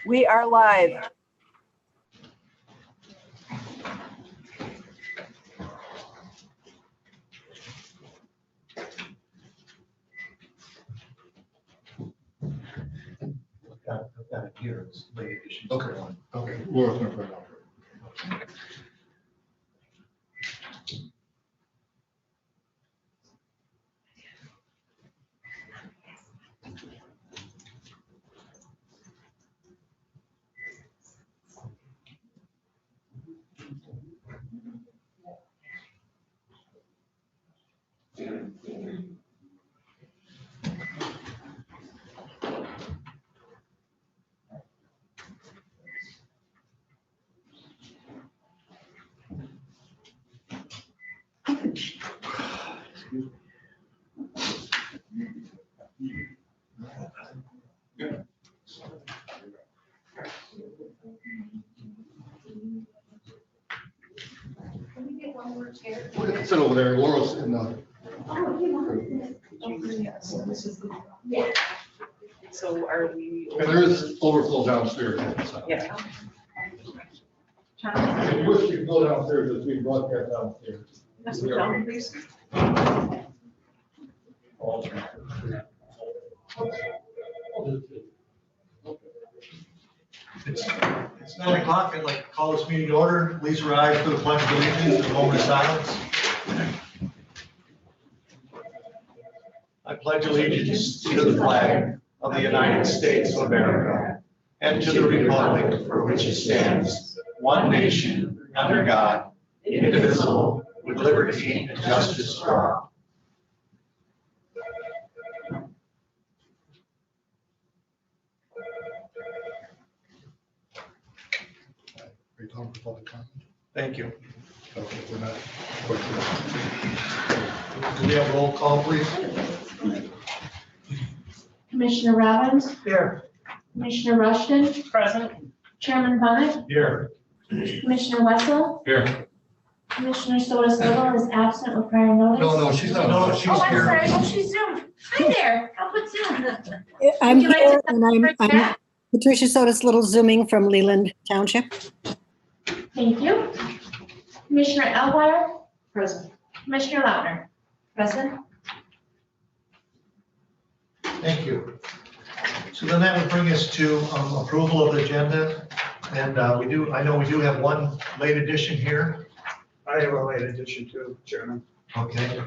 We are live. I've got it here. It's late edition. Okay, okay, Laura's gonna put it out. We're gonna sit over there, Laura's in the. Yeah. So are we? And there is overflow downstairs. Yeah. If you wish, you can go downstairs, as we broadcast downstairs. That's what John, please. It's 9 o'clock. I'd like to call this meeting to order. Please rise for the pledge of allegiance and a moment of silence. I pledge allegiance to the flag of the United States of America and to the republic for which it stands, one nation, under God, indivisible, with liberty and justice for all. Are you talking for public comment? Thank you. Okay, we're not. Can we have a roll call, please? Commissioner Robbins, Here. Commissioner Rushton, Present. Chairman Bonnet, Here. Commissioner Wessel, Here. Commissioner Soto Silva is absent with prior notice. No, she's not. No, she's Oh, I'm here. sorry, oh, she's zoomed. Hi there, I'll put Zoom. I'm Would you like to here come and right I'm back? Patricia Sotis, little zooming from Leland Township. Thank you. Commissioner Elwire, Present. Commissioner Lautner, present. Thank you. So then that would bring us to approval of the agenda. And I know we do have one late addition here. I have a late addition too, Chairman. Okay.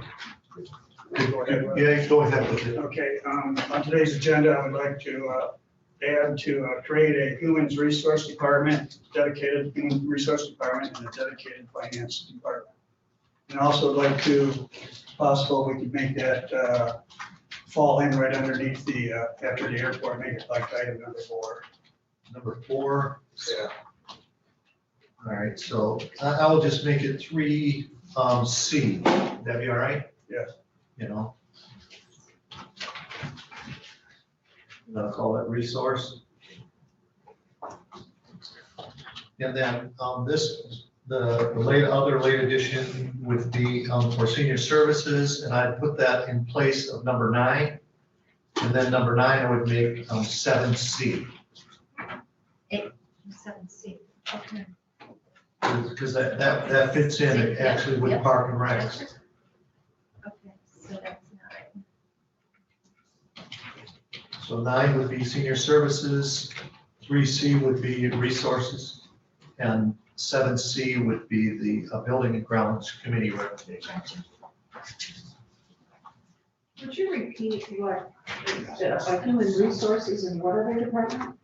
Go ahead. Yeah, go ahead with it. Okay, on today's agenda, I would like to add to create a human resource department, dedicated human resource department and a dedicated finance department. And also would like to, if possible, we could make that fall in right underneath the, after the airport, make it like item number 4. Number 4. Yeah. All right, so I will just make it 3C. That'd be all right? Yes. You know? And I'll call it resource. And then the other late addition would be for senior services, and I'd put that in place of number 9. And then number 9, I would make 7C. 7C, okay. Because that fits in actually with park and recs. Okay, so that's 9. So 9 would be senior services, 3C would be resources, and 7C would be the building and grounds committee recommendation. Would you repeat what, human resources and what other department?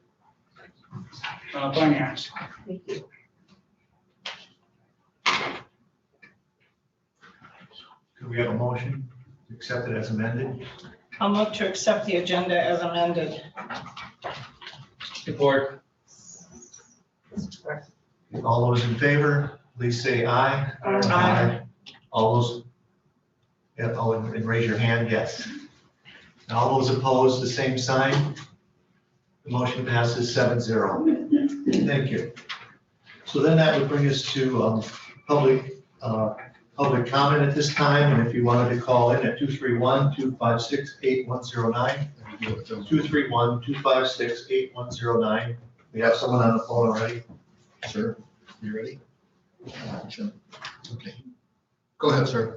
Finance. Thank you. Could we have a motion to accept it as amended? I'll move to accept the agenda as amended. Support. All those in favor, please say aye. Aye. All those, yeah, and raise your hand, yes. And all those opposed, the same sign. The motion passes 7-0. Thank you. So then that would bring us to public public comment at this time, and if you wanted to call in at 231-256-8109, 231-256-8109. We have someone on the phone already. Sir, you ready? Sure. Okay. Go ahead, sir.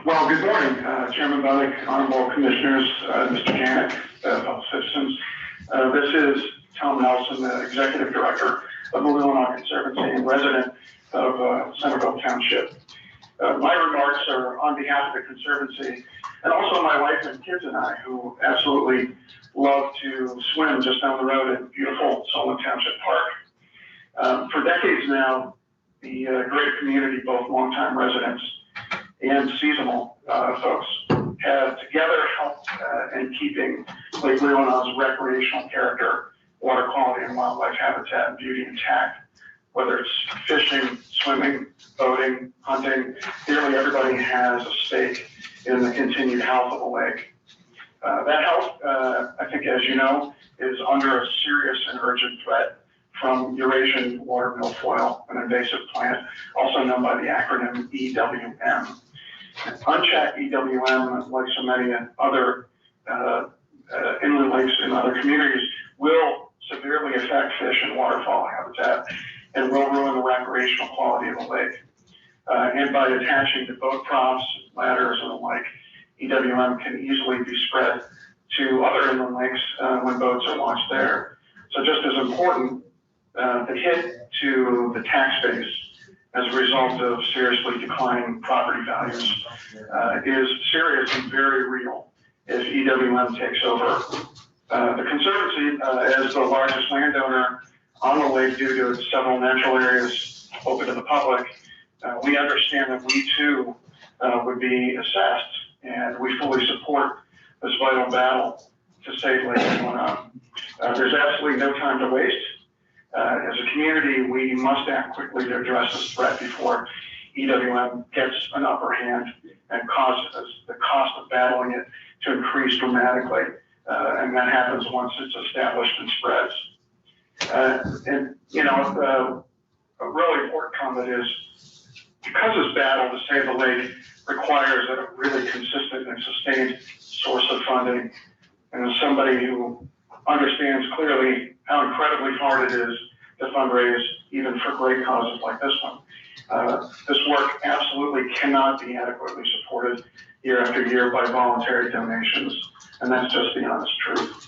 Well, good morning, Chairman Buddick, Honorable Commissioners, Mr. Janik, fellow citizens. This is Tom Nelson, the Executive Director of the Leelanau Conservancy and resident of Centerville Township. My remarks are on behalf of the Conservancy and also my wife and kids and I, who absolutely love to swim just down the road in beautiful Solon Township Park. For decades now, the great community, both longtime residents and seasonal folks, have together helped in keeping Lake Leelanau's recreational character, water quality, and wildlife habitat and beauty intact. Whether it's fishing, swimming, boating, hunting, nearly everybody has a stake in the continued health of the lake. That health, I think, as you know, is under a serious and urgent threat from Eurasian water milfoil, an invasive plant, also known by the acronym EWM. Unchecked EWM, like so many other inland lakes in other communities, will severely affect fish and waterfowl habitat and will ruin the recreational quality of the lake. And by attaching to boat props, ladders, and the like, EWM can easily be spread to other inland lakes when boats are launched there. So just as important, the hit to the tax base as a result of seriously declining property values is serious and very real if EWM takes over. The Conservancy, as the largest landowner on the lake due to its several natural areas open to the public, we understand that we too would be assessed, and we fully support this vital battle to save Lake Leelanau. There's absolutely no time to waste. As a community, we must act quickly to address this threat before EWM gets an upper hand and causes the cost of battling it to increase dramatically. And that happens once it's established and spreads. And, you know, a really important comment is because this battle to save the lake requires a really consistent and sustained source of funding, and as somebody who understands clearly how incredibly hard it is to fundraise even for great causes like this one. This work absolutely cannot be adequately supported year after year by voluntary donations, and that's just the honest truth.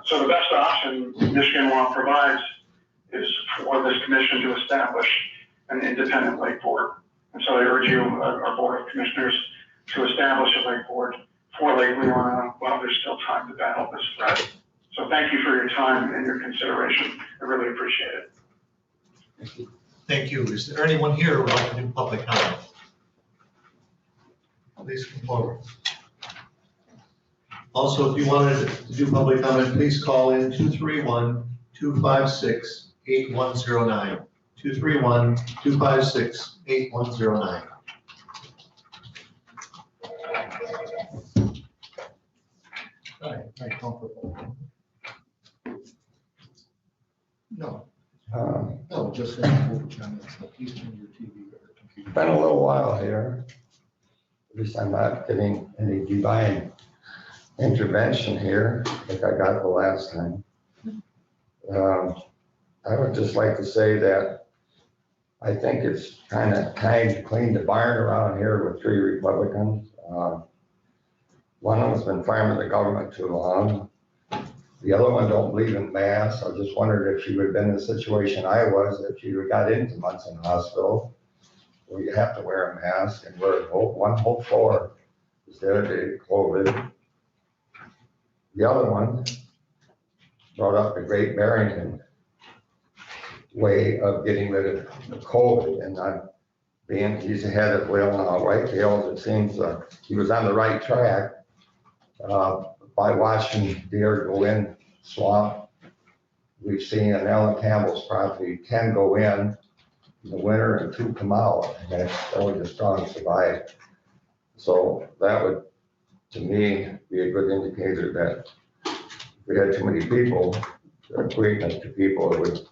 So the best option Michigan law provides is for this commission to establish an independent lake board. And so I urge you, our Board of Commissioners, to establish a lake board for Lake Leelanau while there's still time to battle this threat. So thank you for your time and your consideration. I really appreciate it. Thank you. Is there anyone here who would like to do public comment? Please come forward. Also, if you wanted to do public comment, please call in 231-256-8109. 231-256-8109. Hi, call for vote. No, no, just saying public comments, so please turn your TV or computer. Been a little while here. At least I'm not getting any divine intervention here like I got the last time. I would just like to say that I think it's kind of time to clean the barn around here with 3 Republicans. One of them's been farming the government too long. The other one don't believe in masks. I just wondered if she would have been in the situation I was, if you got into Munson Hospital, where you have to wear a mask, and where one whole floor is dedicated to COVID. The other one brought up the Great Barrington way of getting rid of the COVID, and being he's the head of Leelanau Whitetails, it seems he was on the right track by watching deer go in swamp. We've seen on Ellen Campbell's property 10 go in the winter and 2 come out, and that's only the strong survive. So that would, to me, be a good indicator that if we had too many people, equating us to people, it would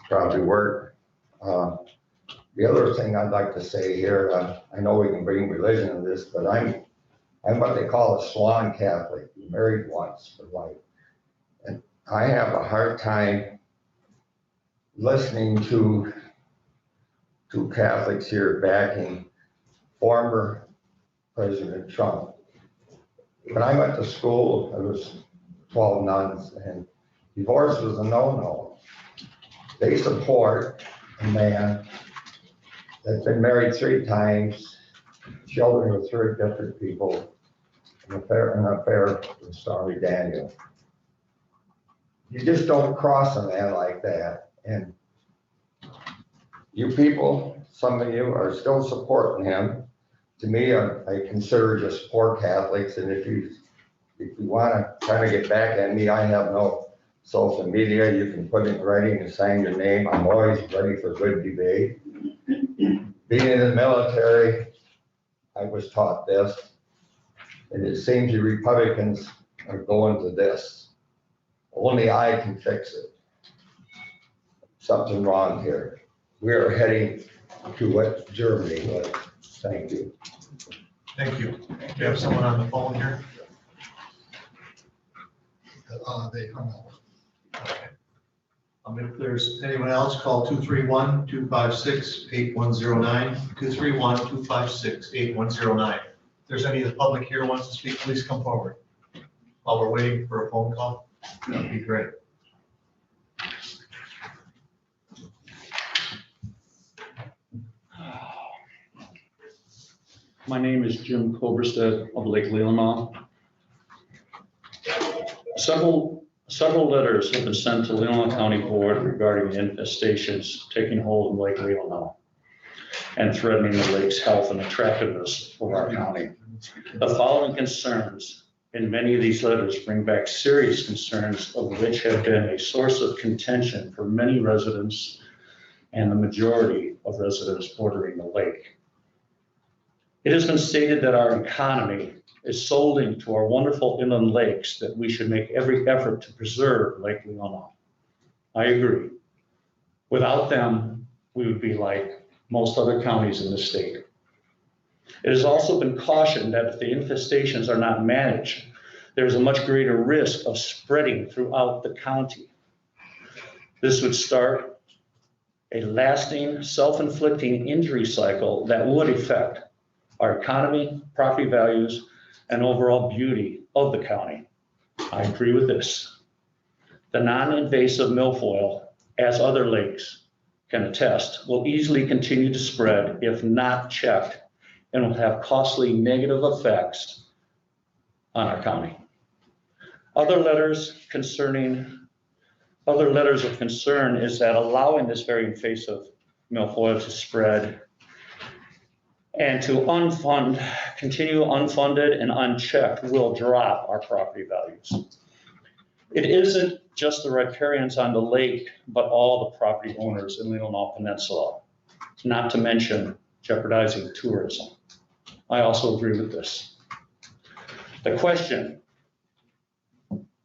probably work. The The other thing I'd like to say here, I know we can bring religion into this, but I'm what they call a swan Catholic, married once for life. And I have a hard time listening to Catholics here backing former President Trump. When I went to school, there was 12 nuns, and divorce was a no-no. They support a man that's been married 3 times, children with 3 different people, an affair with Stormy Daniels. You just don't cross a man like that. And you people, some of you are still supporting him. To me, I consider just poor Catholics, and if you want to try to get back at me, I have no social media. You can put in writing and sign your name. I'm always ready for good debate. Being in the military, I was taught this, and it seems the Republicans are going to this. Only I can fix it. Something wrong here. We are heading to what Germany was. Thank you. Thank you. Do you have someone on the phone here? They hung up. Okay. If there's anyone else, call 231-256-8109, 231-256-8109. If there's any of the public here who wants to speak, please come forward. While we're waiting for a phone call, that'd be great. My name is Jim Coberstead of Lake Leelanau. Several letters have been sent to Leelanau County Board regarding the infestations taking hold in Lake Leelanau and threatening the lake's health and attractiveness for our county. The following concerns in many of these letters bring back serious concerns of which have been a source of contention for many residents and the majority of residents bordering the lake. It has been stated that our economy is solding to our wonderful inland lakes, that we should make every effort to preserve Lake Leelanau. I agree. Without them, we would be like most other counties in the state. It has also been cautioned that if the infestations are not managed, there's a much greater risk of spreading throughout the county. This would start a lasting, self-inflicting injury cycle that would affect our economy, property values, and overall beauty of the county. I agree with this. The non-invasive milfoil, as other lakes can attest, will easily continue to spread if not checked, and will have costly negative effects on our county. Other letters of concern is that allowing this very invasive milfoil to spread and to continue unfunded and unchecked will drop our property values. It isn't just the riparians on the lake, but all the property owners in Leelanau Peninsula, not to mention jeopardizing tourism. I also agree with this. The question,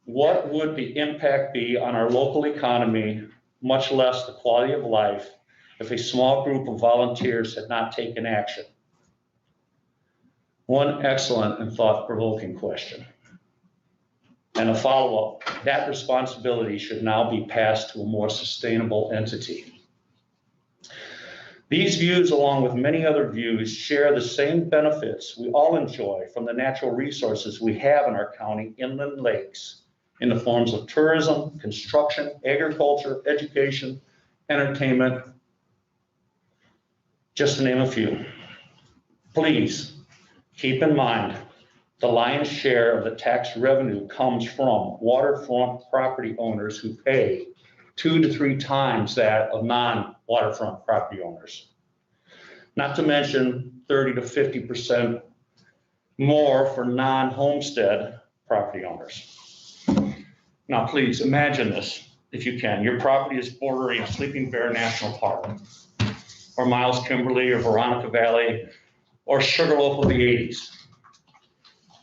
what would the impact be on our local economy, much less the quality of life, if a small group of volunteers had not taken action? One excellent and thought-provoking question. And a follow-up, that responsibility should now be passed to a more sustainable entity. These views, along with many other views, share the same benefits we all enjoy from the natural resources we have in our county inland lakes in the forms of tourism, construction, agriculture, education, entertainment, just to name a few. Please keep in mind, the lion's share of the tax revenue comes from waterfront property owners who pay 2 to 3 times that of non-waterfront property owners. Not to mention 30 to 50% more for non-homestead property owners. Now, please imagine this, if you can. Your property is bordering Sleeping Bear National Park, or Miles Kimberly, or Veronica Valley, or Sugarloaf of the 80s.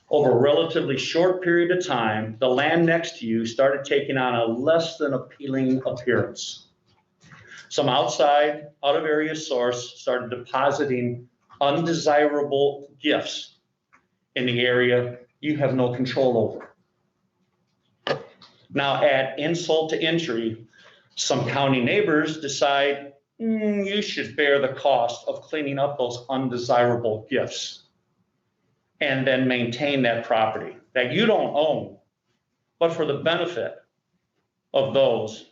Over a relatively short period of time, the land next to you started taking on a less than appealing appearance. some outside, out of area source started depositing undesirable gifts in the area you have no control over. Now add insult to injury, some county neighbors decide you should bear the cost of cleaning up those undesirable gifts and then maintain that property that you don't own, but for the benefit of those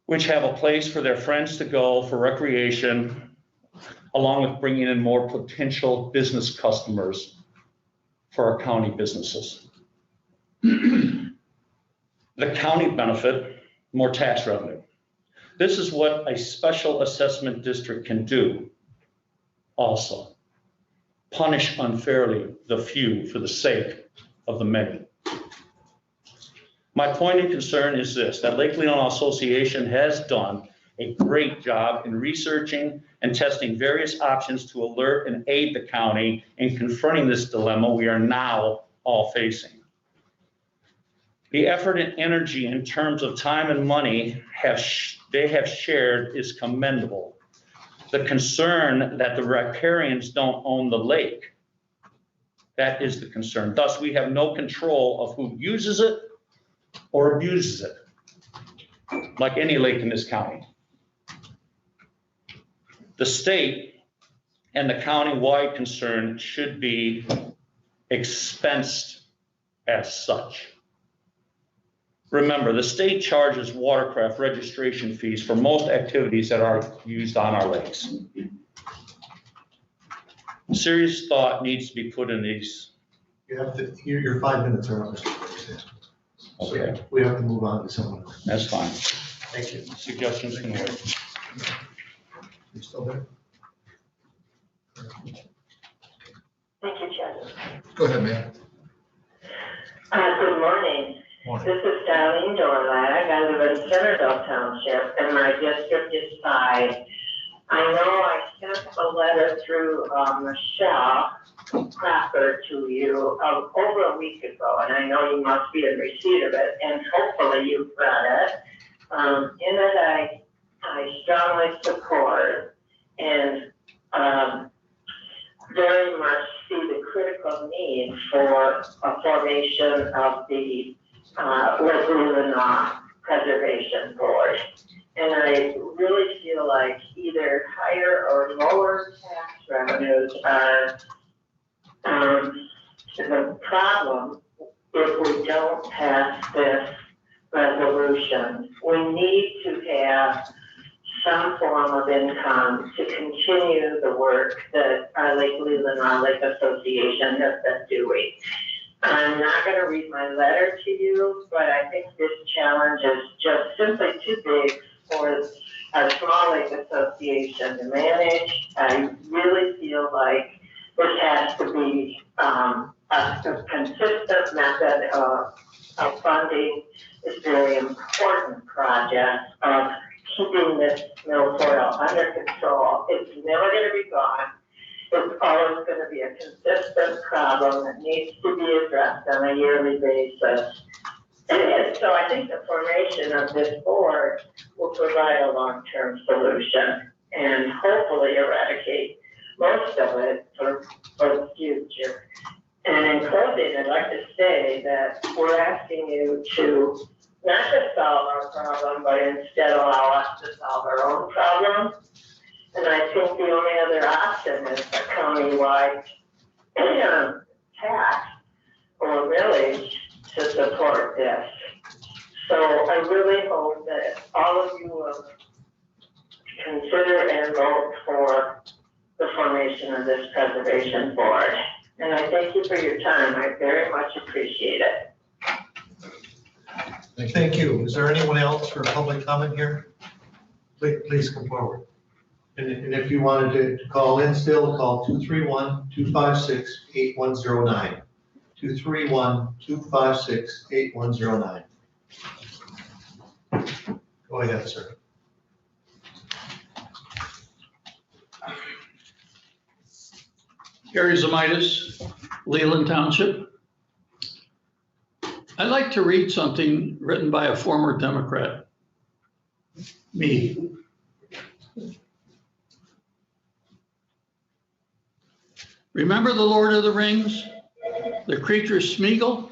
which have a place for their friends to go for recreation, along with bringing in more potential business customers for our county businesses. The county benefit, more tax revenue. This is what a special assessment district can do also. Punish unfairly the few for the sake of the many. My point of concern is this, that Lake Leelanau Association has done a great job in researching and testing various options to alert and aid the county in confronting this dilemma we are now all facing. The effort and energy in terms of time and money they have shared is commendable. The concern that the riparians don't own the lake, that is the concern. Thus, we have no control of who uses it or abuses it, like any lake in this county. The state and the county-wide concern should be expensed as such. Remember, the state charges watercraft registration fees for most activities that are used on our lakes. Serious thought needs to be put in these. You have to, your 5 minutes are up, Mr. President. Okay, So we have to move on to someone else. that's fine. Thank you. Suggestions can wait. You still there? Thank you, Chair. Go ahead, ma'am. Good morning. Morning. This is Darlene Dorlag. I live in Centerville Township, and my district is 5. I know I sent a letter through Michelle Crawford to you over a week ago, and I know you must be in receipt of it, and hopefully you've read it. In it, I strongly support and very much see the critical need for a formation of the Lake Leelanau Preservation Board. And I really feel like either higher or lower tax revenues are the problem if we don't pass this resolution. We need to have some form of income to continue the work that our Lake Leelanau Lake Association has been doing. I'm not going to read my letter to you, but I think this challenge is just simply too big for our small lake association to manage. I really feel like this has to be a consistent method of funding this very important project of keeping this milfoil under control. It's never going to be gone. It's always going to be a consistent problem that needs to be addressed on a yearly basis. And so I think the formation of this board will provide a long-term solution and hopefully eradicate most of it for the future. And in closing, I'd like to say that we're asking you to not just solve our problem, but instead allow us to solve our own problem. And I think the only other option is a county-wide tax or village to support this. So I really hope that all of you will consider and vote for the formation of this preservation board. And I thank you for your time. I very much appreciate it. Thank you. Is there anyone else for public comment here? Please come forward. And if you wanted to call in still, call 231-256-8109. 231-256-8109. Go ahead, sir. Gary Zamitis, Leland Township. I'd like to read something written by a former Democrat. Me. Remember the Lord of the Rings? The creature Smeagol?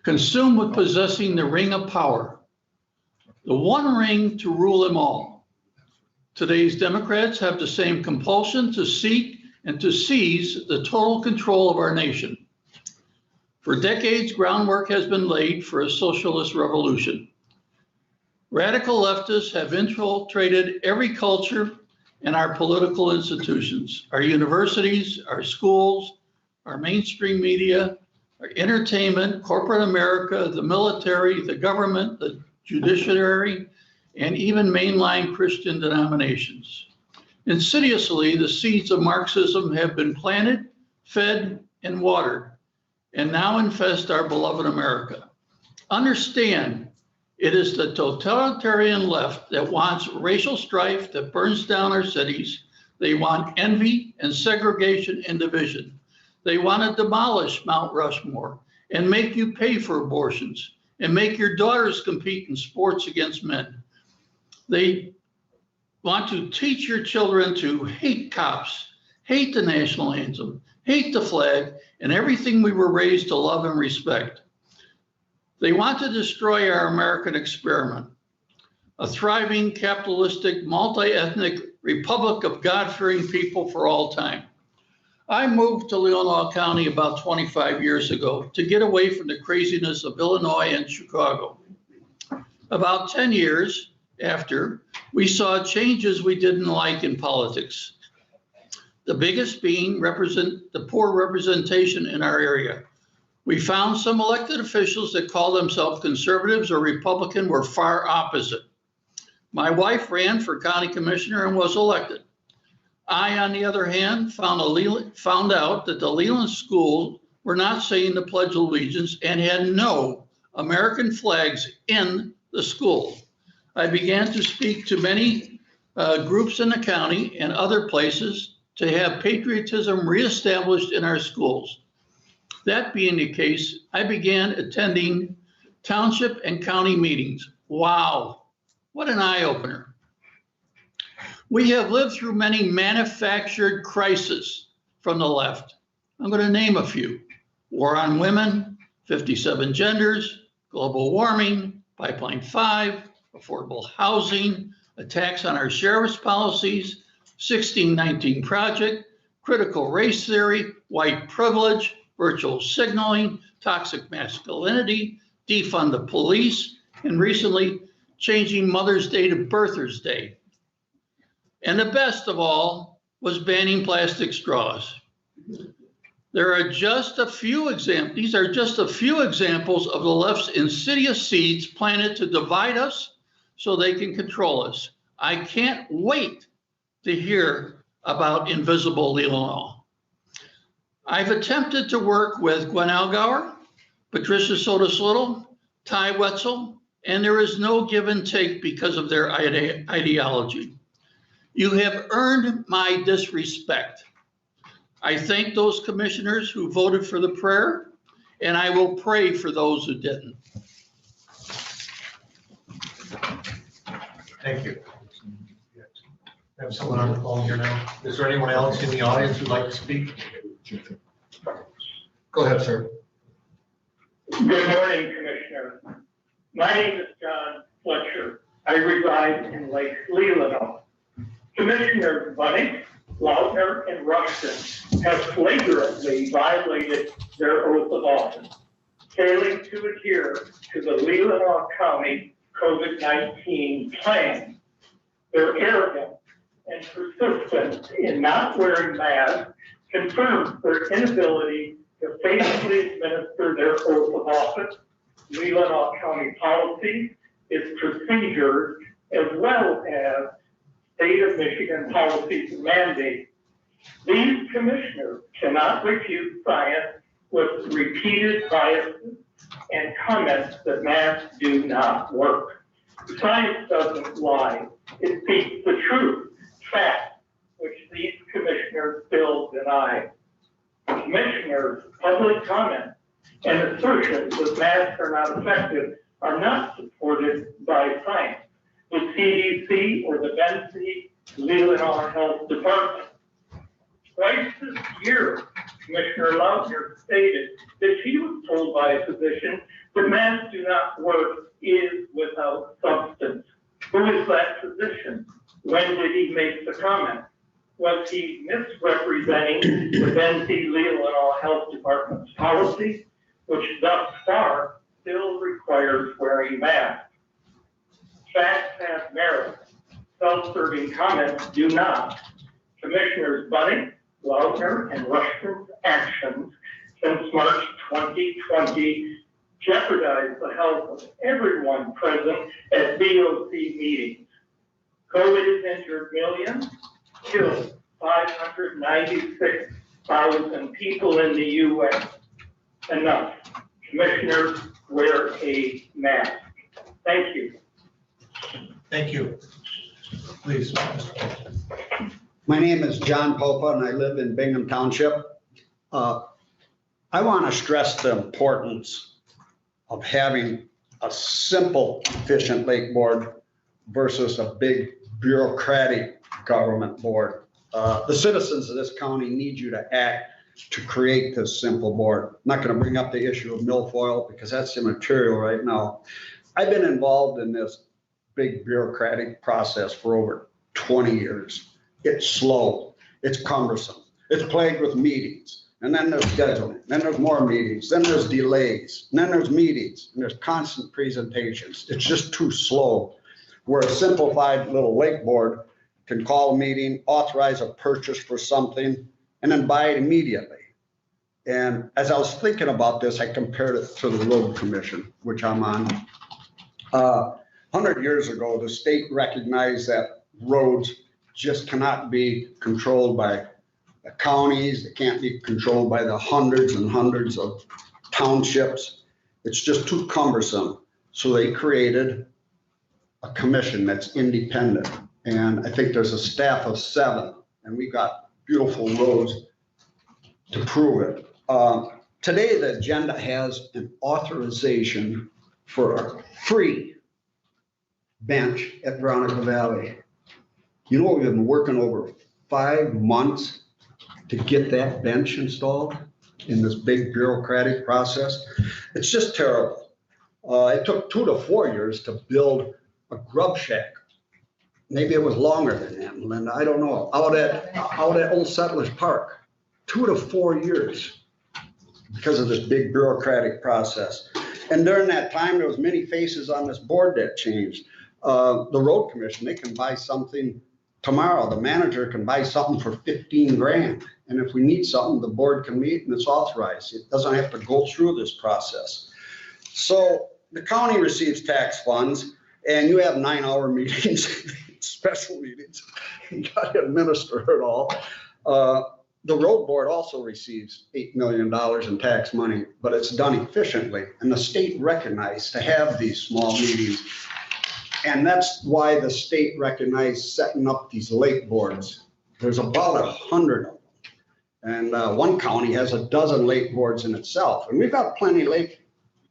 Consumed with possessing the ring of power. The one ring to rule them all. Today's Democrats have the same compulsion to seek and to seize the total control of our nation. For decades, groundwork has been laid for a socialist revolution. Radical leftists have infiltrated every culture and our political institutions, our universities, our schools, our mainstream media, our entertainment, corporate America, the military, the government, the judiciary, and even mainline Christian denominations. Insidiously, the seeds of Marxism have been planted, fed, and watered, and now infest our beloved America. Understand, it is the totalitarian left that wants racial strife that burns down our cities. They want envy and segregation and division. They want to demolish Mount Rushmore and make you pay for abortions and make your daughters compete in sports against men. They want to teach your children to hate cops, hate the national anthem, hate the flag, and everything we were raised to love and respect. They want to destroy our American experiment, a thriving, capitalistic, multi-ethnic republic of God-fearing people for all time. I moved to Leelanau County about 25 years ago to get away from the craziness of Illinois and Chicago. About 10 years after, we saw changes we didn't like in politics. The biggest being the poor representation in our area. We found some elected officials that call themselves conservatives or Republican were far opposite. My wife ran for county commissioner and was elected. I, on the other hand, found out that the Leland schools were not saying the Pledge of Allegiance and had no American flags in the school. I began to speak to many groups in the county and other places to have patriotism reestablished in our schools. That being the case, I began attending township and county meetings. Wow, what an eye-opener. We have lived through many manufactured crises from the left. I'm going to name a few. War on women, 57 genders, global warming, Pipeline 5, affordable housing, attacks on our sheriff's policies, 1619 Project, critical race theory, white privilege, virtual signaling, toxic masculinity, defund the police, and recently changing Mother's Day to Birther's Day. And the best of all was banning plastic straws. There are just a few examples. These are just a few examples of the left's insidious seeds planted to divide us so they can control us. I can't wait to hear about Invisible Leelanau. I've attempted to work with Gwen Allgauer, Patricia Sotis Little, Ty Wetzel, and there is no give and take because of their ideology. You have earned my disrespect. I thank those commissioners who voted for the prayer, and I will pray for those who didn't. Thank you. I have someone on the phone here now. Is there anyone else in the audience who'd like to speak? Go ahead, sir. Good morning, Commissioner. My name is John Fletcher. I reside in Lake Leelanau. Commissioners Bunning, Lautner, and Rushton have flagrantly violated their oath of office, failing to adhere to the Leelanau County COVID-19 plan. Their arrogance and persistence in not wearing masks confirms their inability to faithfully administer their oath of office, Leelanau County policy, its procedures, as well as state of Michigan policies and mandates. These commissioners cannot refute science with repeated biases and comments that masks do not work. Science doesn't lie. It speaks the truth, facts, which these commissioners still deny. Commissioners' public comments and assertions that masks are not effective are not supported by science. the CDC or the BOC Leelanau Health Department. Twice this year, Commissioner Lautner stated that she was told by a physician that masks do not work is without substance. Who is that physician? When did he make the comment? Was he misrepresenting the BOC Leelanau Health Department's policy, which thus far still requires wearing masks? Facts have merit. Self-serving comments do not. Commissioners Bunning, Lautner, and Rushton's actions since March 2020 jeopardize the health of everyone present at BOC meetings. COVID has injured millions, killed 596,000 people in the U.S. Enough. Commissioners, wear a mask. Thank you. Thank you. Please. My name is John Popa and I live in Bingham Township. I want to stress the importance of having a simple, efficient lake board versus a big bureaucratic government board. The citizens of this county need you to act to create this simple board. I'm not going to bring up the issue of milfoil because that's immaterial right now. I've been involved in this big bureaucratic process for over 20 years. It's slow, it's cumbersome, it's plagued with meetings, and then there's scheduling, then there's more meetings, then there's delays, and then there's meetings, and there's constant presentations. It's just too slow. Where a simplified little lake board can call a meeting, authorize a purchase for something, and then buy it immediately. And as I was thinking about this, I compared it to the road commission, which I'm on. 100 years ago, the state recognized that roads just cannot be controlled by the counties. They can't be controlled by the hundreds and hundreds of townships. It's just too cumbersome. So they created a commission that's independent. And I think there's a staff of 7, and we got beautiful roads to prove it. Today, the agenda has an authorization for a free bench at Veronica Valley. You know, we've been working over 5 months to get that bench installed in this big bureaucratic process. It's just terrible. It took 2 to 4 years to build a grub shack. Maybe it was longer than that, Melinda, I don't know. Out at Old Settlers Park, 2 to 4 years because of this big bureaucratic process. And during that time, there was many faces on this board that changed. The road commission, they can buy something tomorrow. The manager can buy something for 15 grand. And if we need something, the board can meet and it's authorized. It doesn't have to go through this process. So the county receives tax funds and you have 9-hour meetings, special meetings. You got to administer it all. The road board also receives $8 million in tax money, but it's done efficiently. And the state recognized to have these small meetings. And that's why the state recognized setting up these lake boards. There's about 100 of them. And one county has a dozen lake boards in itself. And we've got plenty of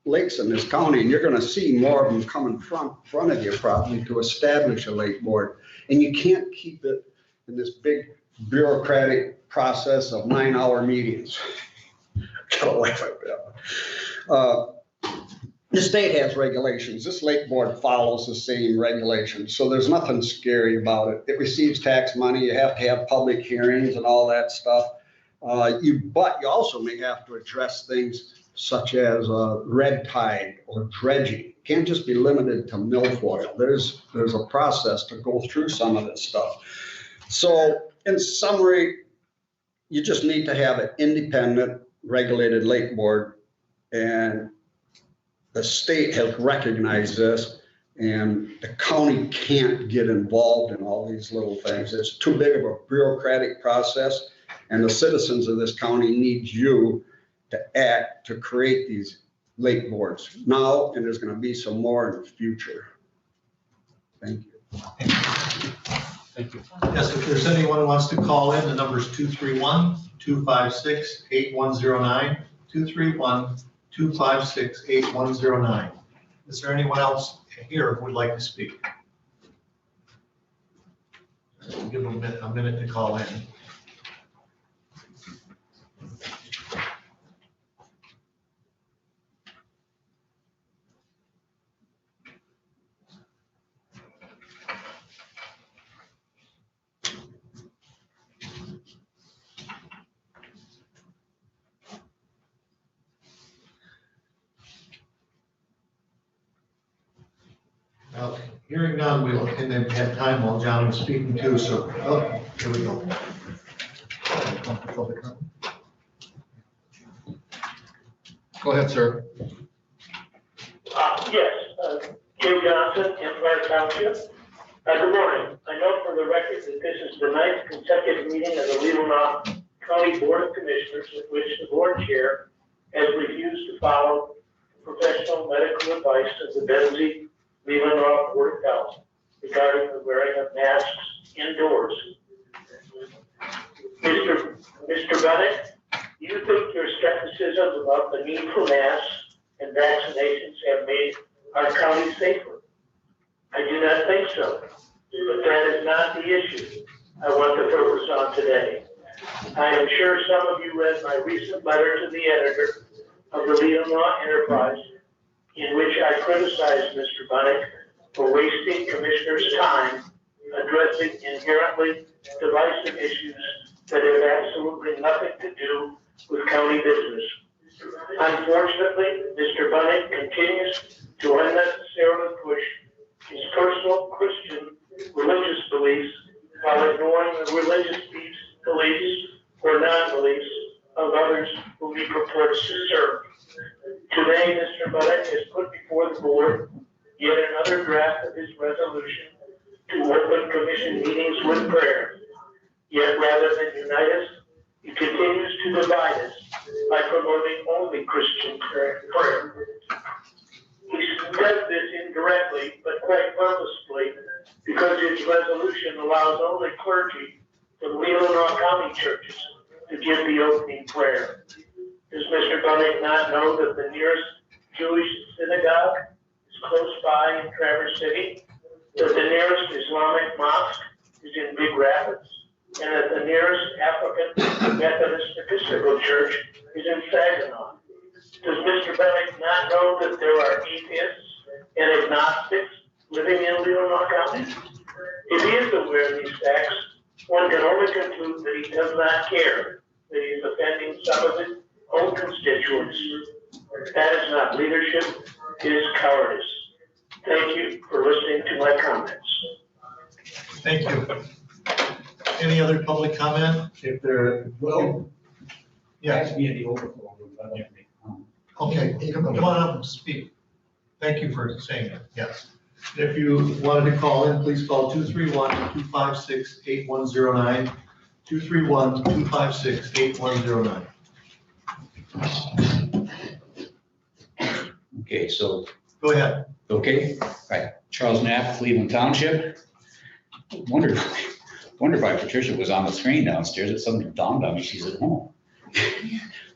lakes in this county, and you're going to see more of them come in front of you probably to establish a lake board. And you can't keep it in this big bureaucratic process of 9-hour meetings. Gotta laugh at that. The state has regulations. This lake board follows the same regulations. So there's nothing scary about it. It receives tax money. You have to have public hearings and all that stuff. But you also may have to address things such as red tide or dredging. It can't just be limited to milfoil. There's a process to go through some of this stuff. So in summary, you just need to have an independent regulated lake board, and the state has recognized this, and the county can't get involved in all these little things. It's too big of a bureaucratic process, and the citizens of this county need you to act to create these lake boards now, and there's going to be some more in the future. Thank you. Thank you. Yes, if there's anyone who wants to call in, the number is 231-256-8109, 231-256-8109. Is there anyone else here who would like to speak? Give them a minute to call in. Now, hearing none, we will, and then have time while John was speaking too, so, oh, here we go. Go ahead, sir. Yes, Jim Johnson, Empire Township. Good morning. I note for the record that this is the 9th consecutive meeting of the Leelanau County Board of Commissioners in which the board chair has refused to follow professional medical advice of the Benzie Leelanau Board of Health regarding the wearing of masks indoors. Mr. Bennett, you think your skepticism about the need for masks and vaccinations have made our county safer? I do not think so, but that is not the issue I want to focus on today. I am sure some of you read my recent letter to the editor of the Leelanau Enterprise, in which I criticized Mr. Bunnick for wasting commissioners' time addressing inherently divisive issues that have absolutely nothing to do with county business. Unfortunately, Mr. Bunnick continues to unnecessarily push his personal Christian religious beliefs while ignoring the religious beliefs or non-beliefs of others whom he purports to serve. Today, Mr. Bunnick has put before the board yet another draft of his resolution to open commission meetings with prayer. Yet rather than unite us, he continues to divide us by promoting only Christian prayer. He does this indirectly, but quite purposefully, because his resolution allows only clergy from Leelanau County churches to give the opening prayer. Does Mr. Bunnick not know that the nearest Jewish synagogue is close by in Traverse City, that the nearest Islamic mosque is in Big Rapids, and that the nearest African Methodist Episcopal Church is in Saginaw? Does Mr. Bunnick not know that there are atheists and agnostics living in Leelanau County? If he is aware of these facts, one can only conclude that he does not care that he is offending some of his own constituents. That is not leadership, it is cowardice. Thank you for listening to my comments. Thank you. Any other public comment? If there, well, yeah. Okay, come on up and speak. Thank you for saying that, yes. If you wanted to call in, please call 231-256-8109, 231-256-8109. Okay, so. Go ahead. Okay, all right. Charles Knapp, Cleveland Township. Wondered why Patricia was on the screen downstairs. It suddenly dawned on me she's at home.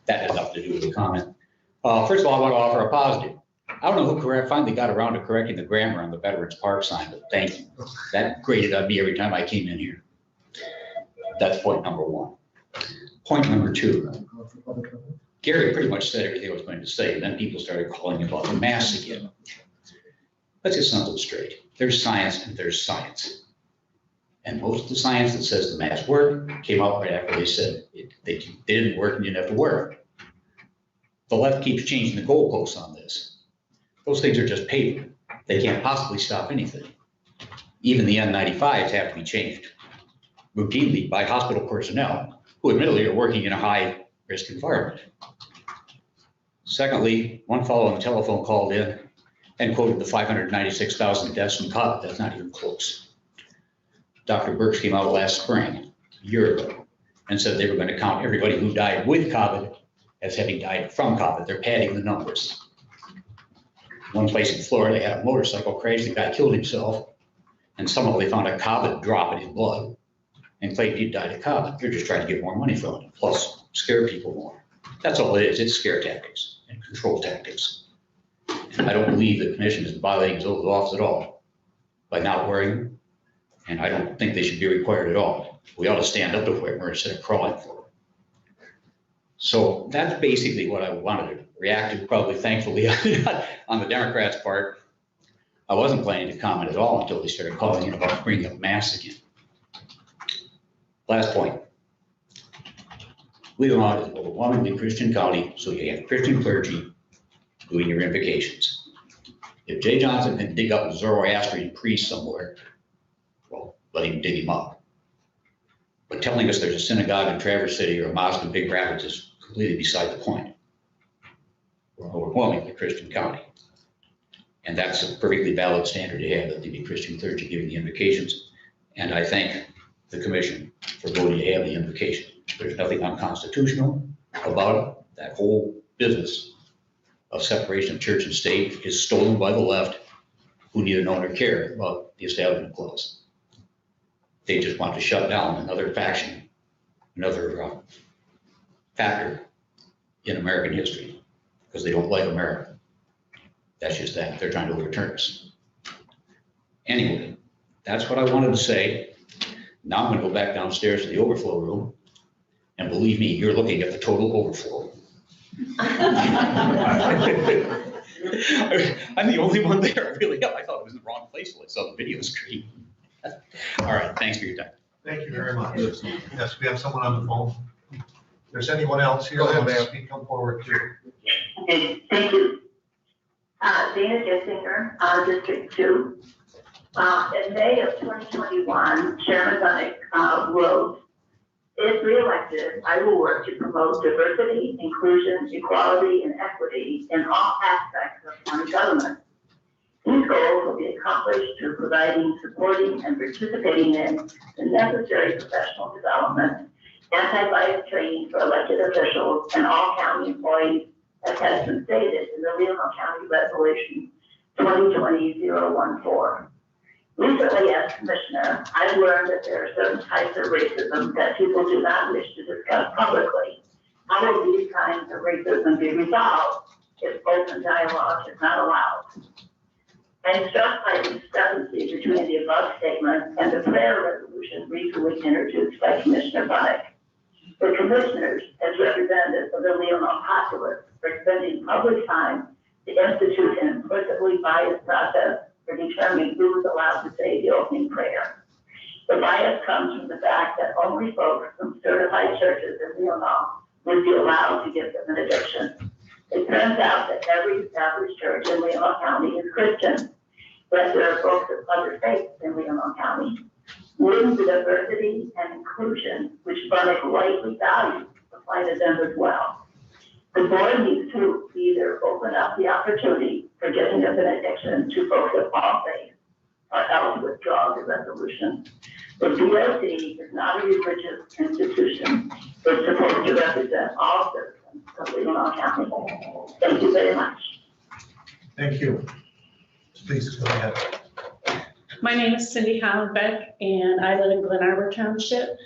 That had nothing to do with the comment. First of all, I want to offer a positive. I don't know who finally got around to correcting the grammar on the Veterans Park sign, but thank you. That grated on me every time I came in here. That's point number one. Point number two. Gary pretty much said everything I was going to say, and then people started calling about the masks again. Let's get something straight. There's science and there's science. And most of the science that says the masks work came out right after they said they didn't work and you didn't have to wear them. The left keeps changing the goalposts on this. Those things are just paper. They can't possibly stop anything. Even the N95s have to be changed routinely by hospital personnel who admittedly are working in a high risk environment. Secondly, one fellow on the telephone called in and quoted the 596,000 deaths from COVID. That's not even close. Dr. Birx came out last spring, a year ago, and said they were going to count everybody who died with COVID as having died from COVID. They're padding the numbers. One place in Florida, they had a motorcycle crash. The guy killed himself, and somehow they found a COVID drop in his blood and claimed he died of COVID. They're just trying to get more money from it, plus scare people more. That's all it is. It's scare tactics and control tactics. And I don't believe the commission is violating its oath of office at all by not wearing them. And I don't think they should be required at all. We ought to stand up to whoever instead of crawling for them. So that's basically what I wanted to react to, probably thankfully on the Democrats' part. I wasn't planning to comment at all until they started calling in about bringing up masks again. Last point. Leelanau is an overwhelmingly Christian county, so you have Christian clergy doing your invocations. If Jay Johnson can dig up a Zoroastrian priest somewhere, well, let him dig him up. But telling us there's a synagogue in Traverse City or a mosque in Big Rapids is completely beside the point. We're an overwhelmingly Christian county. And that's a perfectly valid standard to have, that there be Christian clergy giving the invocations. And I thank the commission for voting to have the invocation. There's nothing unconstitutional about it. That whole business of separation of church and state is stolen by the left, who neither know nor care about the Establishment Clause. They just want to shut down another faction, another factor in American history, because they don't like America. That's just that. They're trying to overturn us. Anyway, that's what I wanted to say. Now I'm going to go back downstairs to the overflow room. And believe me, you're looking at the total overflow. I'm the only one there, really. I thought it was in the wrong place till I saw the video screen. All right, thanks for your time. Thank you very much. Yes, we have someone on the phone. If there's anyone else here, Go ahead, who wants to ma'am. speak, come forward too. Okay, thank you. Dana Gissinger, District 2. In May of 2021, Chairman Bunnick wrote, if reelected, I will work to promote diversity, inclusion, equality, and equity in all aspects of county government. These goals will be accomplished through providing, supporting, and participating in the necessary professional development, anti-bias training for elected officials and all county employees, as has been stated in the Leelanau County Resolution 2020-014. Recently, as commissioner, I've learned that there are certain types of racism that people do not wish to discuss publicly. How will these kinds of racism be resolved if open dialogue is not allowed? I'm struck by the discrepancy between the above statement and the prayer resolution recently introduced by Commissioner Bunnick. The commissioners, as representatives of the Leelanau populace, are spending public time to institute an implicitly biased process for determining who is allowed to say the opening prayer. The bias comes from the fact that only folks from certified churches in Leelanau would be allowed to give the benediction. It turns out that every established church in Leelanau County is Christian, but there are folks of other faiths in Leelanau County. Wouldn't the diversity and inclusion, which Bunnick rightly values, apply to them as well? The board needs to either open up the opportunity for giving a benediction to folks of all faiths, or else withdraw the resolution. The BOC is not a religious institution. It's supposed to represent all citizens of Leelanau County. Thank you very much. Thank you. Please go ahead. My name is Cindy Hollenbeck, and I live in Glen Arbor Township.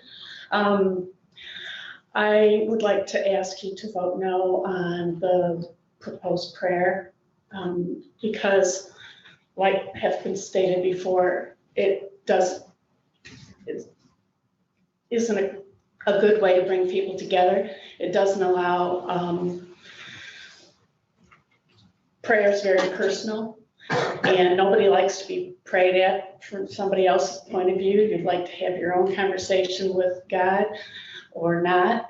I would like to ask you to vote no on the proposed prayer because, like has been stated before, it isn't a good way to bring people together. It doesn't allow prayers very personal, and nobody likes to be prayed at from somebody else's point of view. You'd like to have your own conversation with God or not.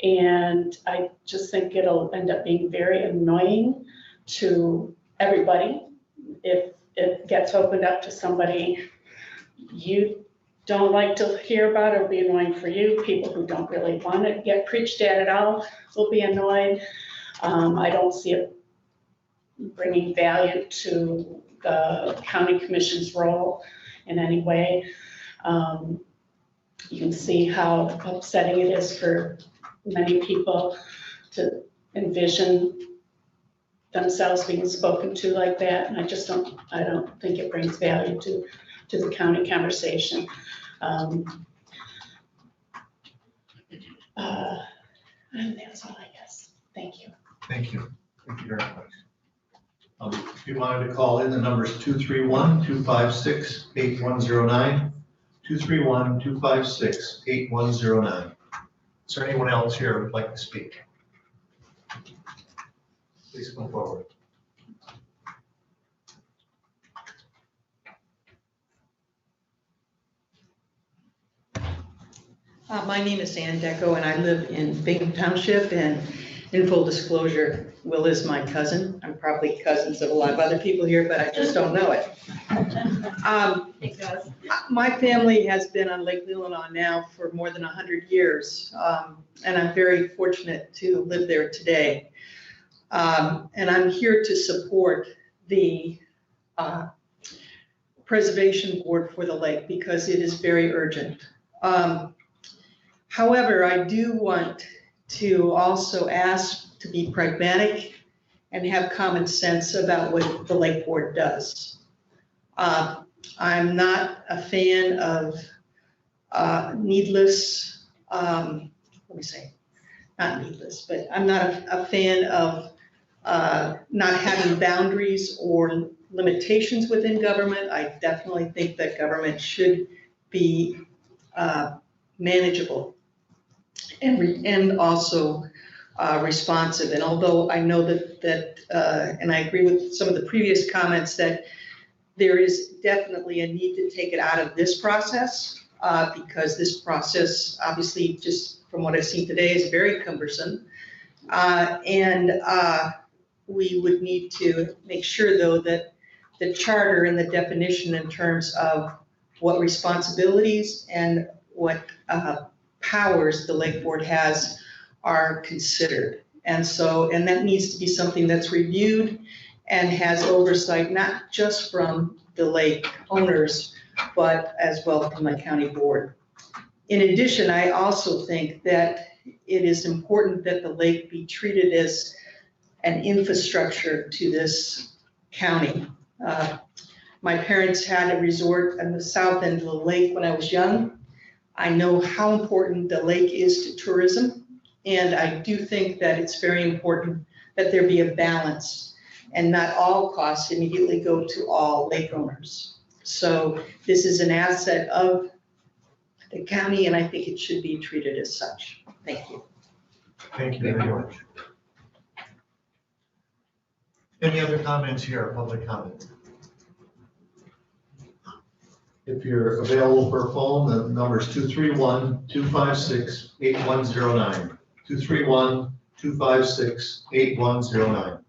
And I just think it'll end up being very annoying to everybody if it gets opened up to somebody you don't like to hear about. It'll be annoying for you. People who don't really want to get preached at all will be annoyed. I don't see it bringing value to the county commission's role in any way. You can see how upsetting it is for many people to envision themselves being spoken to like that. And I don't think it brings value to the county conversation. And that's all, I guess. Thank you. Thank you. Thank you very much. If you wanted to call in, the number is 231-256-8109. 231-256-8109. Is there anyone else here who would like to speak? Please come forward. My name is Ann Deco, and I live in Bingham Township, and in full disclosure, Will is my cousin. I'm probably cousins of a lot of other people here, but I just don't know it. My family has been on Lake Leelanau now for more than 100 years, and I'm very fortunate to live there today. And I'm here to support the Preservation Board for the lake because it is very urgent. However, I do want to also ask to be pragmatic and have common sense about what the Lake Board does. I'm not a fan of needless, let me say, not needless, but I'm not a fan of not having boundaries or limitations within government. I definitely think that government should be manageable and also responsive. And although I know that and I agree with some of the previous comments that there is definitely a need to take it out of this process because this process, obviously, just from what I've seen today, is very cumbersome. And we would need to make sure, though, that the charter and the definition in terms of what responsibilities and what powers the Lake Board has are considered. And so, and that needs to be something that's reviewed and has oversight, not just from the lake owners, but as well from the county board. In addition, I also think that it is important that the lake be treated as an infrastructure to this county. My parents had a resort on the south end of the lake when I was young. I know how important the lake is to tourism, and I do think that it's very important that there be a balance and not all costs immediately go to all lake owners. So this is an asset of the county, and I think it should be treated as such. Thank you. Thank you very much. Any other comments here, public comment? If you're available for a phone, the number is 231-256-8109. 231-256-8109.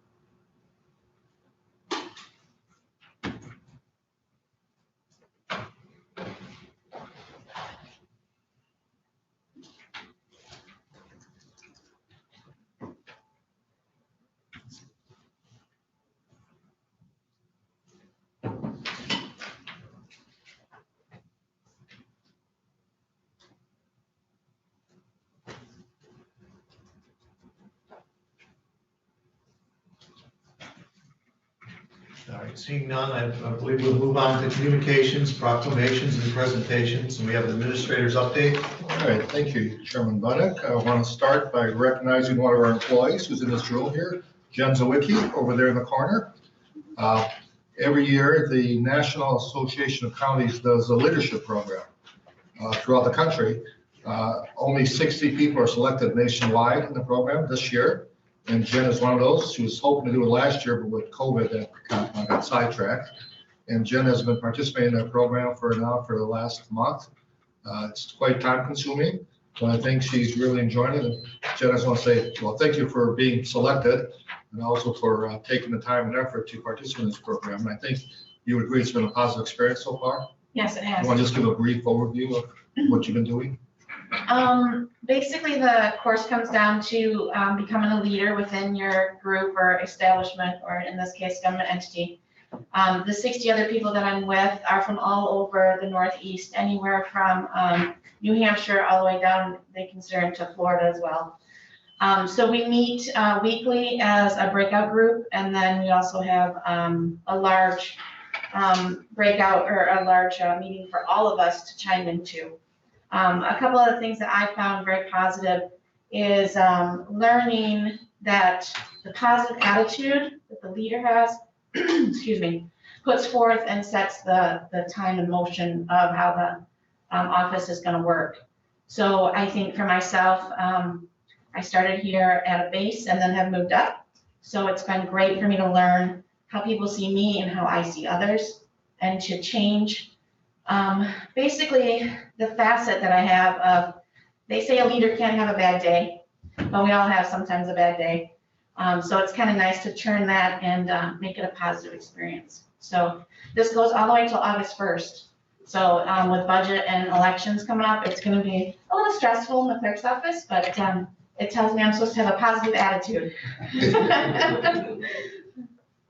All right, seeing none, I believe we'll move on to communications, proclamations, and presentations, and we have the administrator's update. All right, thank you, Chairman Buddick. I want to start by recognizing one of our employees who's in this room here, Jen Zawicki, over there in the corner. Every year, the National Association of Counties does a leadership program throughout the country. Only 60 people are selected nationwide in the program this year. And Jen is one of those. She was hoping to do it last year, but with COVID, that got sidetracked. And Jen has been participating in that program for the last month. It's quite time consuming, but I think she's really enjoying it. And Jen, I just want to say, well, thank you for being selected and also for taking the time and effort to participate in this program. And I think you would agree it's been a positive experience so far. Yes, it has. You want to just give a brief overview of what you've been doing? Basically, the course comes down to becoming a leader within your group or establishment, or in this case, government entity. The 60 other people that I'm with are from all over the Northeast, anywhere from New Hampshire all the way down, they consider it, to Florida as well. So we meet weekly as a breakout group, and then we also have a large breakout or a large meeting for all of us to chime into. A couple of the things that I found very positive is learning that the positive attitude that the leader has, excuse me, puts forth and sets the time and motion of how office is gonna work. So I think for myself, I started here at a base and then have moved up. So it's been great for me to learn how people see me and how I see others, and to change basically the facet that I have of, they say a leader can't have a bad day, but we all have sometimes a bad day. So it's kind of nice to turn that and make it a positive experience. So this goes all the way till August 1st. So with budget and elections coming up, it's going to be a little stressful in the clerk's office, but it tells me I'm supposed to have a positive attitude.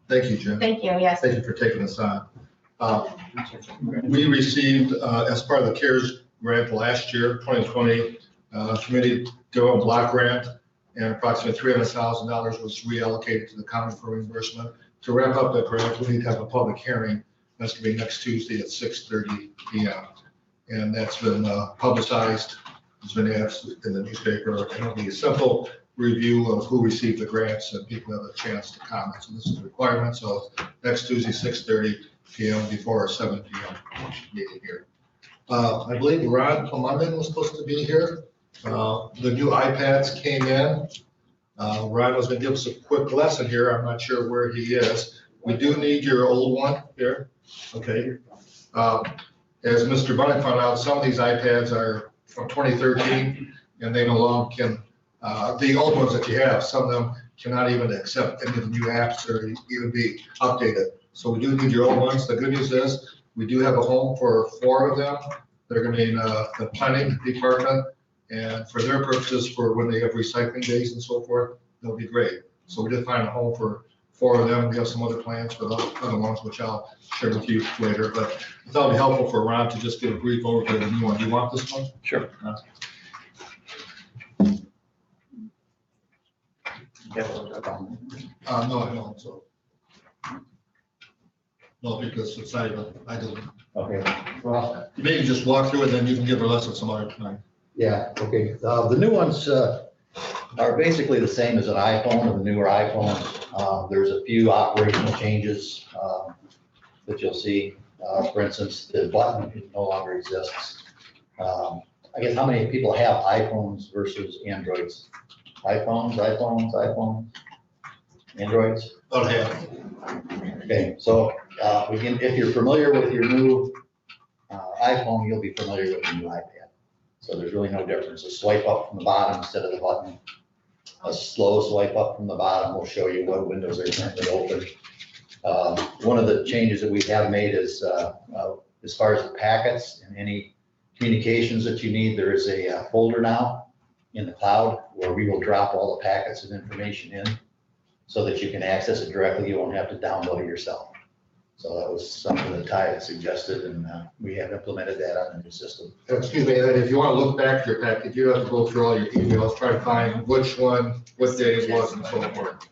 Thank you, Jim. Thank you, yes. Thank you for taking us on. We received, as part of the CARES grant last year, 2020, committee development block grant, and approximately $300,000 was reallocated to the county for reimbursement. To wrap up that grant, we need to have a public hearing. That's going to be next Tuesday at 6:30 p.m. And that's been publicized. It's been asked in the newspaper, and it'll be a simple review of who received the grants, and people have a chance to comment. So this is a requirement. So next Tuesday, 6:30 p.m. before our 7 p.m. meeting here. I believe Ron Plumman was supposed to be here. The new iPads came in. Ron was going to give us a quick lesson here. I'm not sure where he is. We do need your old one here. Okay. As Mr. Bunnick found out, some of these iPads are from 2013 and they no longer can, the old ones that you have, some of them cannot even accept any of the new apps or even be updated. So we do need your old ones. The good news is we do have a home for 4 of them. They're going to be in the planning department, and for their purposes, for when they have recycling days and so forth, they'll be great. So we did find a home for 4 of them. We have some other plans for the other ones, which I'll share with you later. But I thought it'd be helpful for Ron to just give a brief overview of the new one. Do you want this one? Sure. No, I don't, so. No, because it's not even, I didn't. Okay, well, Maybe just walk through it, then you can give a lesson some other time. yeah, okay. The new ones are basically the same as an iPhone, or the newer iPhones. There's a few operational changes that you'll see. For instance, the button no longer exists. I guess how many people have iPhones versus Androids? iPhones, Androids? About half. Okay, so if you're familiar with your new iPhone, you'll be familiar with the new iPad. So there's really no difference. A swipe up from the bottom instead of the button. A slow swipe up from the bottom will show you what windows are currently open. One of the changes that we have made is as far as the packets and any communications that you need, there is a folder now in the cloud where we will drop all the packets of information in so that you can access it directly. You won't have to download it yourself. So that was something that Ty had suggested, and we have implemented that on the new system. Excuse me, and if you want to look back at your packet, you have to go through all your emails, try to find which one, what day it was, and so forth.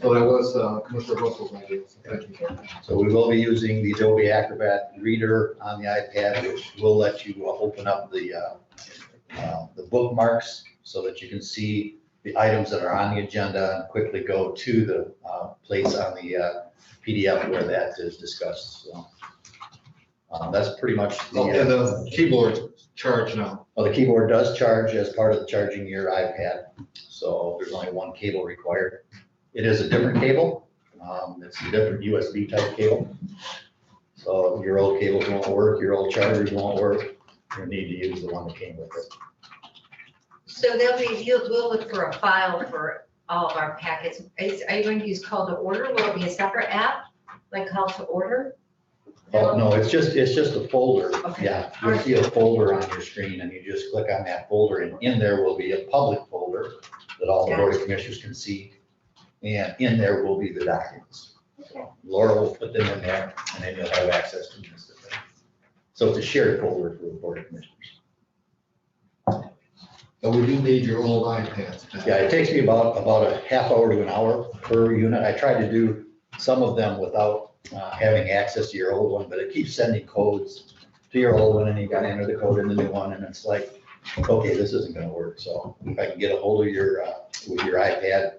So that was Commissioner Russell's idea. Thank you. So we will be using the Adobe Acrobat Reader on the iPad, which will let you open up the bookmarks so that you can see the items that are on the agenda and quickly go to the place on the PDF where that is discussed. So that's pretty much the. And the keyboard charge now. Well, the keyboard does charge as part of the charging your iPad. So there's only one cable required. It is a different cable. It's a different USB type cable. So your old cables won't work, your old chargers won't work. You need to use the one that came with it. So we'll look for a file for all of our packets. Are you going to use call to order? Will it be a separate app, like call to order? Oh, no, it's just a folder. Okay. Yeah, you'll see a folder on your screen and you just click on that folder, and in there will be a public folder that all the board of commissioners can see. And in there will be the documents. So Laura will put them in there and then you'll have access to them instantly. So it's a shared folder for the board of commissioners. But we do need your old iPads. Yeah, it takes me about a half hour to an hour per unit. I tried to do some of them without having access to your old one, but it keeps sending codes to your old one and you gotta enter the code in the new one, and it's like, okay, this isn't gonna work. So if I can get a hold of your, with your iPad,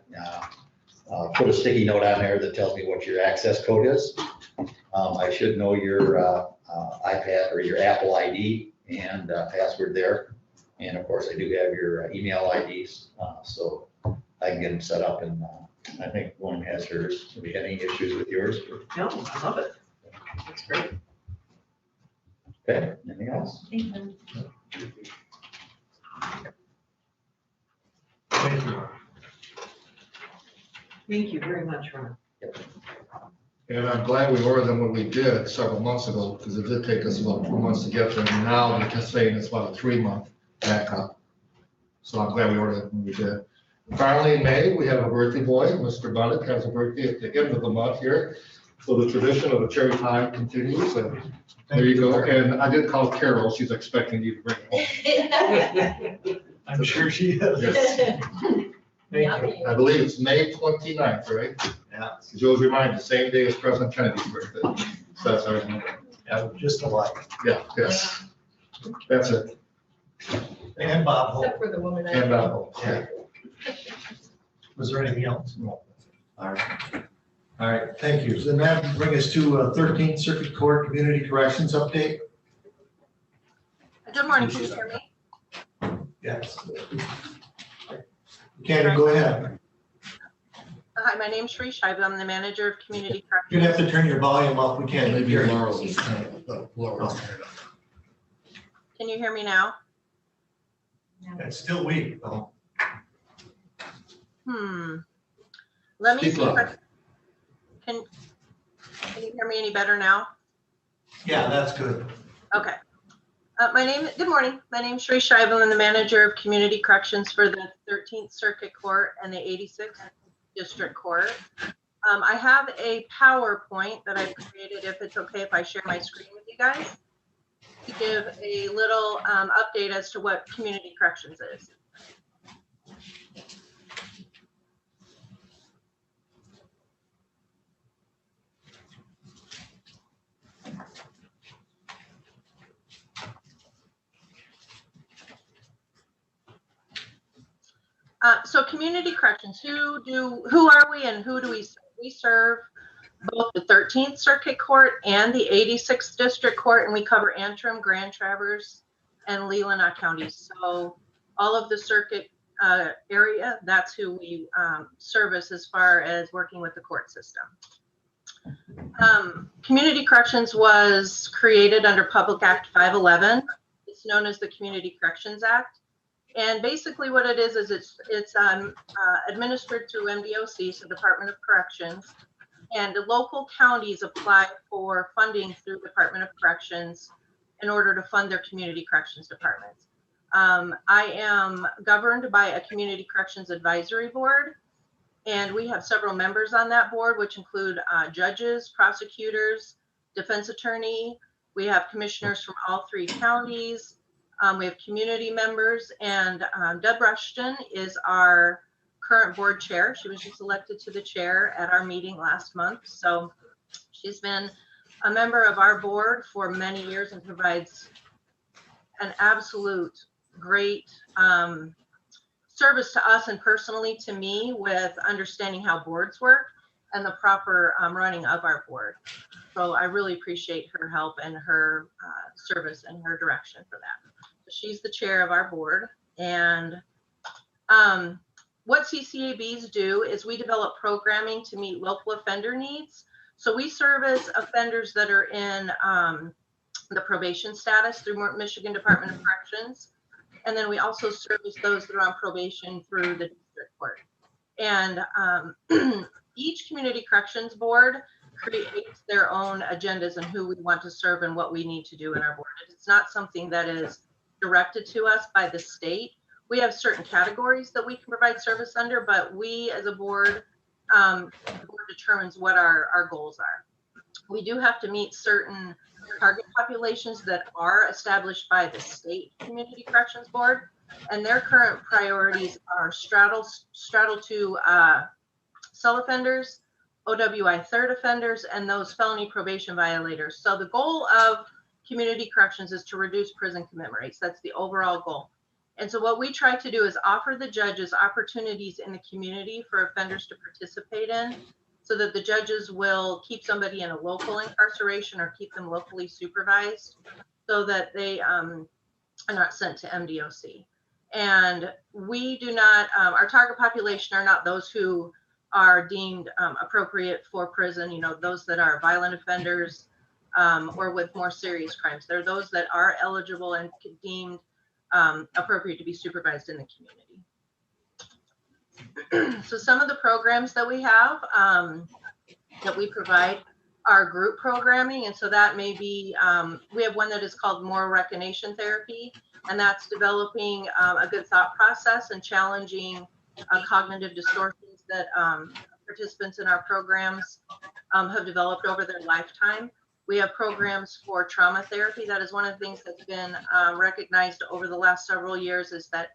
put a sticky note on there that tells me what your access code is. I should know your iPad or your Apple ID and password there. And of course, I do have your email IDs, so I can get them set up, and I think William has hers. Have you had any issues with yours? No, I love it. That's great. Okay, anything else? Thank you. Thank you very much, Ron. And I'm glad we ordered them when we did several months ago, because it did take us about 2 months to get them. And now they're just saying it's about a 3-month backup. So I'm glad we ordered it when we did. Finally, in May, we have a birthday boy. Mr. Buddick has a birthday at the end of the month here. So the tradition of the cherry pie continues, and there you go. And I did call Carol. She's expecting you to bring it home. I'm sure she is. Yes. Thank you. I believe it's May 29th, right? Yeah. Joe's reminded, the same day as President Kennedy's birthday. So that's our, Yeah, just alike. yeah, yes. That's it. And Bob Hope. Except for the woman. And Yeah. Was there anything else? No. All right. All right, thank you. So then that brings us to 13th Circuit Court Community Corrections Update. Good morning, can you hear me? Yes. Candy, go ahead. Hi, my name's Sri Shaiba. I'm the manager of community You'd corrections. have to turn your volume up. We can't Maybe hear Laura you. was kind of lower. Can you hear me now? It's still weak, though. Let me Speak see if I louder. can you hear me any better now? Yeah, that's good. Okay. Good morning. My name's Sri Shaiba. I'm the manager of community corrections for the 13th Circuit Court and the 86th District Court. I have a PowerPoint that I've created, if it's okay if I share my screen with you guys, to give a little update as to what community corrections is. So community corrections, who are we and who do we serve? We serve both the 13th Circuit Court and the 86th District Court, and we cover Antrim, Grand Traverse, and Leelanau counties. So all of the circuit area, that's who we service as far as working with the court system. Community corrections was created under Public Act 511. It's known as the Community Corrections Act. And basically what it is it's administered through MDOC, so Department of Corrections, and the local counties apply for funding through Department of Corrections in order to fund their community corrections departments. I am governed by a community corrections advisory board, and we have several members on that board, which include judges, prosecutors, defense attorney. We have commissioners from all 3 counties. We have community members, and Deb Rushton is our current board chair. She was just elected to the chair at our meeting last month. So she's been a member of our board for many years and provides an absolute great service to us and personally to me with understanding how boards work and the proper running of our board. So I really appreciate her help and her service and her direction for that. She's the chair of our board. And what CCABs do is we develop programming to meet local offender needs. So we service offenders that are in the probation status through Michigan Department of Corrections. And then we also service those that are on probation through the district court. And each community corrections board creates their own agendas and who we want to serve and what we need to do in our board. It's not something that is directed to us by the state. We have certain categories that we can provide service under, but we as a board, the board determines what our goals are. We do have to meet certain target populations that are established by the state community corrections board, and their current priorities are straddle 2 cell offenders, OWI 3rd offenders, and those felony probation violators. So the goal of community corrections is to reduce prison commitment rates. That's the overall goal. And so what we try to do is offer the judges opportunities in the community for offenders to participate in, so that the judges will keep somebody in a local incarceration or keep them locally supervised, so that they are not sent to MDOC. And we do not, our target population are not those who are deemed appropriate for prison, you know, those that are violent offenders or with more serious crimes. They're those that are eligible and deemed appropriate to be supervised in the community. So some of the programs that we have that we provide are group programming. And so that may be, we have one that is called moral recognition therapy, and that's developing a good thought process and challenging cognitive distortions that participants in our programs have developed over their lifetime. We have programs for trauma therapy. That is one of the things that's been recognized over the last several years, is that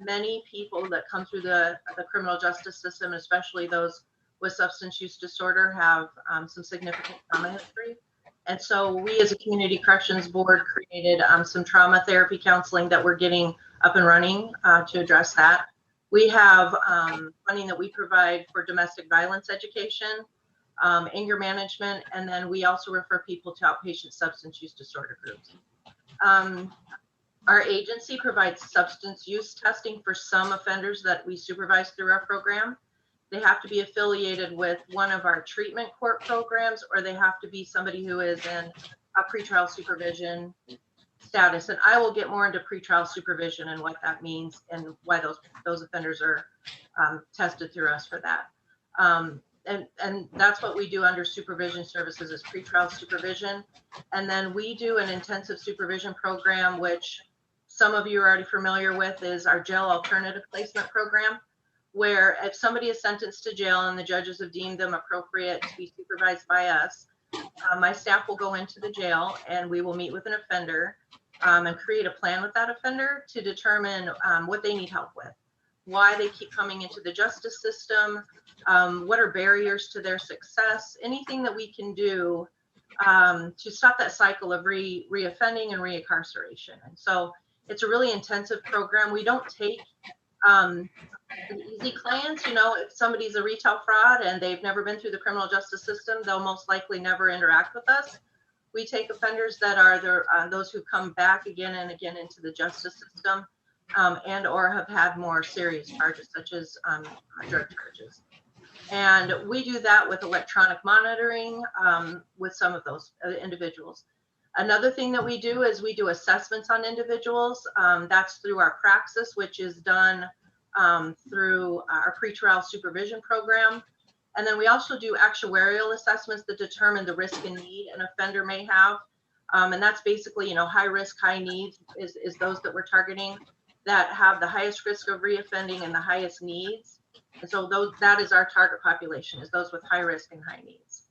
many people that come through the criminal justice system, especially those with substance use disorder, have some significant trauma history. And so we as a community corrections board created some trauma therapy counseling that we're getting up and running to address that. We have funding that we provide for domestic violence education, anger management, and then we also refer people to outpatient substance use disorder groups. Our agency provides substance use testing for some offenders that we supervise through our program. They have to be affiliated with one of our treatment court programs, or they have to be somebody who is in a pretrial supervision status. And I will get more into pretrial supervision and what that means and why those offenders are tested through us for that. And that's what we do under supervision services, is pretrial supervision. And then we do an intensive supervision program, which some of you are already familiar with, is our jail alternative placement program, where if somebody is sentenced to jail and the judges have deemed them appropriate to be supervised by us, my staff will go into the jail and we will meet with an offender and create a plan with that offender to determine what they need help with, why they keep coming into the justice system, what are barriers to their success, anything that we can do to stop that cycle of reoffending and reincarceration. And so it's a really intensive program. We don't take easy clients. You know, if somebody's a retail fraud and they've never been through the criminal justice system, they'll most likely never interact with us. We take offenders that are those who come back again and again into the justice system and or have had more serious charges, such as drug charges. And we do that with electronic monitoring with some of those individuals. Another thing that we do is we do assessments on individuals. That's through our praxis, which is done through our pretrial supervision program. And then we also do actuarial assessments that determine the risk and need an offender may have. And that's basically, you know, high risk, high needs is those that we're targeting that have the highest risk of reoffending and the highest needs. And so that is our target population, is those with high risk and high needs.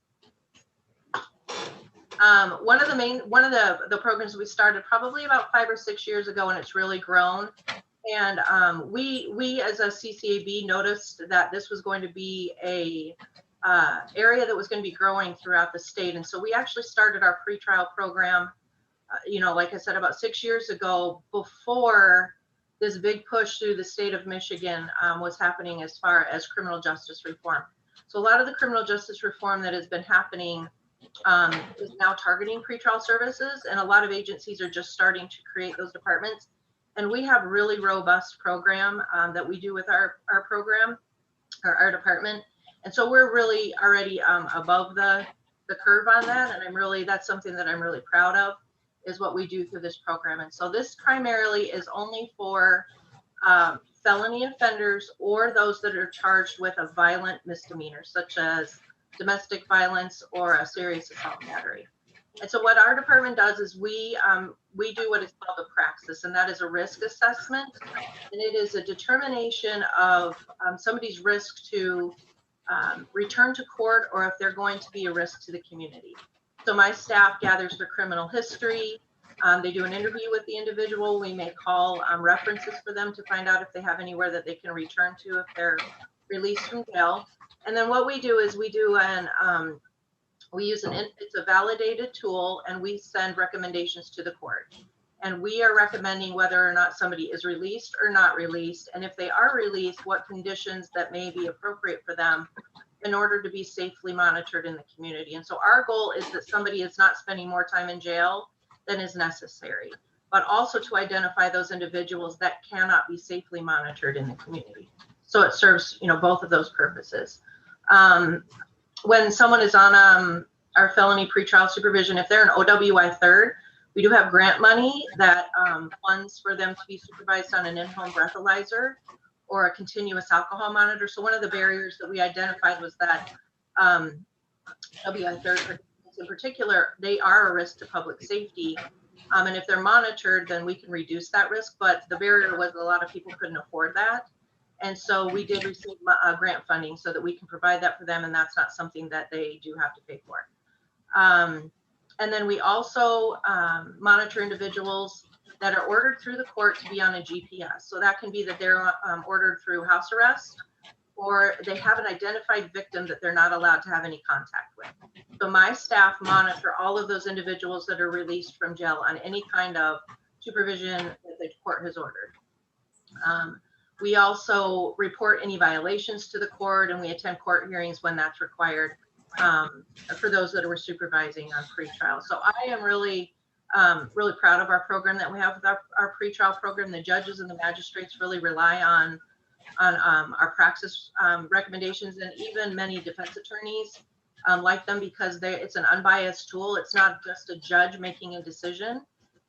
One of the programs we started probably about 5 or 6 years ago, and it's really grown. And we as a CCAB noticed that this was going to be a area that was going to be growing throughout the state. And so we actually started our pretrial program, you know, like I said, about 6 years ago, before this big push through the state of Michigan was happening as far as criminal justice reform. So a lot of the criminal justice reform that has been happening is now targeting pretrial services, and a lot of agencies are just starting to create those departments. And we have really robust program that we do with our program, or our department. And so we're really already above the curve on that. And that's something that I'm really proud of, is what we do through this program. And so this primarily is only for felony offenders or those that are charged with a violent misdemeanor, such as domestic violence or a serious assault battery. And so what our department does is we do what is called a praxis, and that is a risk assessment. And it is a determination of somebody's risk to return to court, or if they're going to be a risk to the community. So my staff gathers their criminal history. They do an interview with the individual. We may call references for them to find out if they have anywhere that they can return to if they're released from jail. And then what we do is we use it's a validated tool, and we send recommendations to the court. And we are recommending whether or not somebody is released or not released. And if they are released, what conditions that may be appropriate for them in order to be safely monitored in the community. And so our goal is that somebody is not spending more time in jail than is necessary. but also to identify those individuals that cannot be safely monitored in the community. So it serves, both of those purposes. When someone is on our felony pretrial supervision, if they're an OWI third, we do have grant money that funds for them to be supervised on an in-home breathalyzer or a continuous alcohol monitor. So one of the barriers that we identified was that OWI third participants in particular, they are a risk to public safety. And if they're monitored, then we can reduce that risk. But the barrier was a lot of people couldn't afford that. And so we did receive grant funding so that we can provide that for them. And that's not something that they do have to pay for. And then we also monitor individuals that are ordered through the court to be on a GPS. So that can be that they're ordered through house arrest, or they have an identified victim that they're not allowed to have any contact with. So my staff monitor all of those individuals that are released from jail on any kind of supervision that the court has ordered. We also report any violations to the court, and we attend court hearings when that's required for those that we're supervising on pretrial. So I am really proud of our program that we have with our pretrial program. The judges and the magistrates really rely on our praxis recommendations, and even many defense attorneys like them because it's an unbiased tool. It's not just a judge making a decision.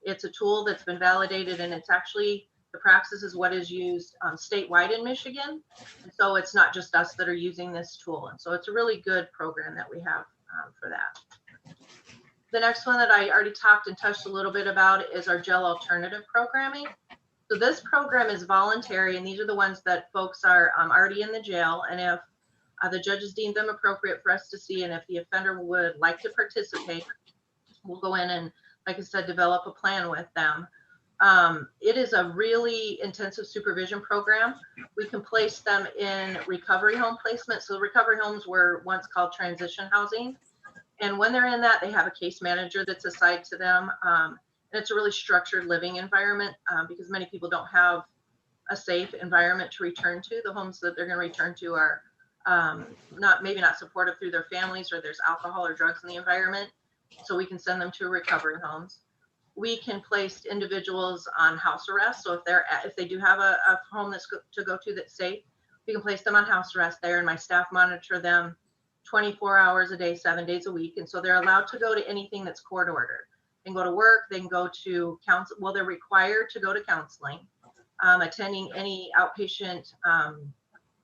It's a tool that's been validated, and it's actually, the praxis is what is used statewide in Michigan. And so it's not just us that are using this tool. And so it's a really good program that we have for that. The next one that I already talked and touched a little bit about is our jail alternative programming. So this program is voluntary, and these are the ones that folks are already in the jail. And if the judges deem them appropriate for us to see, and if the offender would like to participate, we'll go in and, like I said, develop a plan with them. It is a really intensive supervision program. We can place them in recovery home placement. So recovery homes were once called transition housing. And when they're in that, they have a case manager that's assigned to them. And it's a really structured living environment because many people don't have a safe environment to return to. The homes that they're going to return to are maybe not supportive through their families, or there's alcohol or drugs in the environment. So we can send them to recovery homes. We can place individuals on house arrest. So if they do have a home that's to go to that's safe, we can place them on house arrest there, and my staff monitor them 24 hours a day, 7 days a week. And so they're allowed to go to anything that's court ordered. They can go to work, they can go to counsel. Well, they're required to go to counseling, attending any outpatient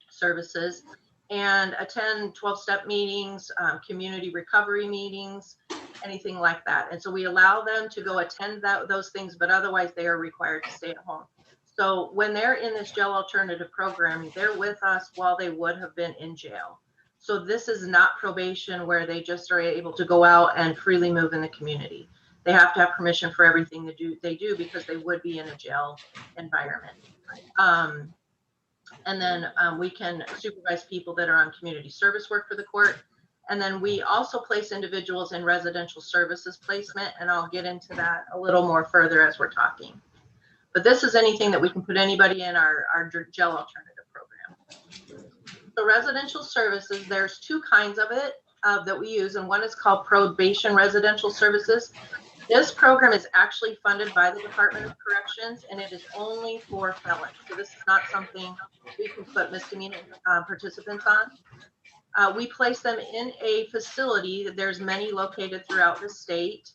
services, and attend 12-step meetings, community recovery meetings, anything like that. And so we allow them to go attend those things, but otherwise they are required to stay at home. So when they're in this jail alternative program, they're with us while they would have been in jail. So this is not probation where they just are able to go out and freely move in the community. They have to have permission for everything they do because they would be in a jail environment. And then we can supervise people that are on community service work for the court. And then we also place individuals in residential services placement, and I'll get into that a little more further as we're talking. But this is anything that we can put anybody in our jail alternative program. So residential services, there's two kinds of it that we use, and one is called probation residential services. This program is actually funded by the Department of Corrections, and it is only for felons. So this is not something we can put misdemeanor participants on. We place them in a facility. There's many located throughout the state,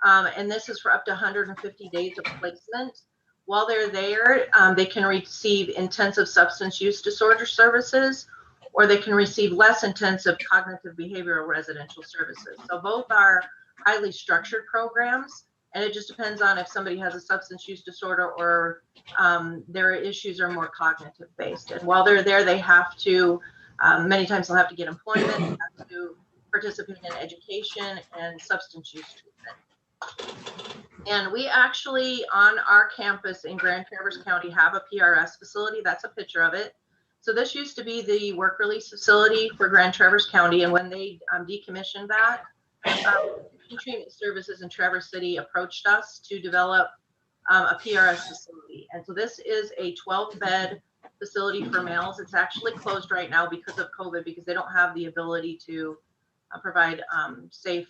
and this is for up to 150 days of placement. While they're there, they can receive intensive substance use disorder services, or they can receive less intensive cognitive behavioral residential services. So both are highly structured programs, and it just depends on if somebody has a substance use disorder or their issues are more cognitive based. And while they're there, they have to, many times they'll have to get employment, they have to participate in education and substance use treatment. And we actually, on our campus in Grand Traverse County, have a PRS facility. That's a picture of it. So this used to be the work release facility for Grand Traverse County, and when they decommissioned that, treatment services in Traverse City approached us to develop a PRS facility. And so this is a 12-bed facility for males. It's actually closed right now because of COVID, because they don't have the ability to provide safe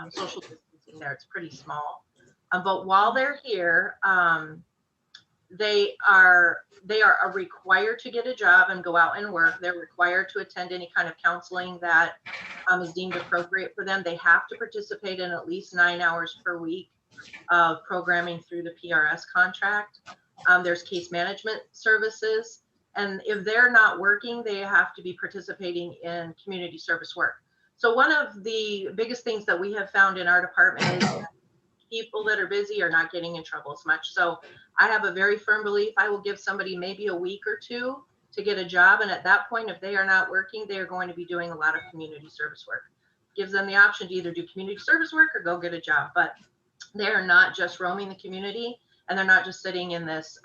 social distancing there. It's pretty small. But while they're here, they are required to get a job and go out and work. They're required to attend any kind of counseling that is deemed appropriate for them. They have to participate in at least 9 hours per week of programming through the PRS contract. There's case management services. And if they're not working, they have to be participating in community service work. So one of the biggest things that we have found in our department is that people that are busy are not getting in trouble as much. So I have a very firm belief I will give somebody maybe a week or two to get a job. And at that point, if they are not working, they are going to be doing a lot of community service work. Gives them the option to either do community service work or go get a job. But they are not just roaming the community, and they're not just sitting in this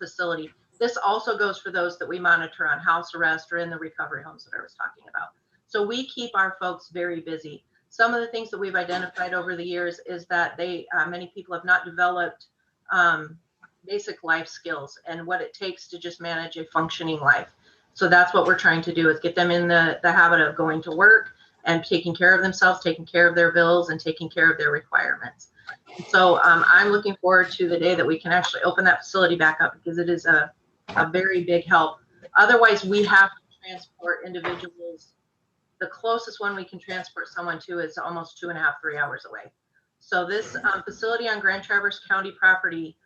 facility. This also goes for those that we monitor on house arrest or in the recovery homes that I was talking about. So we keep our folks very busy. Some of the things that we've identified over the years is that many people have not developed basic life skills and what it takes to just manage a functioning life. So that's what we're trying to do, is get them in the habit of going to work and taking care of themselves, taking care of their bills, and taking care of their requirements. So I'm looking forward to the day that we can actually open that facility back up, because it is a very big help. Otherwise, we have to transport individuals. The closest one we can transport someone to is almost 2.5, 3 hours away. So this facility on Grand Traverse County property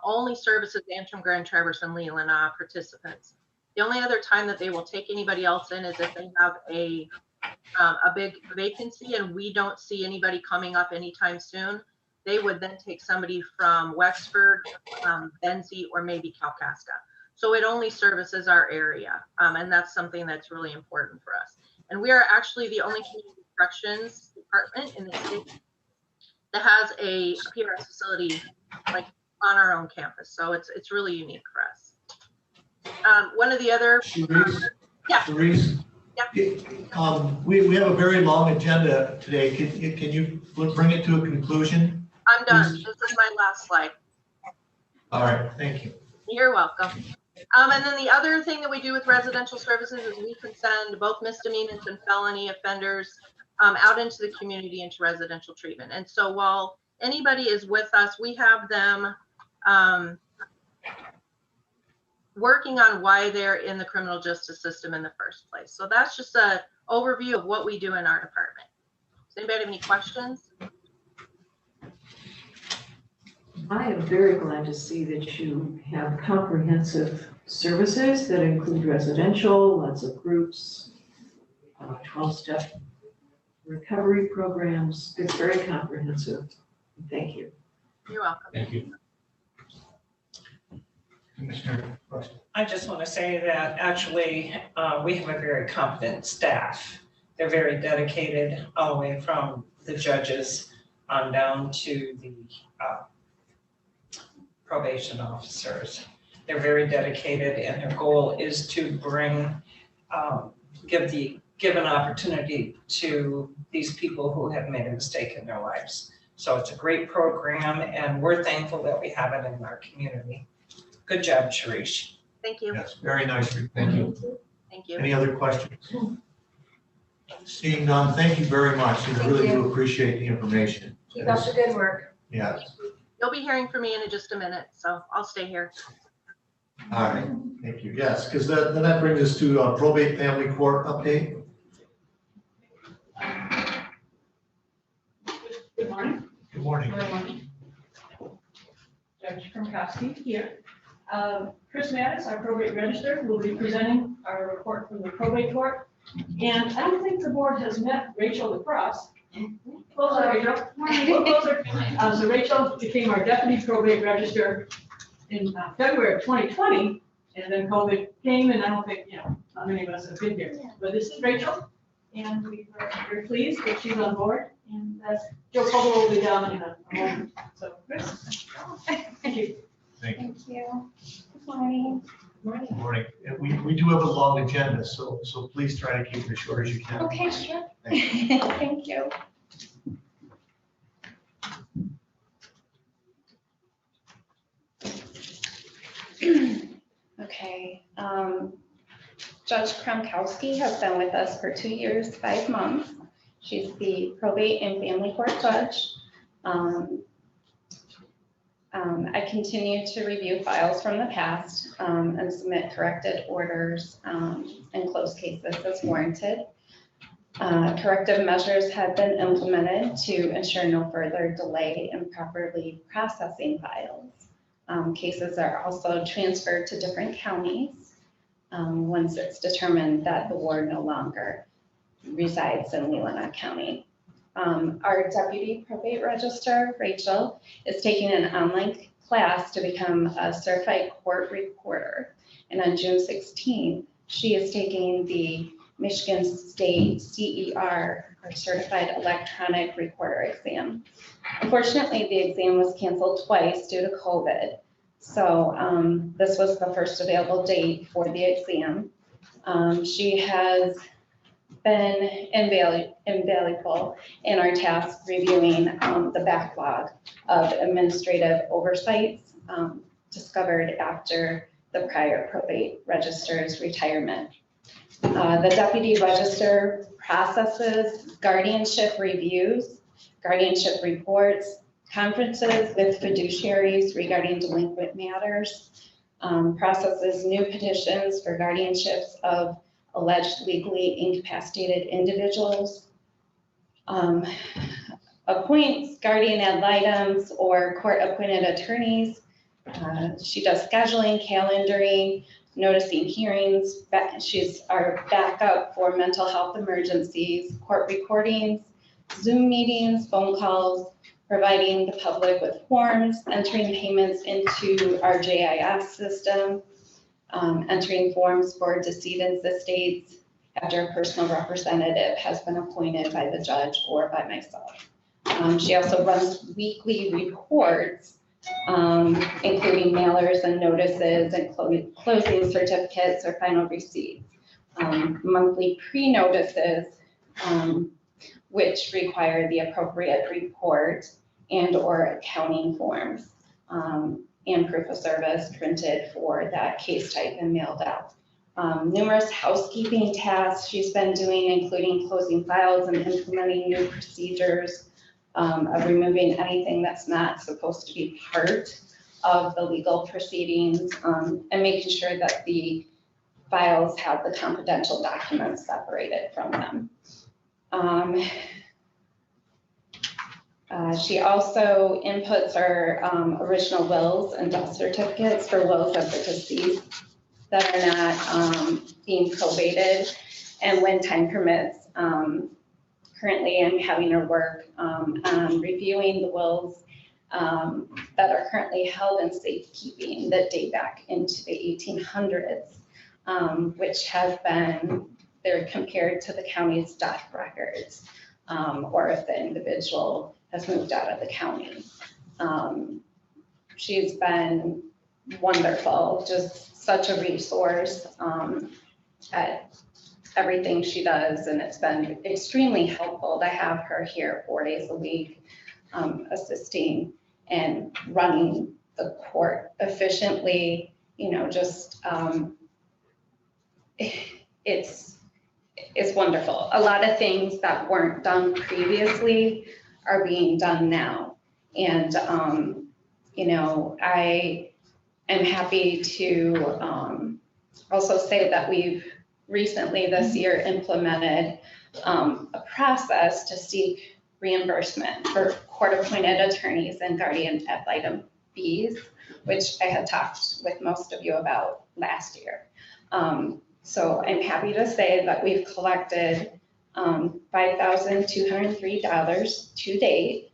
only services Antrim, Grand Traverse, and Leelanau participants. The only other time that they will take anybody else in is if they have a big vacancy and we don't see anybody coming up anytime soon. They would then take somebody from Wexford, Benzie, or maybe Kalkaska. So it only services our area, and that's something that's really important for us. And we are actually the only community corrections department in the state that has a PRS facility like on our own campus. So it's really unique for us. One of the other, Therese, we have a very long agenda today. Can you bring it to a conclusion? I'm done. This is my last slide. All right, thank you. You're welcome. And then the other thing that we do with residential services is we can send both misdemeanors and felony offenders out into the community into residential treatment. And so while anybody is with us, we have them working on why they're in the criminal justice system in the first place. So that's just an overview of what we do in our department. Does anybody have any questions? I am very glad to see that you have comprehensive services that include residential, lots of groups, 12-step recovery programs. It's very comprehensive. Thank you. You're welcome. Thank you. Commissioner Rush. I just want to say that actually we have a very competent staff. They're very dedicated all the way from the judges on down to the probation officers. They're very dedicated, and their goal is to bring, give an opportunity to these people who have made a mistake in their lives. So it's a great program, and we're thankful that we have it in our community. Good job, Sharish. Thank you. Yes, very nice. Thank you. Thank you. Any other questions? Seeing none, thank you very much. I really do appreciate the information. Keep up the good work. Yes. You'll be hearing from me in just a minute, so I'll stay here. All right, thank you. Yes, because then that brings us to probate family court update. Good morning. Good morning. Good morning. Judge Kromkowski here. Chris Mattis, our probate registrar, will be presenting our report from the probate court. And I don't think the board has met Rachel LaCrosse. Closer, Rachel. A little closer. So Rachel became our deputy probate registrar in February of 2020, and then COVID came, and I don't think, not many of us have been here. But this is Rachel, and we are very pleased that she's on board. And Joe Caldwell will be down in a moment. So, Chris, thank you. Thank you. Good morning. Good morning. And we do have a long agenda, so please try to keep it as short as you can. Okay, sure. Thank you. Thank you. Okay, Judge Kromkowski has been with us for 2 years, 5 months. She's the probate and family court judge. I continue to review files from the past and submit corrected orders and closed cases as warranted. Corrective measures have been implemented to ensure no further delay in properly processing files. Cases are also transferred to different counties once it's determined that the ward no longer resides in Leelanau County. Our deputy probate registrar, Rachel, is taking an online class to become a certified court reporter. And on June 16th, she is taking the Michigan State CER, or Certified Electronic Recorder exam. Unfortunately, the exam was canceled twice due to COVID. So this was the first available date for the exam. She has been invaluable in our task reviewing the backlog of administrative oversights discovered after the prior probate registrar's retirement. The deputy register processes guardianship reviews, guardianship reports, conferences with fiduciaries regarding delinquent matters, processes new petitions for guardianships of alleged legally incapacitated individuals, appoints guardian ad litems or court-appointed attorneys. She does scheduling, calendaring, noticing hearings. She's our backup for mental health emergencies, court recordings, Zoom meetings, phone calls, providing the public with forms, entering payments into our JIS system, entering forms for decedents' estates after a personal representative has been appointed by the judge or by myself. She also runs weekly reports, including mailers and notices and closing certificates or final receipts, monthly pre-notices, which require the appropriate report and or accounting forms, and proof of service printed for that case type and mailed out. Numerous housekeeping tasks she's been doing, including closing files and implementing new procedures, of removing anything that's not supposed to be part of the legal proceedings, and making sure that the files have the confidential documents separated from them. She also inputs our original wills and death certificates for wills of the deceased that are not being probated, and when time permits. Currently, I'm having her work on reviewing the wills that are currently held in safekeeping that date back into the 1800s, which have been, they're compared to the county's death records, or if the individual has moved out of the county. She's been wonderful, just such a resource at everything she does, and it's been extremely helpful to have her here 4 days a week, assisting and running the court efficiently. You know, just it's wonderful. A lot of things that weren't done previously are being done now, and you know, I am happy to also say that we've recently this year implemented a process to seek reimbursement for court-appointed attorneys and guardian ad litem fees, which I had talked with most of you about last year. So I'm happy to say that we've collected $5,203 to date.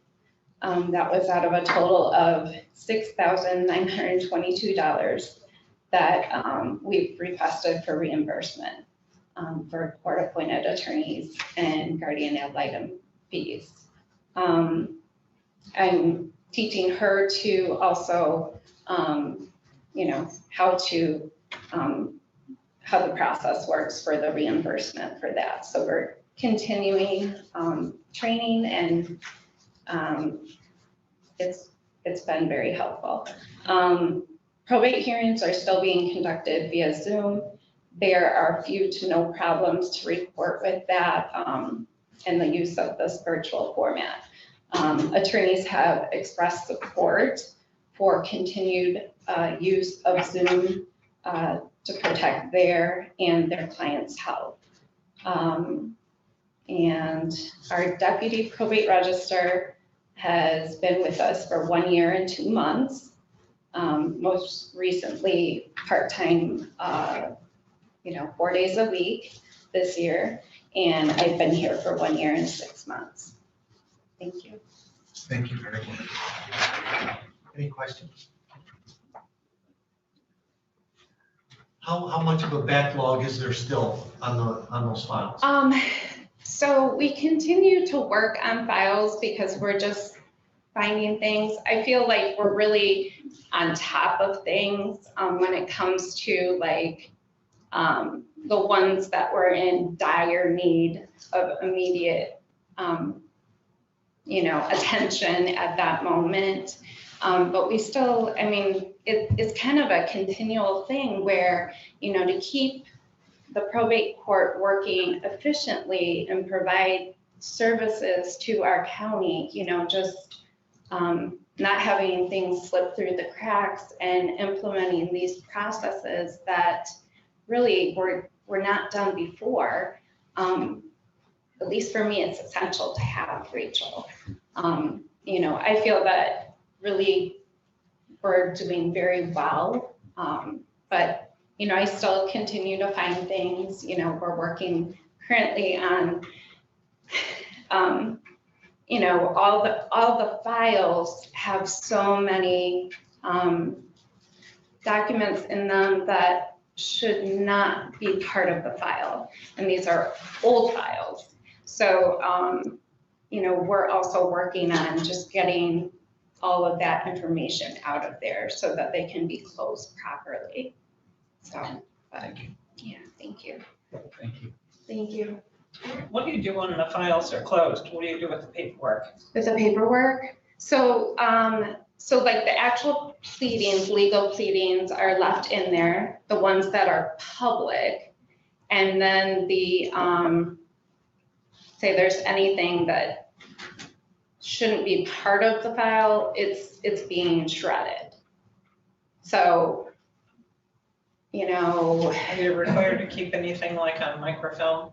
That was out of a total of $6,922 that we've requested for reimbursement for court-appointed attorneys and guardian ad litem fees. I'm teaching her to also, you know, how the process works for the reimbursement for that. So we're continuing training, and it's been very helpful. Probate hearings are still being conducted via Zoom. There are few to no problems to report with that and the use of this virtual format. Attorneys have expressed support for continued use of Zoom to protect their and their clients' health. And our deputy probate registrar has been with us for 1 year and 2 months. Most recently, part-time, 4 days a week this year. And I've been here for 1 year and 6 months. Thank you. Thank you very much. Any questions? How much of a backlog is there still on those files? So we continue to work on files because we're just finding things. I feel like we're really on top of things when it comes to like the ones that were in dire need of immediate, attention at that moment. But we still, it's kind of a continual thing where, to keep the probate court working efficiently and provide services to our county, just not having things slip through the cracks and implementing these processes that really were not done before. At least for me, it's essential to have, Rachel. I feel that really we're doing very well, but I still continue to find things. We're working currently on, all the files have so many documents in them that should not be part of the file. And these are old files. So, we're also working on just getting all of that information out of there so that they can be closed properly. So, thank you. Yeah, thank you. Thank you. Thank you. What do you do when the files are closed? What do you do with the paperwork? With the paperwork? So, like the actual pleadings, legal pleadings are left in there, the ones that are public. And then the, say there's anything that shouldn't be part of the file, it's being shredded. So, Are you required to keep anything like on microfilm?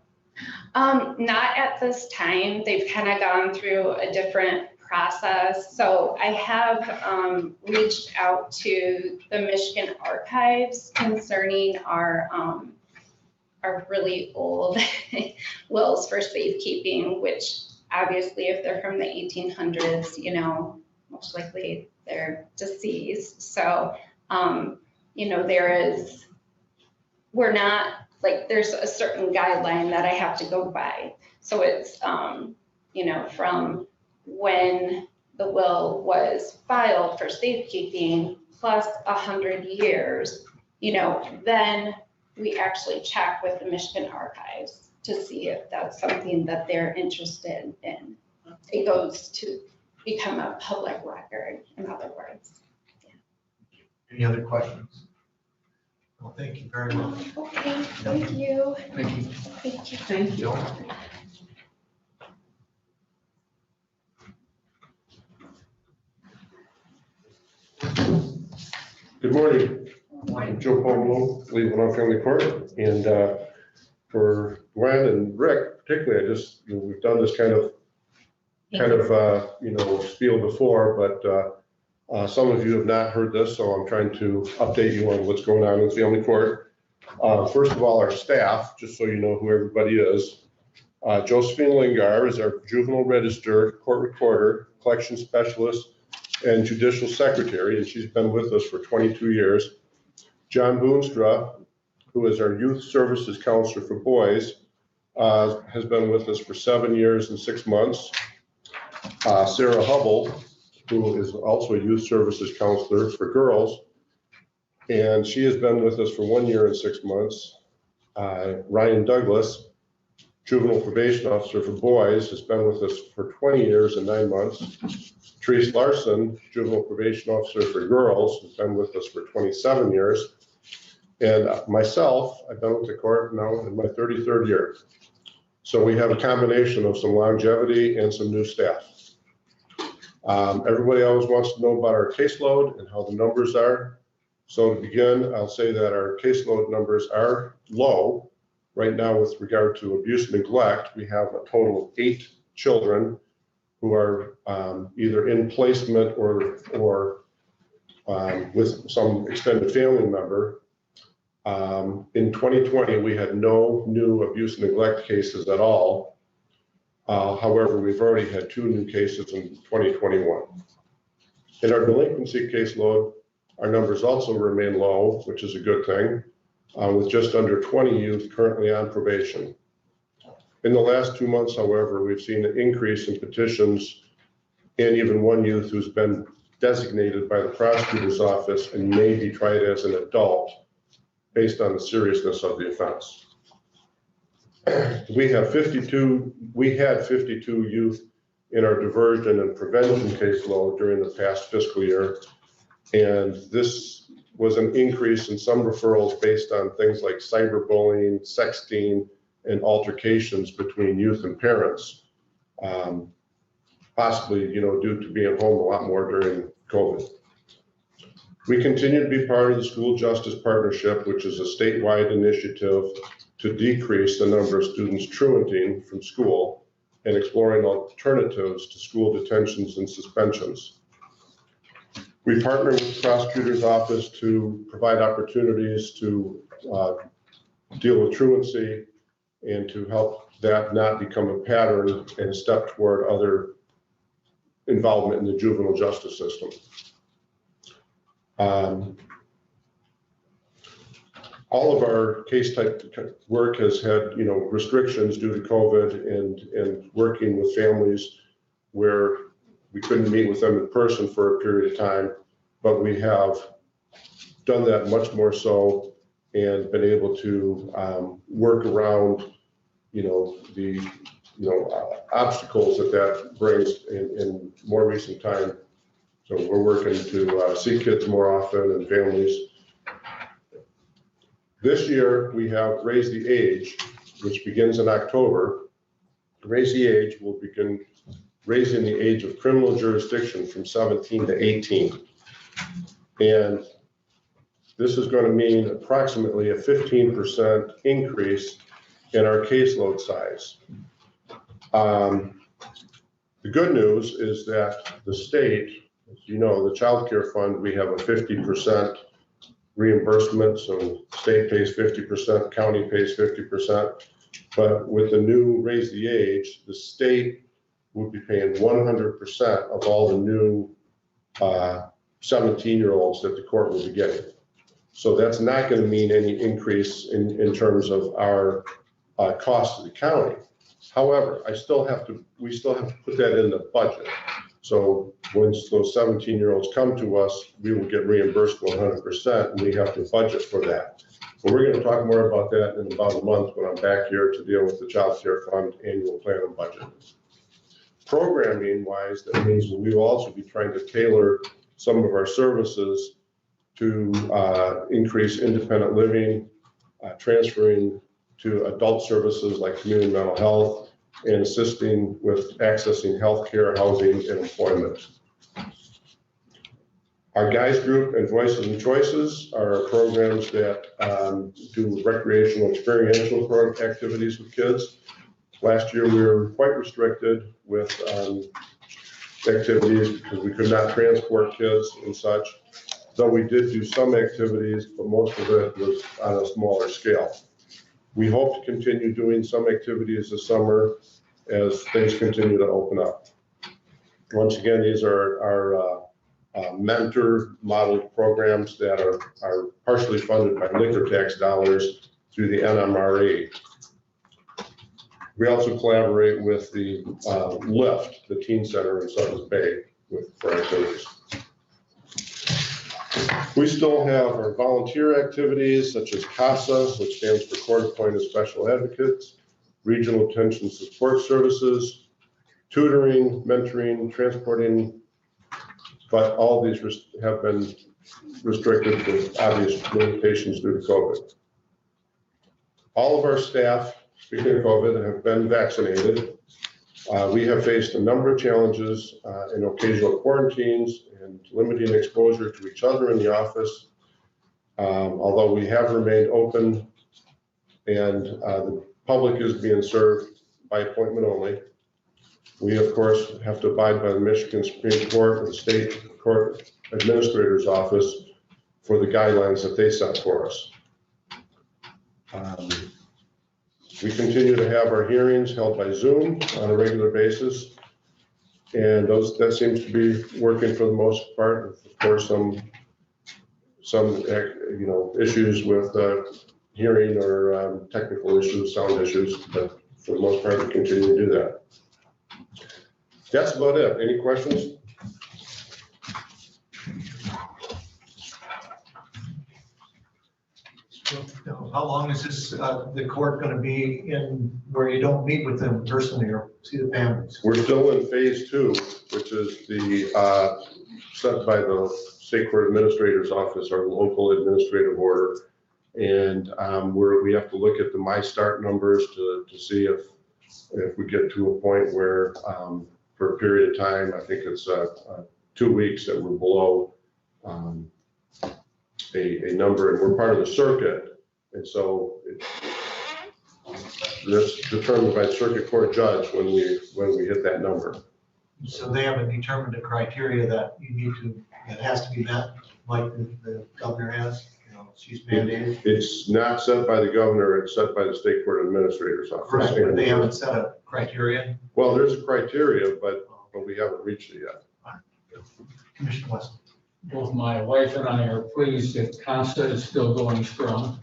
Not at this time. They've kind of gone through a different process. So I have reached out to the Michigan Archives concerning our really old wills for safekeeping, which obviously if they're from the 1800s, most likely they're deceased. So, we're not, like, there's a certain guideline that I have to go by. So it's, from when the will was filed for safekeeping plus 100 years, then we actually check with the Michigan Archives to see if that's something that they're interested in. It goes to become a public record, in other words. Any other questions? Well, thank you very much. Okay, thank you. Thank you. Thank you. Thank you. Good morning. I'm Joe Palumbo, Leelanau Family Court, and for Gwen and Rick particularly, we've done this kind of spiel before, but some of you have not heard this, so I'm trying to update you on what's going on in family court. First of all, our staff, just so you know who everybody is. Josephine Lingar is our juvenile register, court recorder, collection specialist, and judicial secretary, and she's been with us for 22 years. John Boonstra, who is our youth services counselor for boys, has been with us for 7 years and 6 months. Sarah Hubble, who is also a youth services counselor for girls, and she has been with us for 1 year and 6 months. Ryan Douglas, juvenile probation officer for boys, has been with us for 20 years and 9 months. Therese Larson, juvenile probation officer for girls, has been with us for 27 years. And myself, I've been with the court now in my 33rd year. So we have a combination of some longevity and some new staff. Everybody always wants to know about our caseload and how the numbers are. So to begin, I'll say that our caseload numbers are low. Right now, with regard to abuse and neglect, we have a total of 8 children who are either in placement or with some extended family member. In 2020, we had no new abuse and neglect cases at all. However, we've already had 2 new cases in 2021. In our delinquency caseload, our numbers also remain low, which is a good thing, with just under 20 youth currently on probation. In the last 2 months, however, we've seen an increase in petitions and even one youth who's been designated by the prosecutor's office and may be tried as an adult based on the seriousness of the offense. We had 52 youth in our diversion and prevention caseload during the past fiscal year. And this was an increase in some referrals based on things like cyberbullying, sexting, and altercations between youth and parents. Possibly, due to being home a lot more during COVID. We continue to be part of the School Justice Partnership, which is a statewide initiative to decrease the number of students truanting from school and exploring alternatives to school detentions and suspensions. We partner with the prosecutor's office to provide opportunities to deal with truancy and to help that not become a pattern and a step toward other involvement in the juvenile justice system. All of our case type work has had, restrictions due to COVID and working with families where we couldn't meet with them in person for a period of time, but we have done that much more so and been able to work around, the obstacles that brings in more recent time. So we're working to see kids more often and families. This year, we have Raise the Age, which begins in October. Raise the Age will begin raising the age of criminal jurisdiction from 17 to 18. And this is going to mean approximately a 15% increase in our caseload size. The good news is that the state, as you know, the child care fund, we have a 50% reimbursement. So state pays 50%, county pays 50%. But with the new Raise the Age, the state would be paying 100% of all the new 17-year-olds that the court will be getting. So that's not going to mean any increase in terms of our cost to the county. However, we still have to put that in the budget. So once those 17-year-olds come to us, we will get reimbursed 100%, and we have to budget for that. But we're going to talk more about that in about a month when I'm back here to deal with the Child Care Fund annual plan and budget. Programming wise, that means we will also be trying to tailor some of our services to increase independent living, transferring to adult services like community mental health, and assisting with accessing healthcare, housing, and employment. Our Guys Group and Voices and Choices are programs that do recreational experiential activities with kids. Last year, we were quite restricted with activities because we could not transport kids and such. Though we did do some activities, but most of it was on a smaller scale. We hope to continue doing some activities this summer as things continue to open up. Once again, these are our mentor modeled programs that are partially funded by liquor tax dollars through the NMRE. We also collaborate with the LIFT, the Teen Center in Suttons Bay, for activities. We still have our volunteer activities such as CASA, which stands for Court Appointed Special Advocates, Regional Detention Support Services, tutoring, mentoring, transporting, but all these have been restricted with obvious limitations due to COVID. All of our staff, speaking of COVID, have been vaccinated. We have faced a number of challenges in occasional quarantines and limiting exposure to each other in the office. Although we have remained open and the public is being served by appointment only. We, of course, have to abide by the Michigan Supreme Court and the State Court Administrator's Office for the guidelines that they set for us. We continue to have our hearings held by Zoom on a regular basis. And that seems to be working for the most part. Of course, some issues with hearing or technical issues, sound issues, but for the most part, we continue to do that. That's about it. Any questions? How long is this, the court going to be in where you don't meet with them personally or see the families? We're still in phase 2, which is the set by the State Court Administrator's Office, our local administrative order. And we have to look at the MyStart numbers to see if we get to a point where for a period of time, I think it's 2 weeks that we're below a number, and we're part of the circuit. And so that's determined by the circuit court judge when we hit that number. So they haven't determined the criteria that you need to, it has to be met like the governor has, she's mandated. It's not set by the governor, it's set by the State Court Administrator's Office. Correct, but they haven't set a criteria. Well, there's a criteria, but we haven't reached it yet. Commissioner West. Both my wife and I are pleased that CONSTA is still going strong.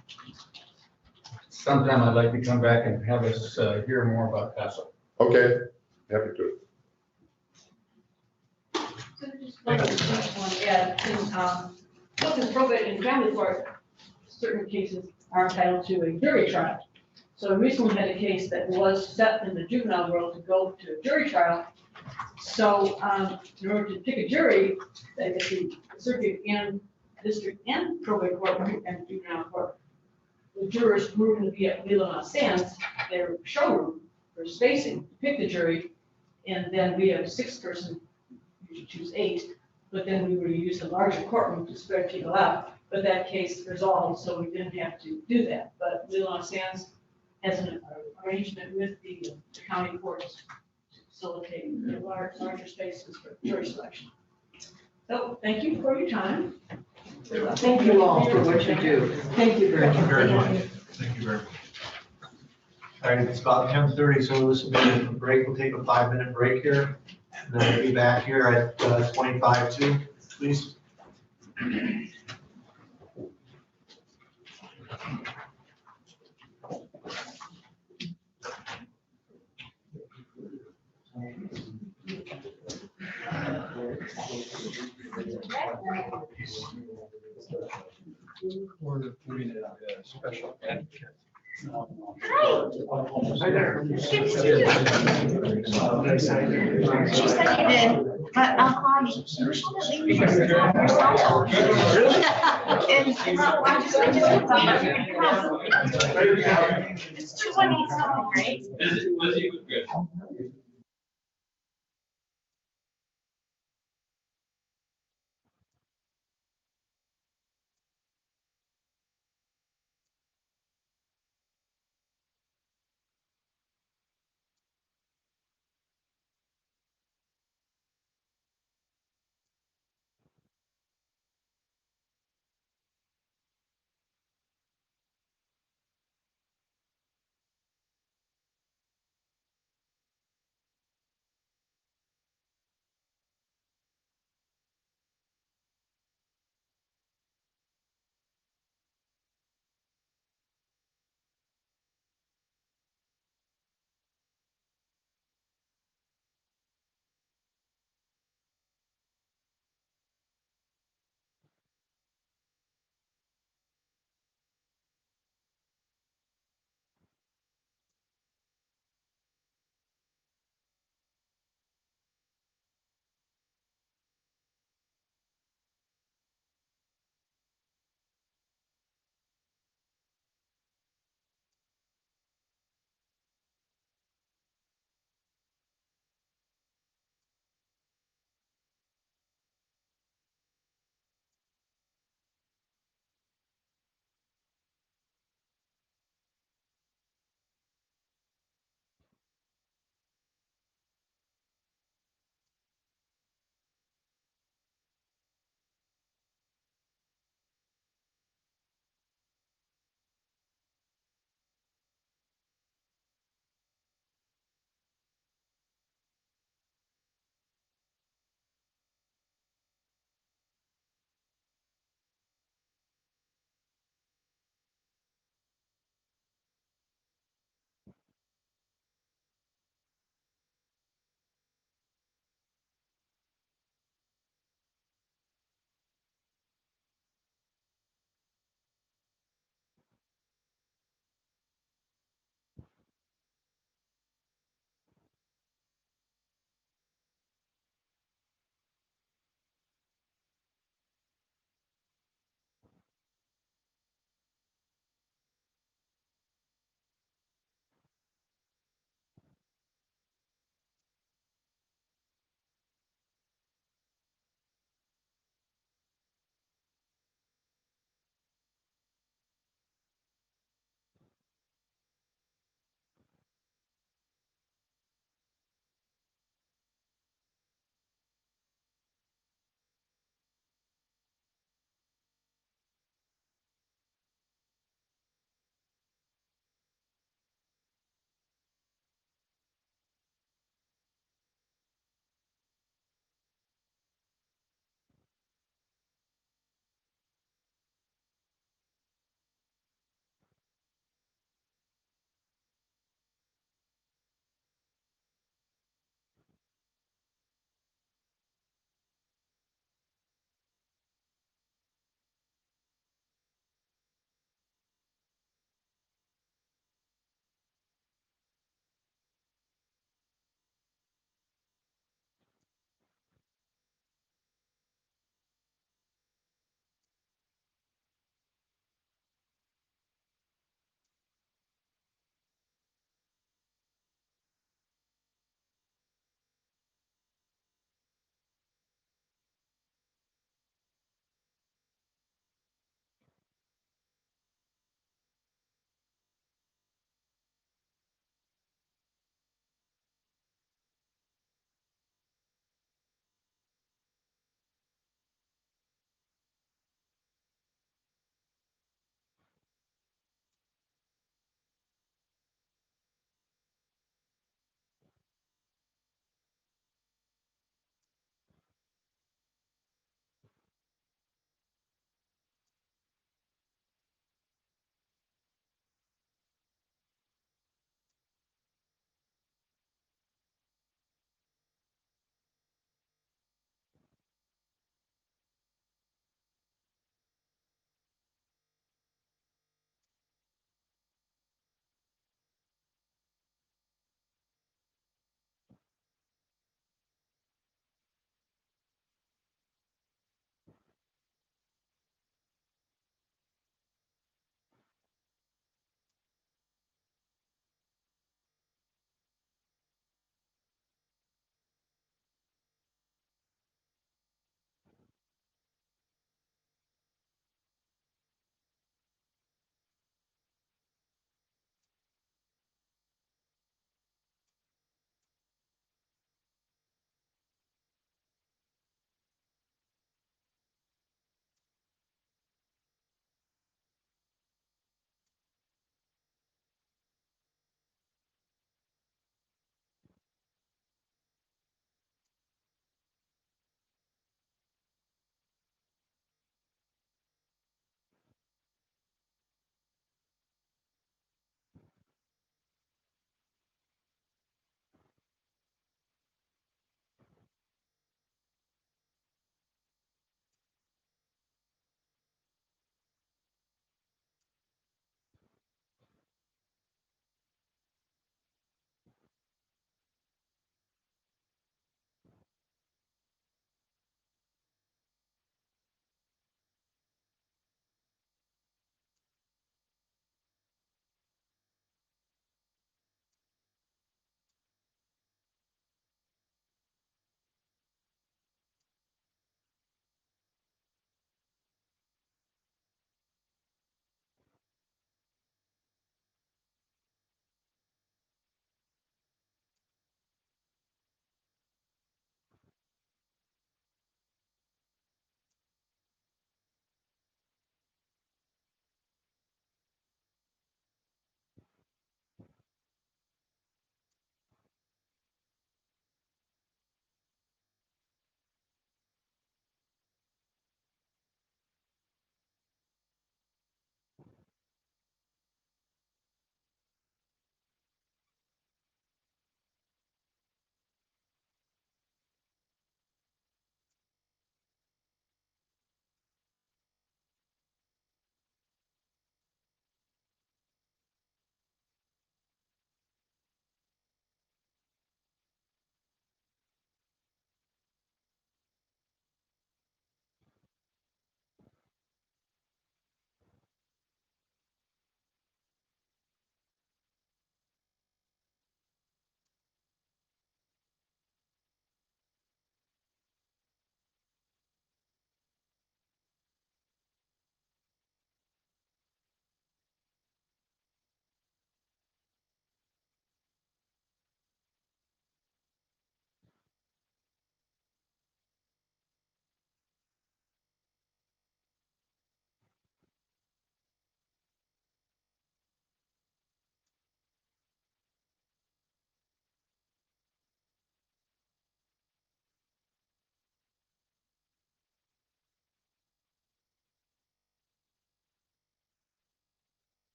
Sometime I'd like to come back and have us hear more about CONSTA. Okay, happy to. I just want to add, both in probate and family court, certain cases are entitled to a jury trial. So we recently had a case that was set in the juvenile world to go to a jury trial. So in order to pick a jury, that is the circuit and district and probate court and juvenile court, the jurors who were going to be at Leelanau Sands, their showroom for spacing to pick the jury, and then we have a 6-person, usually choose 8, but then we were to use a larger courtroom to spread people out. But that case resolved, so we didn't have to do that. But Leelanau Sands has an arrangement with the county courts to facilitate the larger spaces for jury selection. So thank you for your time. Thank you all for what you do. Thank you very much. Thank you very much. Thank you very much. All right, it's about 10:30, so this will be a break. We'll take a 5-minute break here. And then we'll be back here at 25:02, please. We're doing a special advocate. Hi there. Good to see you. She said you did, but I'll call you. You shouldn't leave your cell phone. And so I just thought it's 218, right? Lizzie was good.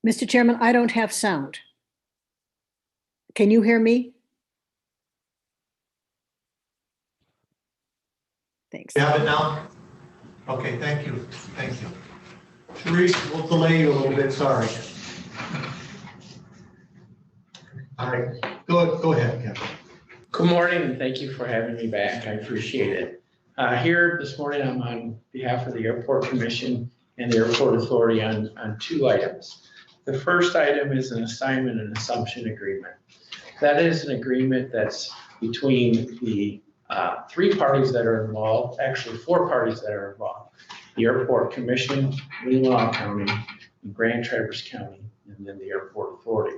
Mr. Chairman, I don't have sound. Can you hear me? Thanks. You have it now? Okay, thank you, thank you. Therese, we'll delay you a little bit, sorry. All right, go ahead, Kevin. Good morning, and thank you for having me back. I appreciate it. Here this morning, I'm on behalf of the Airport Commission and the Airport Authority on 2 items. The first item is an assignment and assumption agreement. That is an agreement that's between the 3 parties that are involved, actually 4 parties that are involved. The Airport Commission, Leelanau County, and Grand Traverse County, and then the Airport Authority.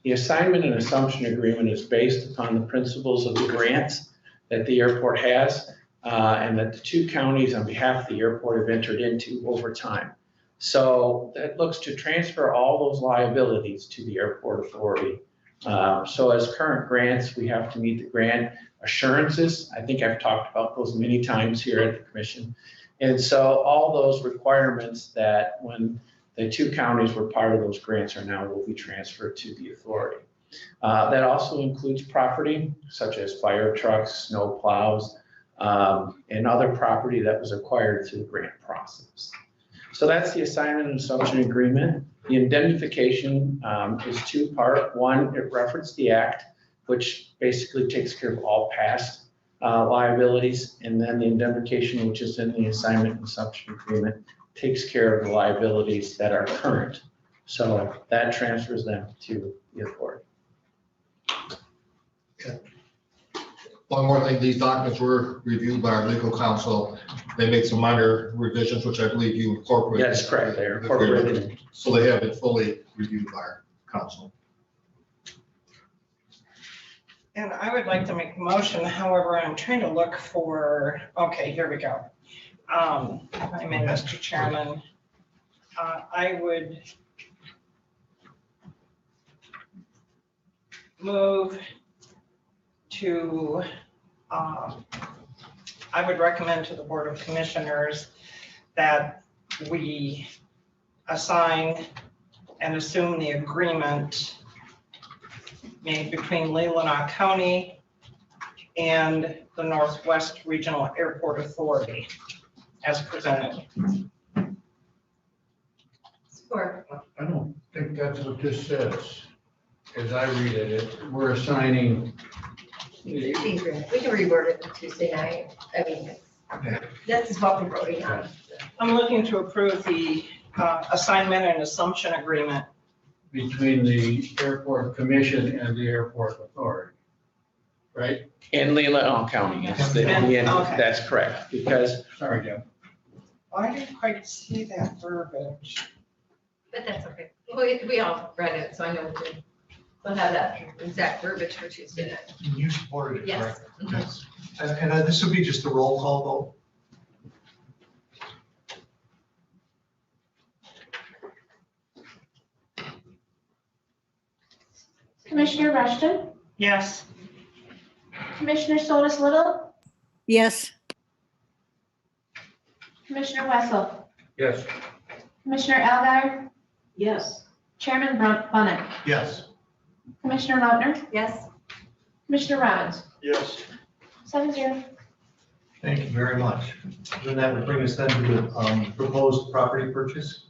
The assignment and assumption agreement is based upon the principles of the grants that the airport has and that the 2 counties on behalf of the airport have entered into over time. So that looks to transfer all those liabilities to the Airport Authority. So as current grants, we have to meet the grant assurances. I think I've talked about those many times here at the Commission. And so all those requirements that when the 2 counties were part of those grants are now will be transferred to the authority. That also includes property such as fire trucks, snow plows, and other property that was acquired through the grant process. So that's the assignment and assumption agreement. The indemnification is 2-part. One, it referenced the act, which basically takes care of all past liabilities. And then the indemnification, which is in the assignment and assumption agreement, takes care of the liabilities that are current. So that transfers them to the authority. Okay. One more thing, these documents were reviewed by our legal counsel. They made some minor revisions, which I believe you incorporated. That's correct, they are incorporated. So they have been fully reviewed by our counsel. And I would like to make a motion, however, I'm trying to look for, okay, here we go. I mean, Mr. Chairman, I would move to, I would recommend to the Board of Commissioners that we assign and assume the agreement made between Leelanau County and the Northwest Regional Airport Authority as presented. Support. I don't think that's what this says. As I read it, we're assigning. We can reword it to Tuesday night. I mean, this is what we're voting on. I'm looking to approve the assignment and assumption agreement Between the Airport Commission and the Airport Authority, right? In Leelanau County, yes, Okay. that's correct, because. Sorry, Jim. I didn't quite see that verbiage. But that's okay. We all read it, so I know we'll have that exact verbiage for Tuesday night. You supported it, Yes. correct? Yes. And this would be just a roll call Commissioner Rushton, Yes. Commissioner Solis Little, Yes. Commissioner Wessel, Yes. Commissioner Algar, Yes. Chairman Bunnick, vote. Yes. Commissioner Lautner, Yes. Commissioner Robbins, Yes. 7-0. Thank you very much. Then that would bring us then to the proposed property purchase.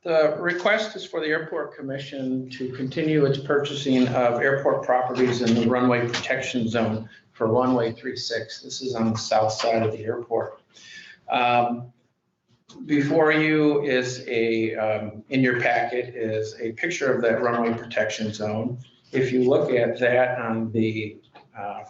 The request is for the Airport Commission to continue its purchasing of airport properties in the runway protection zone for runway 36. This is on the south side of the airport. Before you is in your packet is a picture of that runway protection zone. If you look at that on the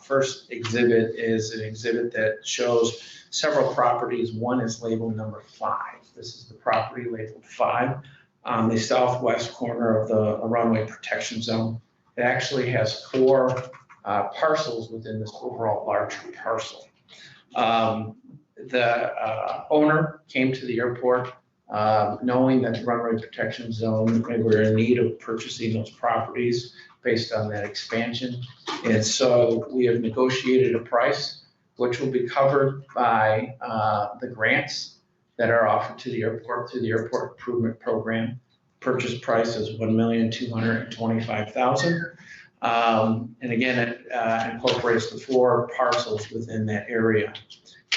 first exhibit is an exhibit that shows several properties. One is labeled number 5. This is the property labeled 5 on the southwest corner of the runway protection zone. It actually has 4 parcels within this overall large parcel. The owner came to the airport knowing that the runway protection zone, we were in need of purchasing those properties based on that expansion. And so we have negotiated a price which will be covered by the grants that are offered to the airport through the Airport Improvement Program. Purchase price is $1,225,000. And again, it incorporates the 4 parcels within that area.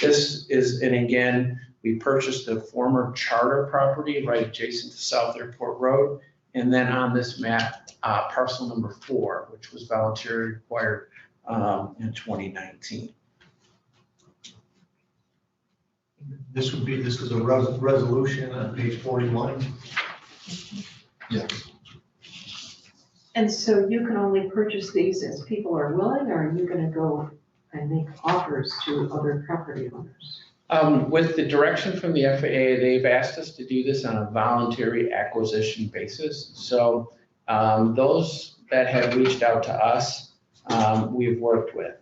This is, and again, we purchased the former charter property right adjacent to South Airport Road. And then on this map, parcel number 4, which was voluntarily acquired in 2019. This is a resolution on page 41. Yes. And so you can only purchase these as people are willing, or are you gonna go and make offers to other property owners? With the direction from the FAA, they've asked us to do this on a voluntary acquisition basis. So those that have reached out to us, we've worked with.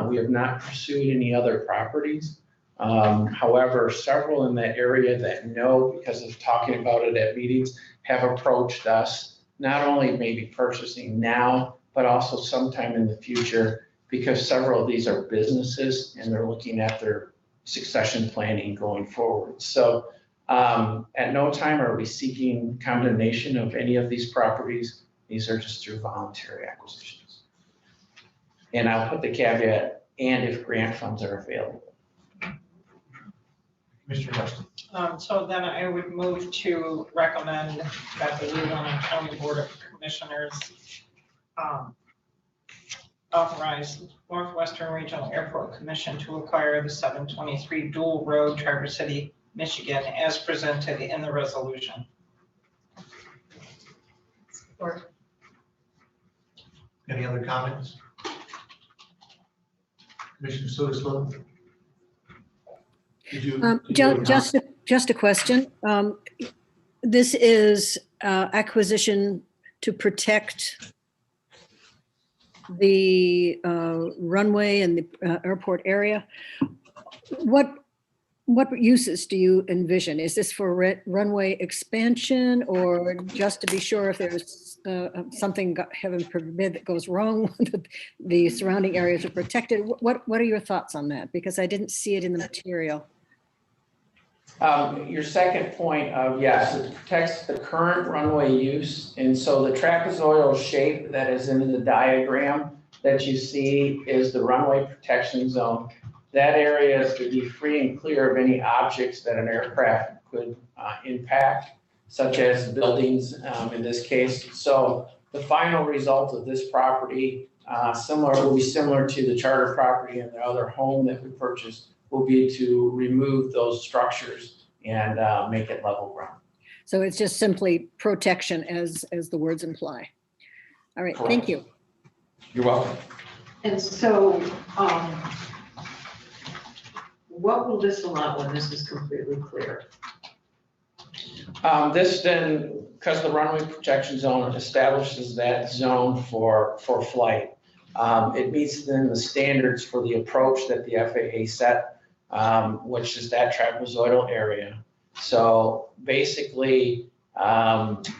We have not pursued any other properties. However, several in that area that know, because of talking about it at meetings, have approached us, not only maybe purchasing now, but also sometime in the future, because several of these are businesses and they're looking at their succession planning going forward. So at no time are we seeking condemnation of any of these properties. These are just through voluntary acquisitions. And I'll put the caveat, and if grant funds are available. Commissioner Weston. So then I would move to recommend that the Leelanau County Board of Commissioners authorize Northwestern Regional Airport Commission to acquire the 723 Dual Road, Traverse City, Michigan, as presented in the resolution. Any other comments? Commissioner Sotoslov? Just a question. This is acquisition to protect the runway and the airport area. What uses do you envision? Is this for runway expansion, or just to be sure if there's something, heaven forbid, that goes wrong, the surrounding areas are protected? What are your thoughts on that? Because I didn't see it in the material. Your second point of, yes, it protects the current runway use. And so the trapezoidal shape that is in the diagram that you see is the runway protection zone. That area is to be free and clear of any objects that an aircraft could impact, such as buildings in this case. So the final result of this property will be similar to the charter property and the other home that we purchased, will be to remove those structures and make it level ground. So it's just simply protection, as the words imply. All right, Correct. Thank you. You're welcome. And so, what will this allow when this is completely clear? This then, because the runway protection zone establishes that zone for flight, it meets then the standards for the approach that the FAA set, which is that trapezoidal area. So basically,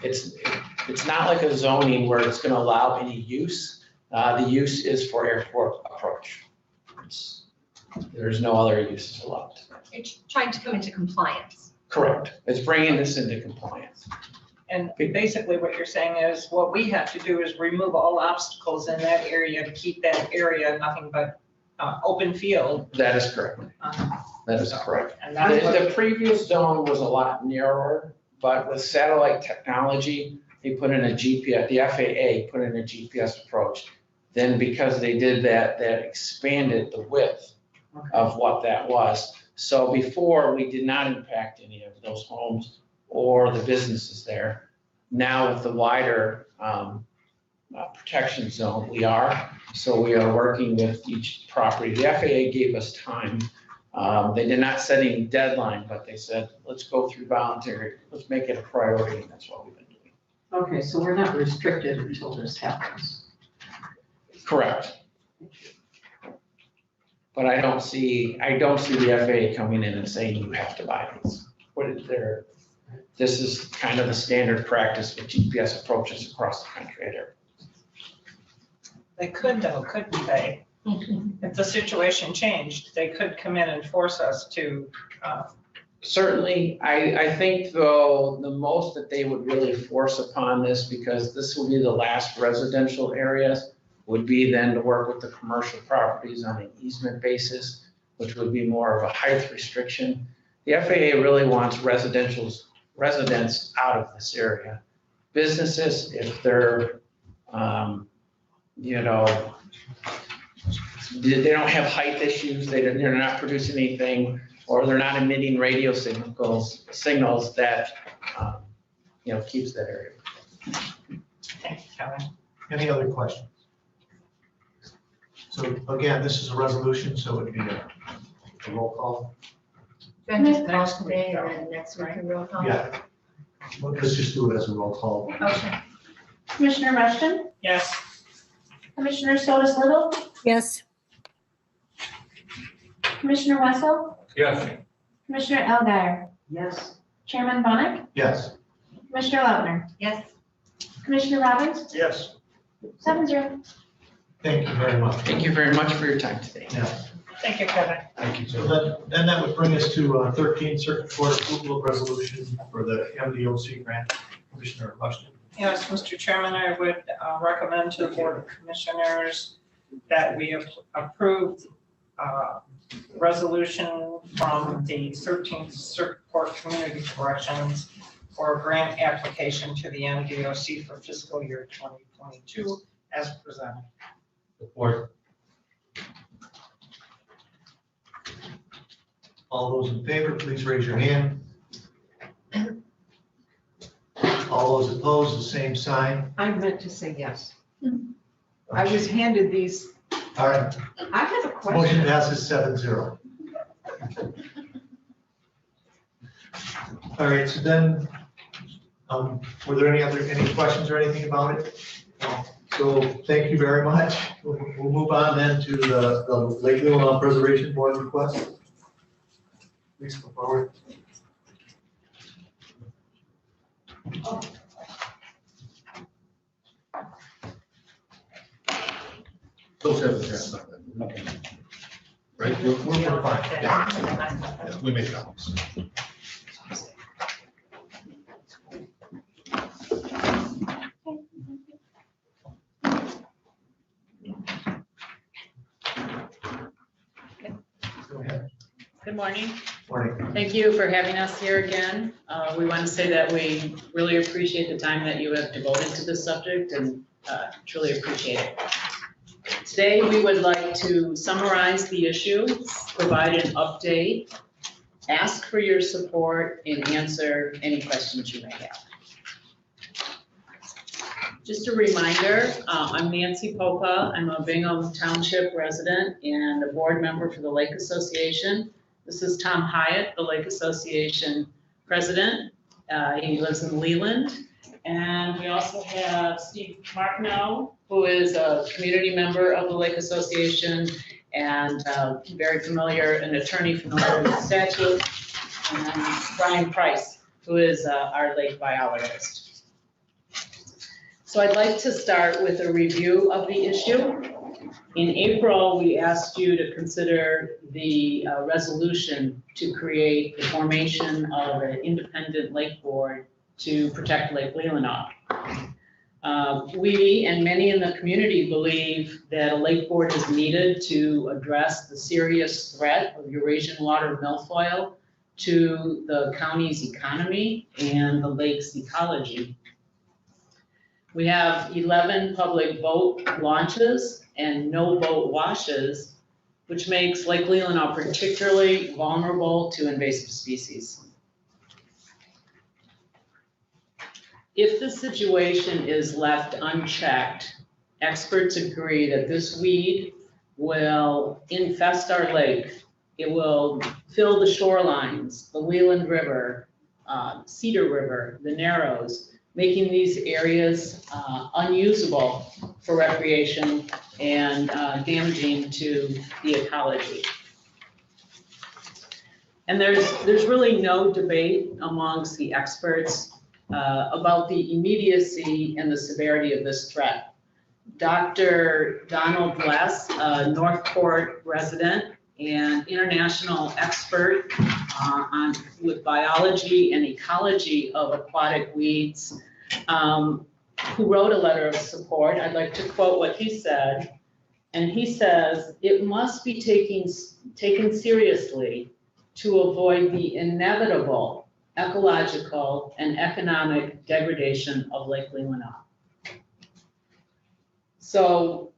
it's not like a zoning where it's going to allow any use. The use is for airport approach. There's no other uses allowed. It's trying to come into compliance. Correct. It's bringing this into compliance. And basically what you're saying is what we have to do is remove all obstacles in that area to keep that area nothing but open field. That is correct. That is correct. And that's The previous zone was a lot narrower, but with satellite technology, they put in a GPS, the FAA put in a GPS approach. Then because they did that, that expanded the width of what that was. So before, we did not impact any of those homes or the businesses there. Now with the wider protection zone, we are. So we are working with each property. The FAA gave us time. They did not set any deadline, but they said, let's go through voluntary, let's make it a priority, and that's what we've been doing. Okay, so we're not restricted until this happens. Correct. But I don't see the FAA coming in and saying you have to buy these. This is kind of the standard practice with GPS approaches across the country at airports. They could though, couldn't they? If the situation changed, they could come in and force us to Certainly, I think though, the most that they would really force upon this, because this will be the last residential areas, would be then to work with the commercial properties on an easement basis, which would be more of a height restriction. The FAA really wants residents out of this area. Businesses, if they're, you know, they don't have height issues, they're not producing anything, or they're not emitting radio signals that, you know, keeps that area. Thank you, Kevin. Any other questions? So again, this is a resolution, so it'd be a roll call. Then just call today and then next week a roll call? Yeah. Well, let's just do it as a roll call. Okay. Commissioner Rushton? Yes. Commissioner Solis Little? Yes. Commissioner Wessel? Yes. Commissioner Elguyer? Yes. Chairman Bunick? Yes. Commissioner Lautner? Yes. Commissioner Robbins? Yes. 7-0. Thank you very much. Thank you very much for your time today. Yeah. Thank you, Kevin. Thank you. So then that would bring us to 13 Circuit Court approval of resolution for the MDOC grant. Commissioner Rushton. Yes, Mr. Chairman, I would recommend to the Board of Commissioners that we approve resolution from the 13th Circuit Court Community Corrections for a grant application to the MDOC for fiscal year 2022 as presented. Support. All those in favor, please raise your hand. All those opposed, the same sign. I meant to say yes. I was handed these. All right, I have a question. motion passes 7-0. All right, so then, were there any questions or anything about it? No. So thank you very much. We'll move on then to the Lake Leelanau Preservation Board request. Please come forward. Those have the chance on that. Okay. Right, we're fine. Yeah, we made copies. Go ahead. Good morning. Morning. Thank you for having us here again. We want to say that we really appreciate the time that you have devoted to this subject and truly appreciate it. Today, we would like to summarize the issue, provide an update, ask for your support, and answer any questions you may have. Just a reminder, I'm Nancy Popa. I'm a Bingham Township resident and a board member for the Lake Association. This is Tom Hyatt, the Lake Association president. He lives in Leland. And we also have Steve Martineau, who is a community member of the Lake Association and very familiar, an attorney familiar with the statute. And Brian Price, who is our lake biologist. So I'd like to start with a review of the issue. In April, we asked you to consider the resolution to create the formation of an independent lake board to protect Lake Leelanau. We and many in the community believe that a lake board is needed to address the serious threat of Eurasian water milfoil to the county's economy and the lake's ecology. We have 11 public boat launches and no boat washes, which makes Lake Leelanau particularly vulnerable to invasive species. If the situation is left unchecked, experts agree that this weed will infest our lake. It will fill the shorelines, the Leland River, Cedar River, the Narrows, making these areas unusable for recreation and damaging to the ecology. And there's really no debate amongst the experts about the immediacy and the severity of this threat. Dr. Donald Bless, a Northport resident, and international expert with biology and ecology of aquatic weeds, who wrote a letter of support. I'd like to quote what he said. And he says, "It must be taken seriously to avoid the inevitable ecological and economic degradation of Lake Leelanau." So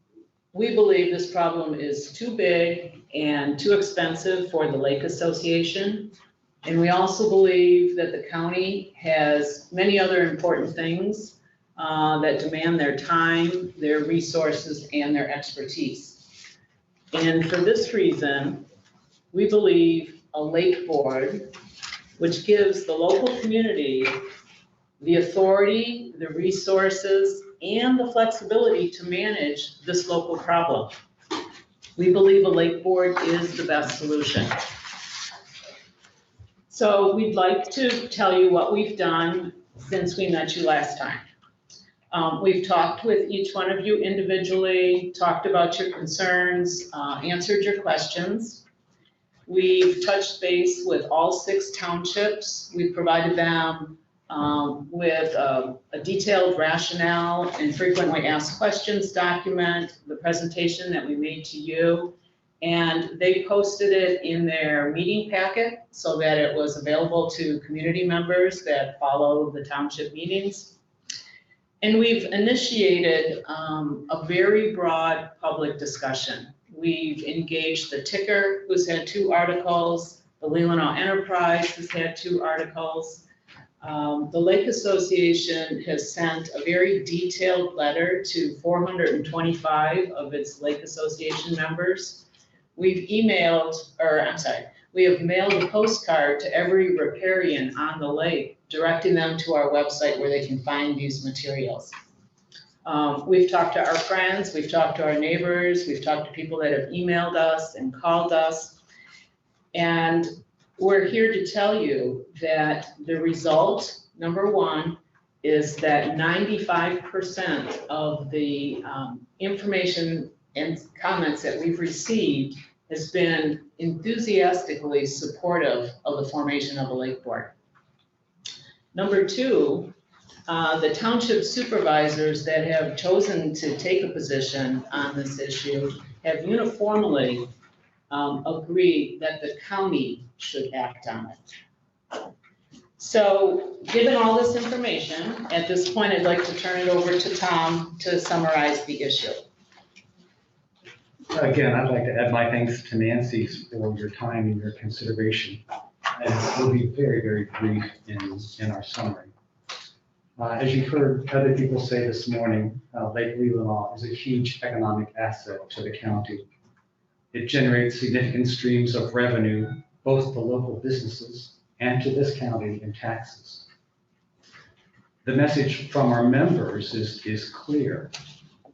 we believe this problem is too big and too expensive for the Lake Association. And we also believe that the county has many other important things that demand their time, their resources, and their expertise. And for this reason, we believe a lake board, which gives the local community the authority, the resources, and the flexibility to manage this local problem. We believe a lake board is the best solution. So we'd like to tell you what we've done since we met you last time. We've talked with each one of you individually, talked about your concerns, answered your questions. We've touched base with all 6 townships. We've provided them with a detailed rationale and frequently asked questions document, the presentation that we made to you. And they posted it in their meeting packet so that it was available to community members that follow the township meetings. And we've initiated a very broad public discussion. We've engaged the Ticker, who's had 2 articles. The Leelanau Enterprise has had 2 articles. The Lake Association has sent a very detailed letter to 425 of its Lake Association members. We have mailed a postcard to every riparian on the lake, directing them to our website where they can find these materials. We've talked to our friends, we've talked to our neighbors, we've talked to people that have emailed us and called us. And we're here to tell you that the result, number one, is that 95% of the information and comments that we've received has been enthusiastically supportive of the formation of a lake board. Number 2, the township supervisors that have chosen to take a position on this issue have uniformly agreed that the county should act on it. So given all this information, at this point, I'd like to turn it over to Tom to summarize the issue. Again, I'd like to add my thanks to Nancy for your time and your consideration. And we'll be very, very brief in our summary. As you've heard other people say this morning, Lake Leelanau is a huge economic asset to the county. It generates significant streams of revenue, both to local businesses and to this county in taxes. The message from our members is clear.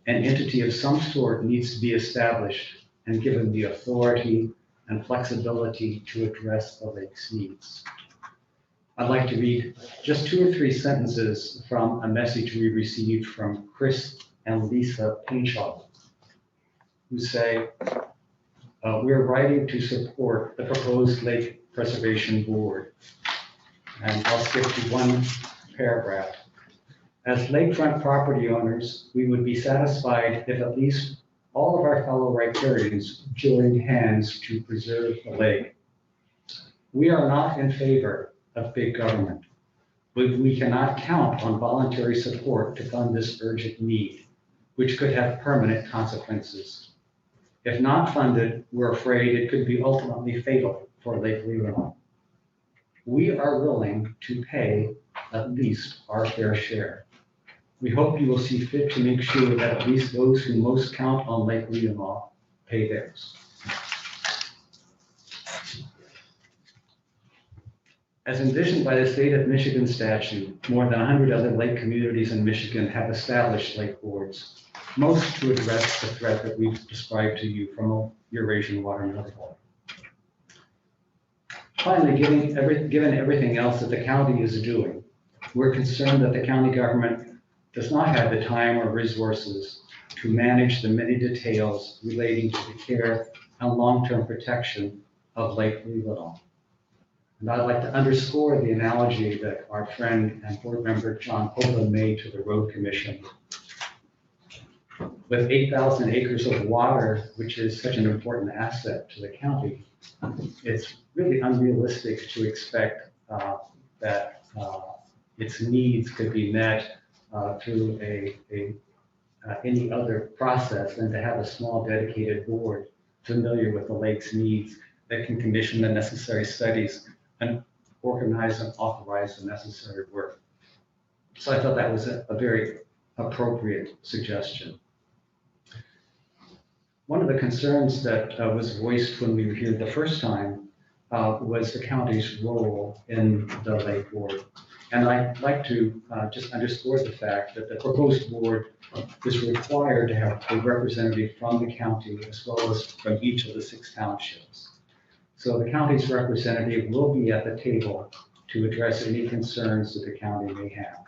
An entity of some sort needs to be established and given the authority and flexibility to address the lake's needs. I'd like to read just 2 or 3 sentences from a message we received from Chris and Lisa Pinchot, who say, we're writing to support the proposed Lake Preservation Board. And I'll skip to 1 paragraph. As lakefront property owners, we would be satisfied if at least all of our fellow riparians joined hands to preserve the lake. We are not in favor of big government, but we cannot count on voluntary support to fund this urgent need, which could have permanent consequences. If not funded, we're afraid it could be ultimately fatal for Lake Leelanau. We are willing to pay at least our fair share. We hope you will see fit to make sure that at least those who most count on Lake Leelanau pay theirs. As envisioned by the state of Michigan statute, more than 100 other lake communities in Michigan have established lake boards, most to address the threat that we've described to you from a Eurasian water metaphor. Finally, given everything else that the county is doing, we're concerned that the county government does not have the time or resources to manage the many details relating to the care and long-term protection of Lake Leelanau. And I'd like to underscore the analogy that our friend and board member John Poland made to the Road Commission. With 8,000 acres of water, which is such an important asset to the county, it's really unrealistic to expect that its needs could be met through any other process than to have a small dedicated board familiar with the lake's needs that can commission the necessary studies and organize and authorize the necessary work. So I thought that was a very appropriate suggestion. One of the concerns that was voiced when we were here the first time was the county's role in the lake board. And I'd like to just underscore the fact that the proposed board is required to have a representative from the county as well as from each of the 6 townships. So the county's representative will be at the table to address any concerns that the county may have.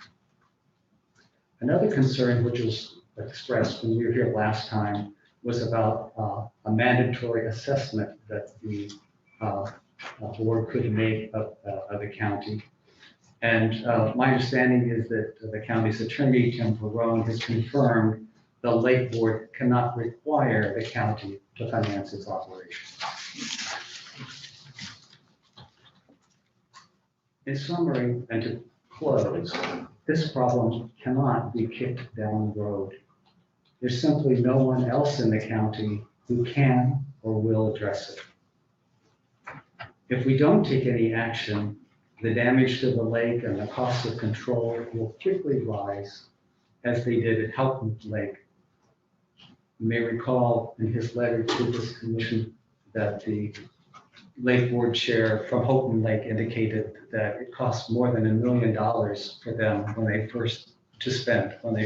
Another concern which was expressed when we were here last time was about a mandatory assessment that the board could make of the county. And my understanding is that the county's attorney, Tim Perrone, has confirmed the lake board cannot require the county to finance its operations. In summary, and to close, this problem cannot be kicked down the road. There's simply no one else in the county who can or will address it. If we don't take any action, the damage to the lake and the cost of control will quickly rise, as they did at Houghton Lake. You may recall in his letter to this commission that the Lake Board chair from Houghton Lake indicated that it cost more than $1 million for them when they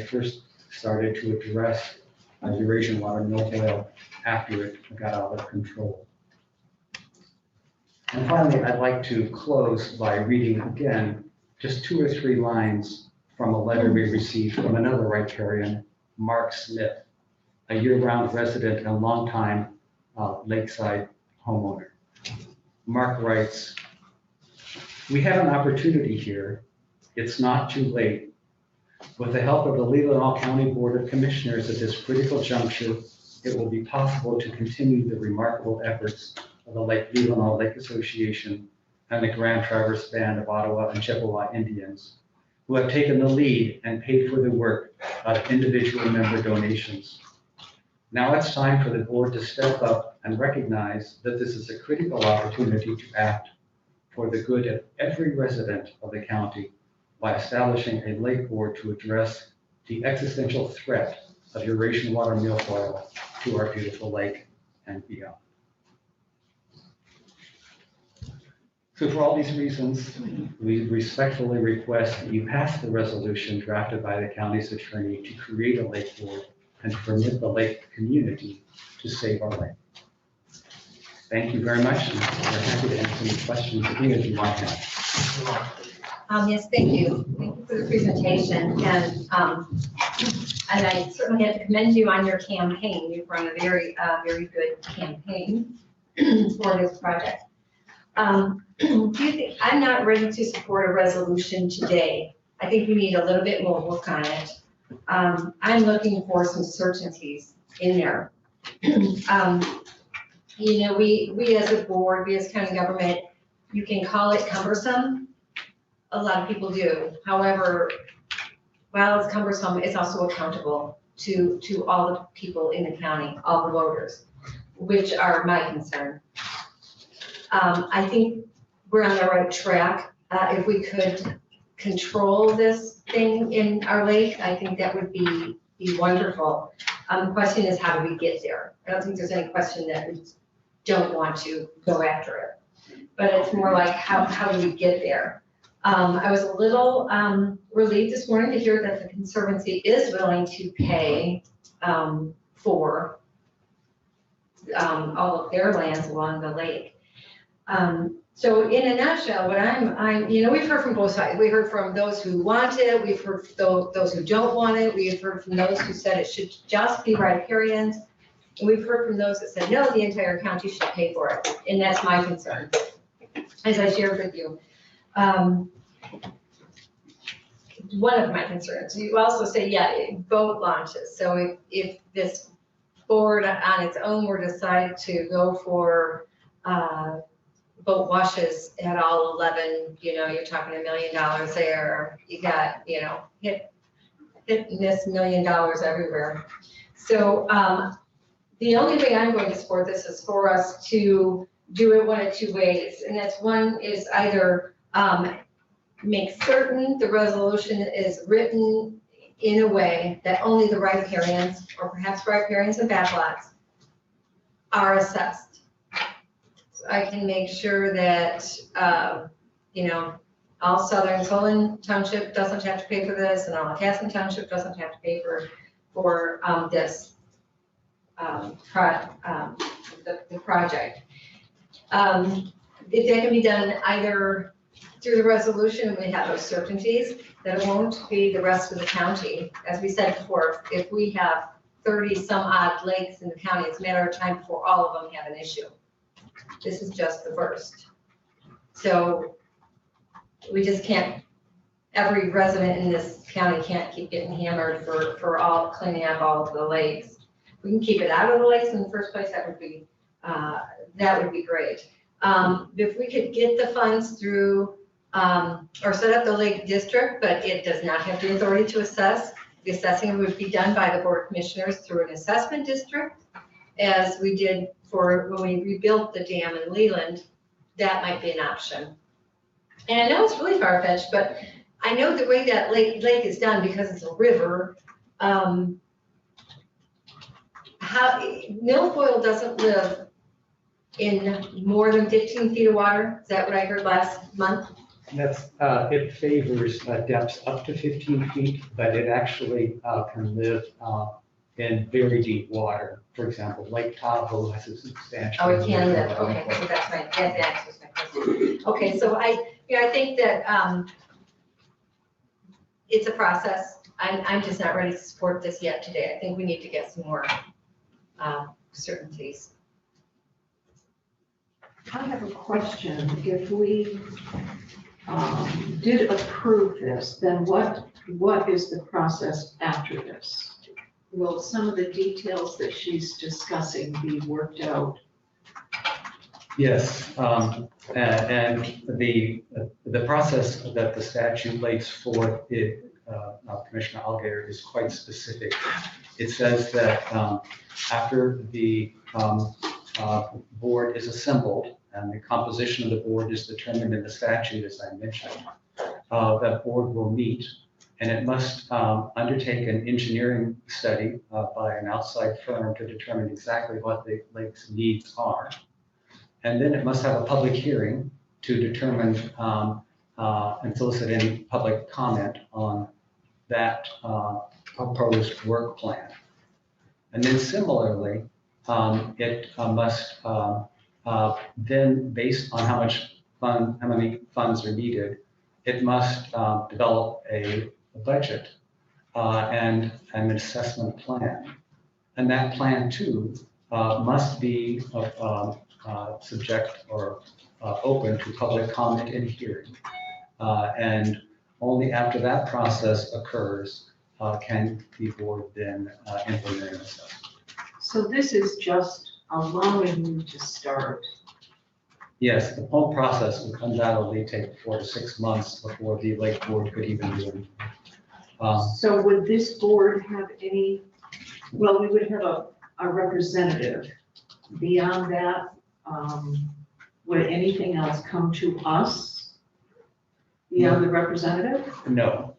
first started to address Eurasian water milfoil after it got out of control. And finally, I'd like to close by reading again just 2 or 3 lines from a letter we received from another riparian, Mark Smith, a year-round resident and longtime lakeside homeowner. Mark writes, "We have an opportunity here. It's not too late. With the help of the Leelanau County Board of Commissioners at this critical juncture, it will be possible to continue the remarkable efforts of the Lake Leelanau Lake Association and the Grand Traverse Band of Ottawa and Chippewa Indians, who have taken the lead and paid for the work out of individual member donations. Now it's time for the board to step up and recognize that this is a critical opportunity to act for the good of every resident of the county by establishing a lake board to address the existential threat of Eurasian water milfoil to our beautiful lake and beyond." So for all these reasons, we respectfully request that you pass the resolution drafted by the county's attorney to create a lake board and permit the lake community to save our lake. Thank you very much, and we're happy to answer any questions that any of you might have. Yes, thank you. Thank you for the presentation. And I certainly have to commend you on your campaign. You've run a very good campaign for this project. Do you think, I'm not ready to support a resolution today. I think we need a little bit more work on it. I'm looking for some certainties in there. You know, we as a board, we as county government, you can call it cumbersome. A lot of people do. However, while it's cumbersome, it's also accountable to all the people in the county, all the voters, which are my concern. I think we're on the right track. If we could control this thing in our lake, I think that would be wonderful. The question is, how do we get there? I don't think there's any question that we don't want to go after it, but it's more like, how do we get there? I was a little relieved this morning to hear that the Conservancy is willing to pay for all of their lands along the lake. So in a nutshell, what we've heard from both sides. We heard from those who want it, we've heard from those who don't want it, we've heard from those who said it should just be riparians. And we've heard from those that said, no, the entire county should pay for it. And that's my concern, as I shared with you. One of my concerns. You also say, yeah, boat launches. So if this board on its own were to decide to go for boat washes at all 11, you're talking $1 million there. You got, hit and miss $1 million everywhere. So the only way I'm going to support this is for us to do it one of two ways. And that's one is either make certain the resolution is written in a way that only the riparians, or perhaps riparians and backlots, are assessed. So I can make sure that, all Southern Solon Township doesn't have to pay for this, and all Casson Township doesn't have to pay for this the project. If that can be done either through the resolution, we have those certainties that it won't be the rest of the county. As we said before, if we have 30 some odd lakes in the county, it's a matter of time before all of them have an issue. This is just the first. So we just can't, every resident in this county can't keep getting hammered for all cleaning up all of the lakes. We can keep it out of the lakes in the first place, that would be great. If we could get the funds through, or set up the lake district, but it does not have the authority to assess. The assessing would be done by the board of commissioners through an assessment district, as we did for when we rebuilt the dam in Leland. That might be an option. And I know it's really far-fetched, but I know the way that lake is done, because it's a river, milfoil doesn't live in more than 15 feet of water. Is that what I heard last month? That's, it favors depths up to 15 feet, but it actually can live in very deep water. For example, Lake Tahoe has a substantial. Oh, it can live, okay, so that's right, that answers my question. Okay, so I think that it's a process. I'm just not ready to support this yet today. I think we need to get some more certainties. I have a question. If we did approve this, then what is the process after this? Will some of the details that she's discussing be worked out? Yes, and the process that the statute lays forth, Commissioner Alligator, is quite specific. It says that after the board is assembled and the composition of the board is determined in the statute, as I mentioned, that board will meet, and it must undertake an engineering study by an outside firm to determine exactly what the lake's needs are. And then it must have a public hearing to determine and solicit any public comment on that proposed work plan. And then similarly, it must then, based on how many funds are needed, it must develop a budget and an assessment plan. And that plan too must be subject or open to public comment and hearing. And only after that process occurs can the board then implement an assessment. So this is just allowing you to start. Yes, the whole process would undoubtedly take 4 to 6 months before the lake board could even do it. So would this board have any, well, we would have a representative. Beyond that, would anything else come to us beyond the representative? No,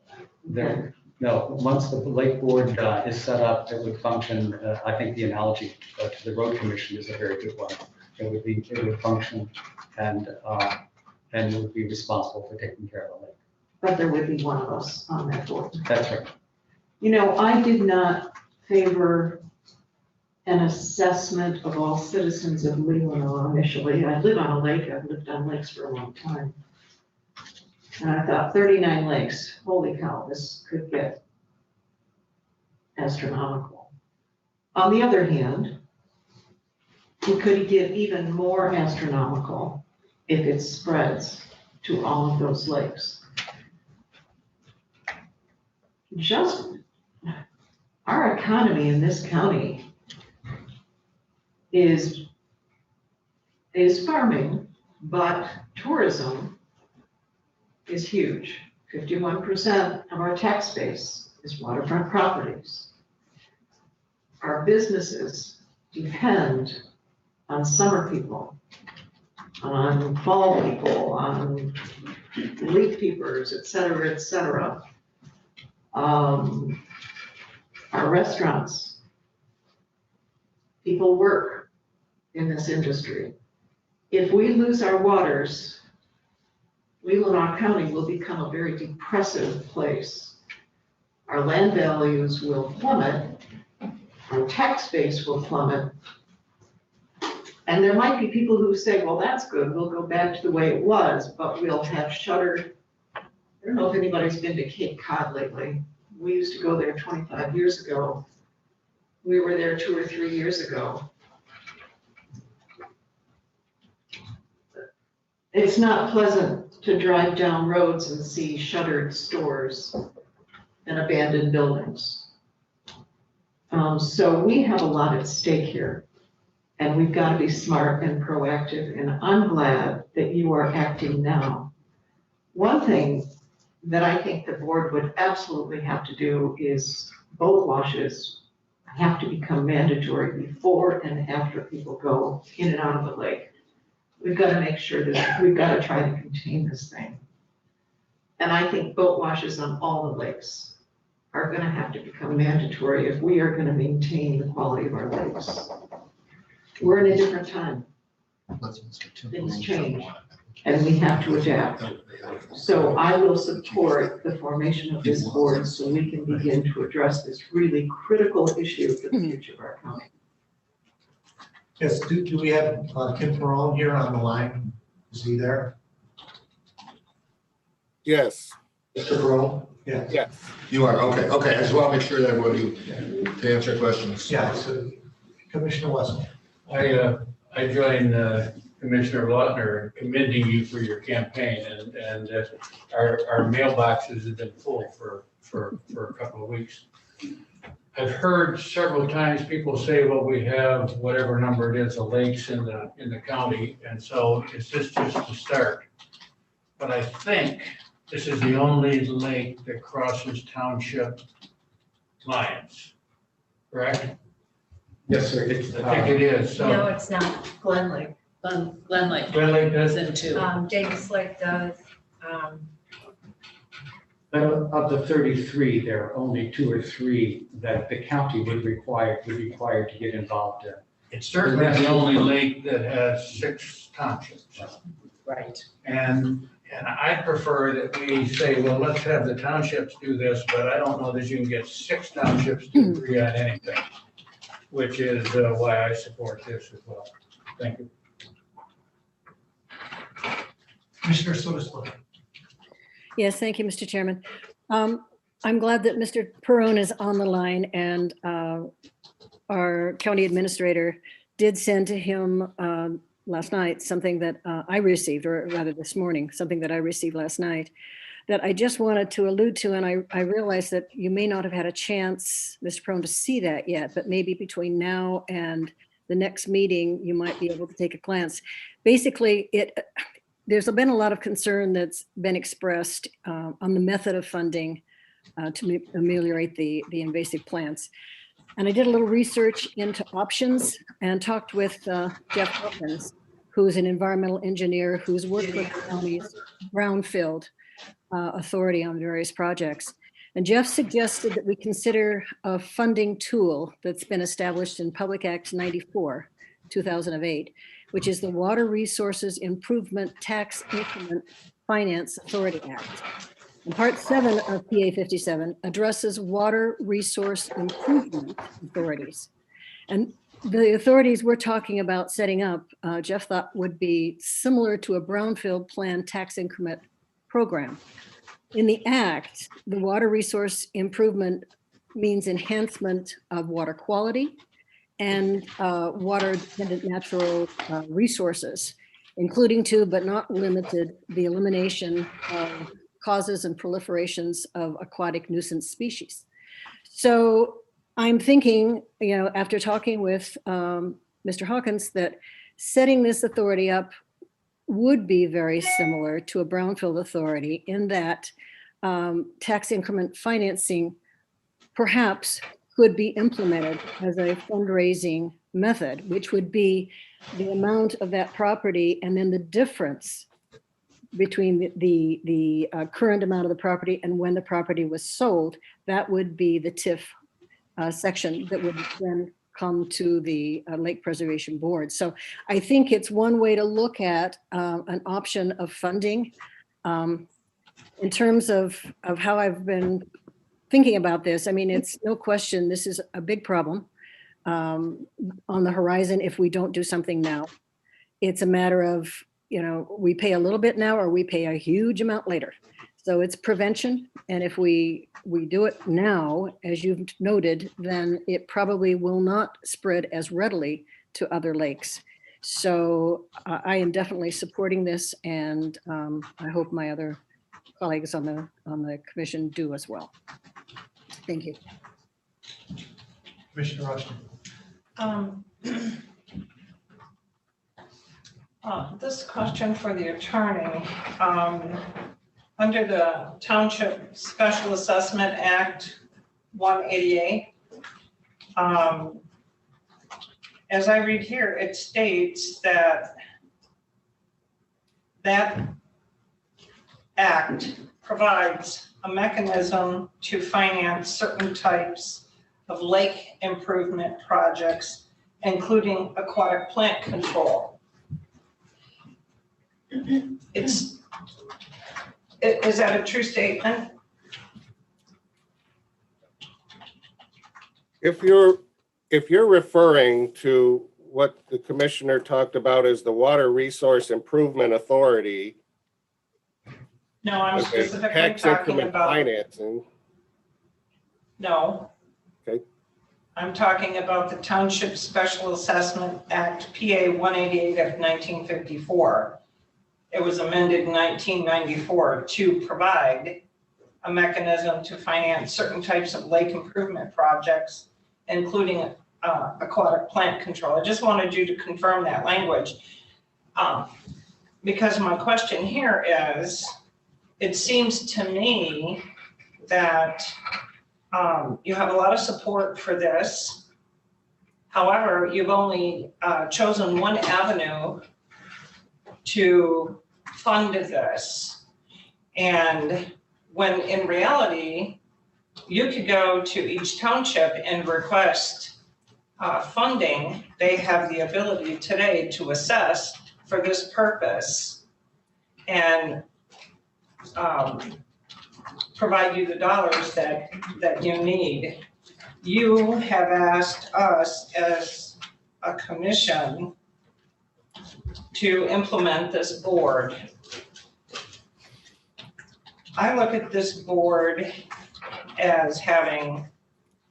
no. Once the lake board is set up, it would function. I think the analogy to the road commission is a very good one. It would function and would be responsible for taking care of the lake. But there would be one of us on that board. That's right. You know, I did not favor an assessment of all citizens of Leelanau initially. I live on a lake, I've lived on lakes for a long time. And I thought 39 lakes, holy cow, this could get astronomical. On the other hand, it could get even more astronomical if it spreads to all of those lakes. Just our economy in this county is farming, but tourism is huge. 51% of our tax base is waterfront properties. Our businesses depend on summer people, on fall people, on leaf peepers, et cetera, et cetera. Our restaurants, people work in this industry. If we lose our waters, Leelanau County will become a very depressive place. Our land values will plummet, our tax base will plummet. And there might be people who say, well, that's good, we'll go back to the way it was, but we'll have shuttered. I don't know if anybody's been to Cape Cod lately. We used to go there 25 years ago. We were there 2 or 3 years ago. It's not pleasant to drive down roads and see shuttered stores and abandoned buildings. So we have a lot at stake here, and we've got to be smart and proactive, and I'm glad that you are acting now. One thing that I think the board would absolutely have to do is boat washes have to become mandatory before and after people go in and out of the lake. We've got to make sure that we've got to try to contain this thing. And I think boat washes on all the lakes are going to have to become mandatory if we are going to maintain the quality of our lakes. We're in a different time. Things change, and we have to adapt. So I will support the formation of this board so we can begin to address this really critical issue for the future of our county. Yes, do we have Kim Perone here on the line? Is he there? Yes. Mr. Perone? Yeah. Yes. You are, okay, okay, I just want to make sure that everybody, to answer questions. Yeah, so Commissioner Wessel. I join Commissioner Lautner in commending you for your campaign, and our mailboxes have been full for a couple of weeks. I've heard several times people say, well, we have whatever number it is of lakes in the county, and so is this just the start? But I think this is the only lake that crosses township lines, correct? Yes, sir. I think it is, so. No, it's not. Glen Lake. Glen Lake. Glen Lake does in two. Davis Lake does. But of the 33, there are only 2 or 3 that the county would be required to get involved in. It's certainly the only lake that has 6 townships. Right. And I prefer that we say, well, let's have the townships do this, but I don't know that you can get 6 townships to agree on anything, which is why I support this as well. Thank you. Commissioner Sotomayor. Yes, thank you, Mr. Chairman. I'm glad that Mr. Perone is on the line, and our county administrator did send to him last night something that I received, or rather this morning, something that I received last night that I just wanted to allude to. And I realize that you may not have had a chance, Mr. Perone, to see that yet, but maybe between now and the next meeting, you might be able to take a glance. Basically, there's been a lot of concern that's been expressed on the method of funding to ameliorate the invasive plants. And I did a little research into options and talked with Jeff Hawkins, who's an environmental engineer who's worked with the county's brownfield authority on various projects. And Jeff suggested that we consider a funding tool that's been established in Public Act 94, 2008, which is the Water Resources Improvement Tax Increment Finance Authority Act. And Part 7 of PA 57 addresses water resource improvement authorities. And the authorities we're talking about setting up, Jeff thought would be similar to a brownfield plan tax increment program. In the act, the water resource improvement means enhancement of water quality and water dependent natural resources, including to, but not limited, the elimination of causes and proliferations of aquatic nuisance species. So I'm thinking, after talking with Mr. Hawkins, that setting this authority up would be very similar to a brownfield authority in that tax increment financing perhaps could be implemented as a fundraising method, which would be the amount of that property and then the difference between the current amount of the property and when the property was sold. That would be the TIF section that would then come to the Lake Preservation Board. So I think it's one way to look at an option of funding. In terms of how I've been thinking about this, I mean, it's no question, this is a big problem on the horizon if we don't do something now. It's a matter of, we pay a little bit now or we pay a huge amount later. So it's prevention. And if we do it now, as you've noted, then it probably will not spread as readily to other lakes. So I am definitely supporting this, and I hope my other colleagues on the commission do as well. Thank you. Commissioner Rushton. This question for the attorney. Under the Township Special Assessment Act 188, as I read here, it states that that act provides a mechanism to finance certain types of lake improvement projects, including aquatic plant control. Is that a true statement? If you're referring to what the commissioner talked about as the Water Resource Improvement Authority. No, I'm specifically tax talking increment about. financing. No. Okay. I'm talking about the Township Special Assessment Act, PA 188 of 1954. It was amended in 1994 to provide a mechanism to finance certain types of lake improvement projects, including aquatic plant control. I just wanted you to confirm that language. Because my question here is, it seems to me that you have a lot of support for this. However, you've only chosen one avenue to fund this. And when in reality, you could go to each township and request funding. They have the ability today to assess for this purpose and provide you the dollars that you need. You have asked us as a commission to implement this board. I look at this board as having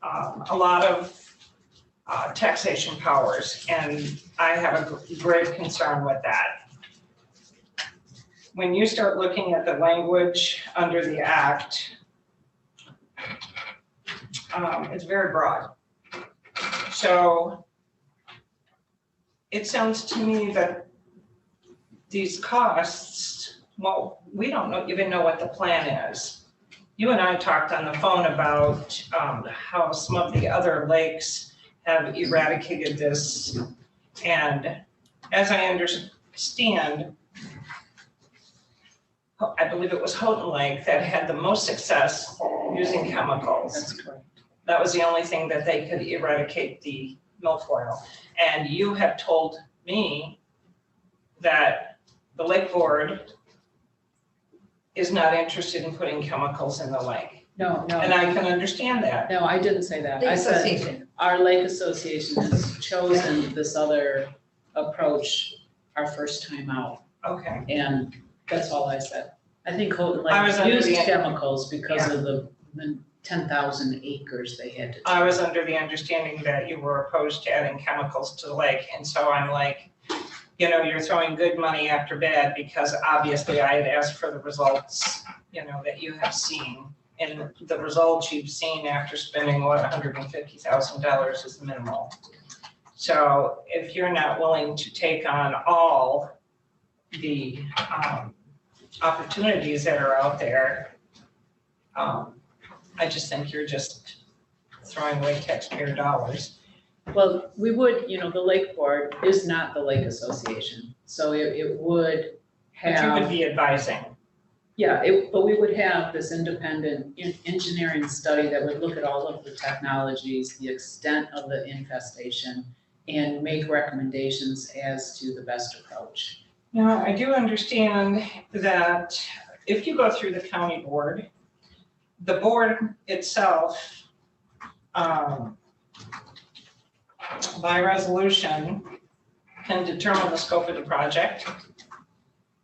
a lot of taxation powers, and I have a great concern with that. When you start looking at the language under the act, it's very broad. So it sounds to me that these costs, well, we don't even know what the plan is. You and I talked on the phone about how some of the other lakes have eradicated this. And as I understand, I believe it was Houghton Lake that had the most success using chemicals. That's correct. That was the only thing that they could eradicate the milfoil. And you have told me that the lake board is not interested in putting chemicals in the lake. No. And I can understand that. No, I didn't say that. The I said, association. our lake association has chosen this other approach our first time out. Okay. And that's all I said. I think Houghton I was Lake under used the- chemicals because of the 10,000 acres they had to. I was under the understanding that you were opposed to adding chemicals to the lake, and so I'm like, you know, you're throwing good money after bad, because obviously I had asked for the results, you know, that you have seen. And the results you've seen after spending, what, $150,000 is minimal. So if you're not willing to take on all the opportunities that are out there, I just think you're just throwing away taxpayer dollars. Well, we would, you know, the lake board is not the lake association, so it would But you have. would be advising. Yeah, but we would have this independent engineering study that would look at all of the technologies, the extent of the infestation, and make recommendations as to the best approach. Now, I do understand that if you go through the county board, the board itself, by resolution, can determine the scope of the project,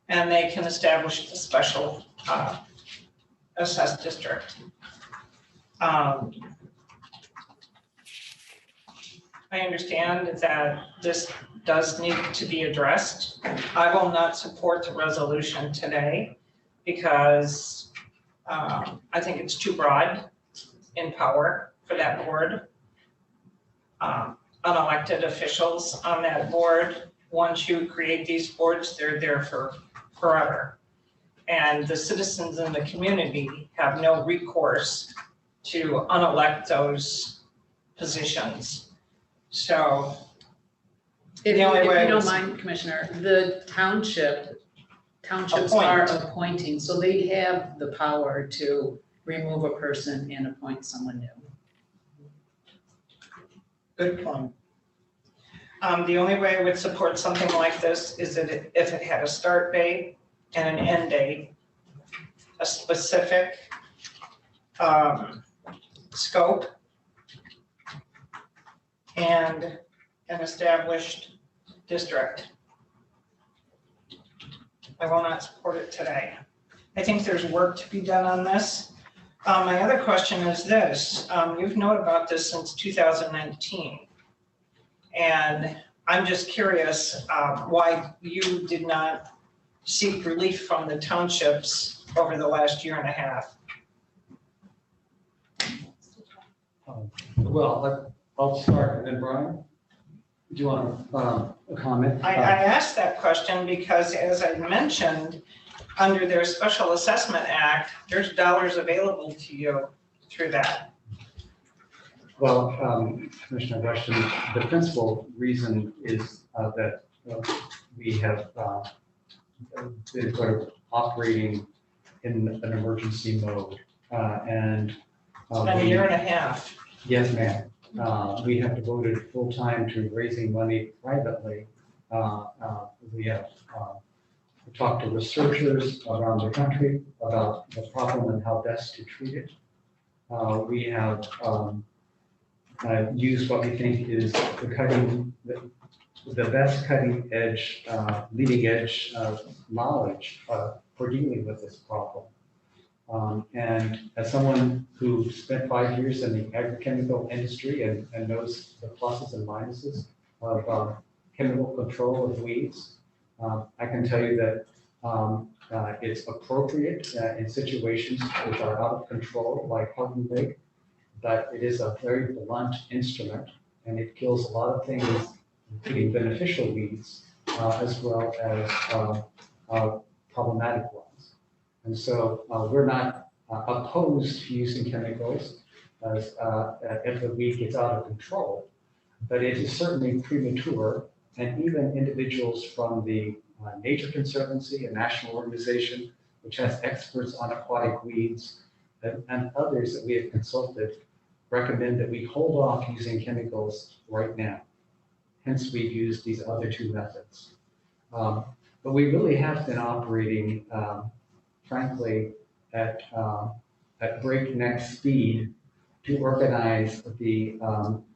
and they can establish a special assessed district. I understand that this does need to be addressed. I will not support the resolution today because I think it's too broad in power for that board. Unelected officials on that board, once you create these boards, they're there for forever. And the citizens in the community have no recourse to unelect those positions. So If the you only way don't was mind, Commissioner, the townships Appoint. are appointing, so they have the power to remove a person and appoint someone new. good point. The only way I would support something like this is that if it had a start date and an end date, a specific scope, and an established district. I will not support it today. I think there's work to be done on this. My other question is this, you've known about this since 2019. And I'm just curious why you did not seek relief from the townships over the last year and a half. Well, I'll start, and then Brian, do you want a comment? I asked that question because, as I mentioned, under their Special Assessment Act, there's dollars available to you through that. Well, Commissioner Rushton, the principal reason is that we have been sort of operating in an emergency mode. And It's been a year and a half. Yes, ma'am. We have devoted full time to raising money privately. We have talked to researchers around the country about the problem and how best to treat it. We have used what we think is the best cutting edge, leading edge knowledge for dealing with this problem. And as someone who spent 5 years in the agrochemical industry and knows the pluses and minuses of chemical control of weeds, I can tell you that it's appropriate in situations which are out of control, like Houghton Lake, but it is a very blunt instrument and it kills a lot of things, including beneficial weeds, as well as problematic ones. And so we're not opposed to using chemicals as if the weed gets out of control, but it is certainly premature. And even individuals from the Nature Conservancy, a national organization which has experts on aquatic weeds, and others that we have consulted, recommend that we hold off using chemicals right now. Hence, we've used these other two methods. But we really have been operating, frankly, at breakneck speed to organize the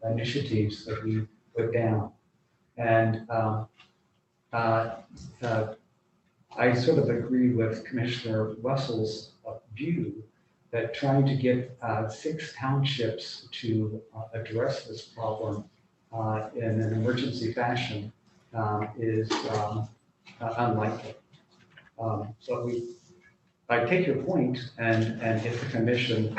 initiatives that we put down. And I sort of agree with Commissioner Russell's view that trying to get 6 townships to address this problem in an emergency fashion is unlikely. So I take your point, and if the commission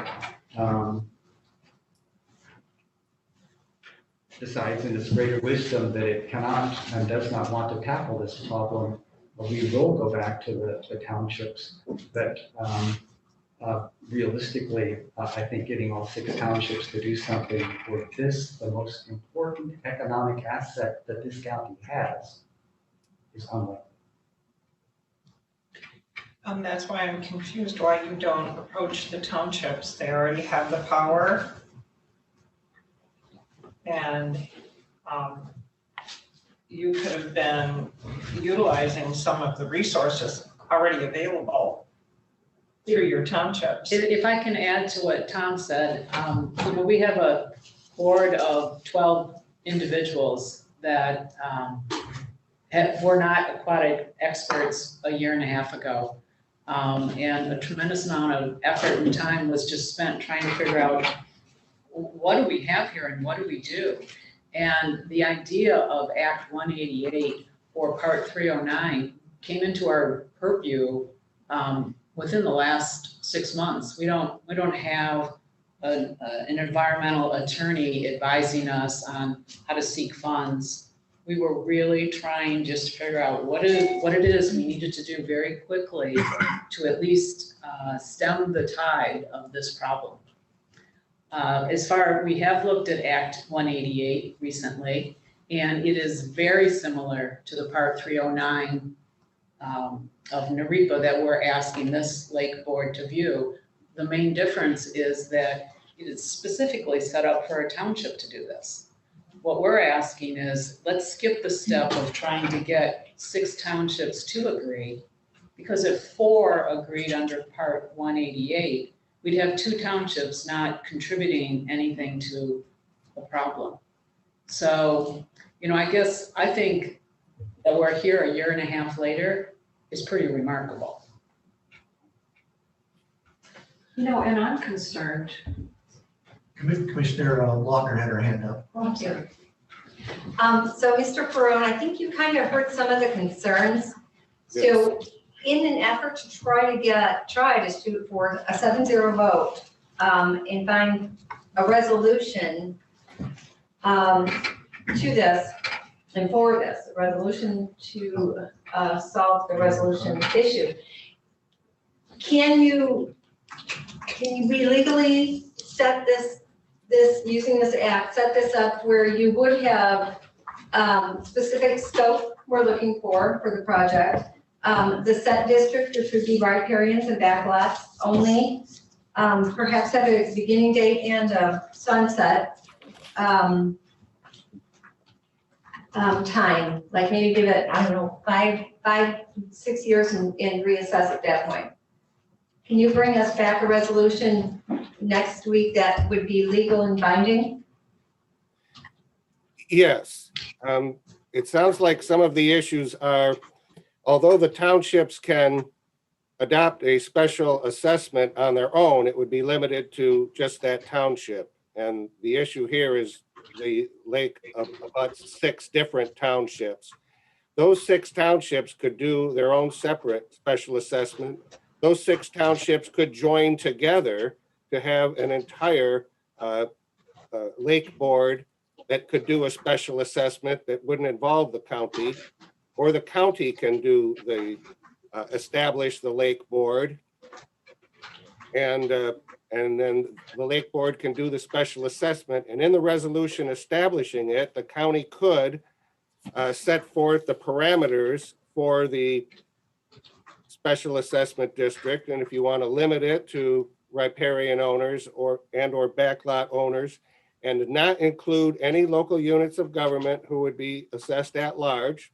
decides in its greater wisdom that it cannot and does not want to tackle this problem, we will go back to the townships. But realistically, I think getting all 6 townships to do something for this, the most important economic asset that this county has, is unlikely. That's why I'm confused why you don't approach the townships. They already have the power. And you could have been utilizing some of the resources already available through your townships. If I can add to what Tom said, we have a board of 12 individuals that were not aquatic experts a year and a half ago. And a tremendous amount of effort and time was just spent trying to figure out what do we have here and what do we do? And the idea of Act 188 or Part 309 came into our purview within the last 6 months. We don't have an environmental attorney advising us on how to seek funds. We were really trying just to figure out what it is we needed to do very quickly to at least stem the tide of this problem. We have looked at Act 188 recently, and it is very similar to the Part 309 of NAREPA that we're asking this lake board to view. The main difference is that it is specifically set up for a township to do this. What we're asking is, let's skip the step of trying to get 6 townships to agree, because if 4 agreed under Part 188, we'd have 2 townships not contributing anything to the problem. So, I think that we're here a year and a half later is pretty remarkable. And I'm concerned. Commissioner Lautner had her hand up. Thank you. So Mr. Perone, I think you kind of heard some of the concerns. Yes. So in an effort to try to shoot for a 7-0 vote and find a resolution to this and for this, a resolution to solve the resolution issue. Can we legally set this using this act, set this up where you would have specific scope we're looking for the project, the set district, which would be riparians and backlots only, perhaps have a beginning date and a sunset time, like maybe give it, 5-6 years and reassess at that point. Can you bring us back a resolution next week that would be legal and binding? Yes. It sounds like some of the issues are, although the townships can adopt a special assessment on their own, it would be limited to just that township. And the issue here is the lake abuts 6 different townships. Those 6 townships could do their own separate special assessment. Those 6 townships could join together to have an entire lake board that could do a special assessment that wouldn't involve the county, or the county can do establish the lake board. And then the lake board can do the special assessment. And in the resolution establishing it, the county could set forth the parameters for the special assessment district. And if you want to limit it to riparian owners or backlot owners, and not include any local units of government who would be assessed at large,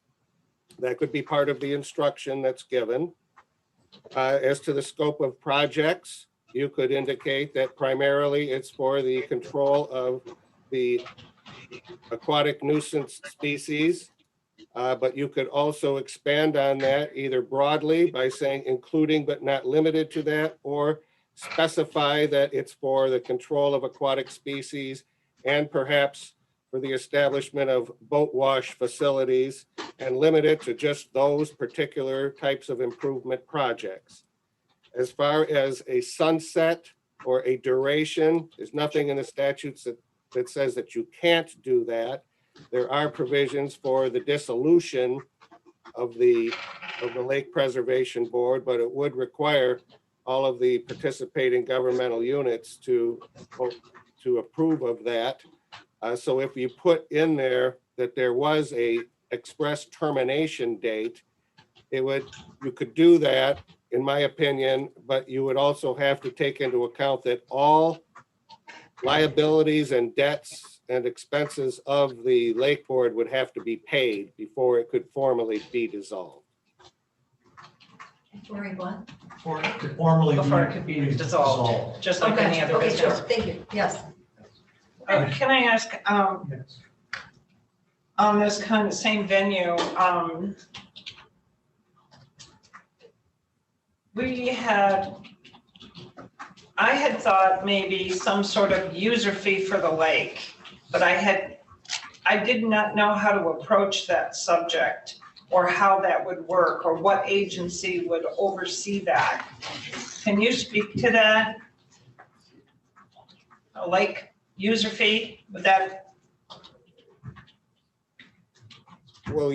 that could be part of the instruction that's given. As to the scope of projects, you could indicate that primarily it's for the control of the aquatic nuisance species. But you could also expand on that either broadly by saying including but not limited to that, or specify that it's for the control of aquatic species and perhaps for the establishment of boat wash facilities, and limit it to just those particular types of improvement projects. As far as a sunset or a duration, there's nothing in the statutes that says that you can't do that. There are provisions for the dissolution of the Lake Preservation Board, but it would require all of the participating governmental units to approve of that. So if you put in there that there was a express termination date, you could do that, in my opinion, but you would also have to take into account that all liabilities and debts and expenses of the Lake Board would have to be paid before it could formally be dissolved. Before what? Before it could be dissolved, just like any other Okay, sure, business. thank you, yes. Can I ask, on this kind of same venue, I had thought maybe some sort of user fee for the lake, but I did not know how to approach that subject or how that would work or what agency would oversee that. Can you speak to that? A lake user fee, would that? Well,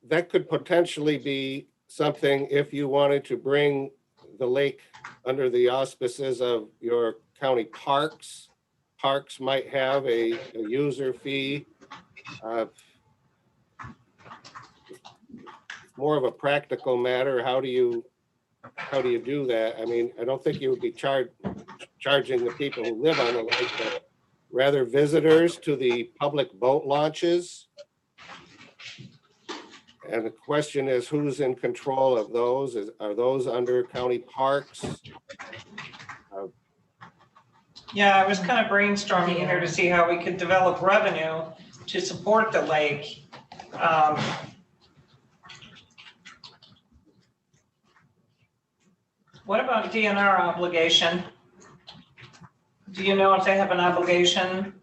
that could potentially be something if you wanted to bring the lake under the auspices of your county parks. Parks might have a user fee. More of a practical matter. How do you do that? I mean, I don't think you would be charging the people who live on the lake, but rather visitors to the public boat launches. And the question is, who's in control of those? Are those under county parks? Yeah, I was kind of brainstorming here to see how we could develop revenue to support the lake. What about DNR obligation? Do you know if they have an obligation?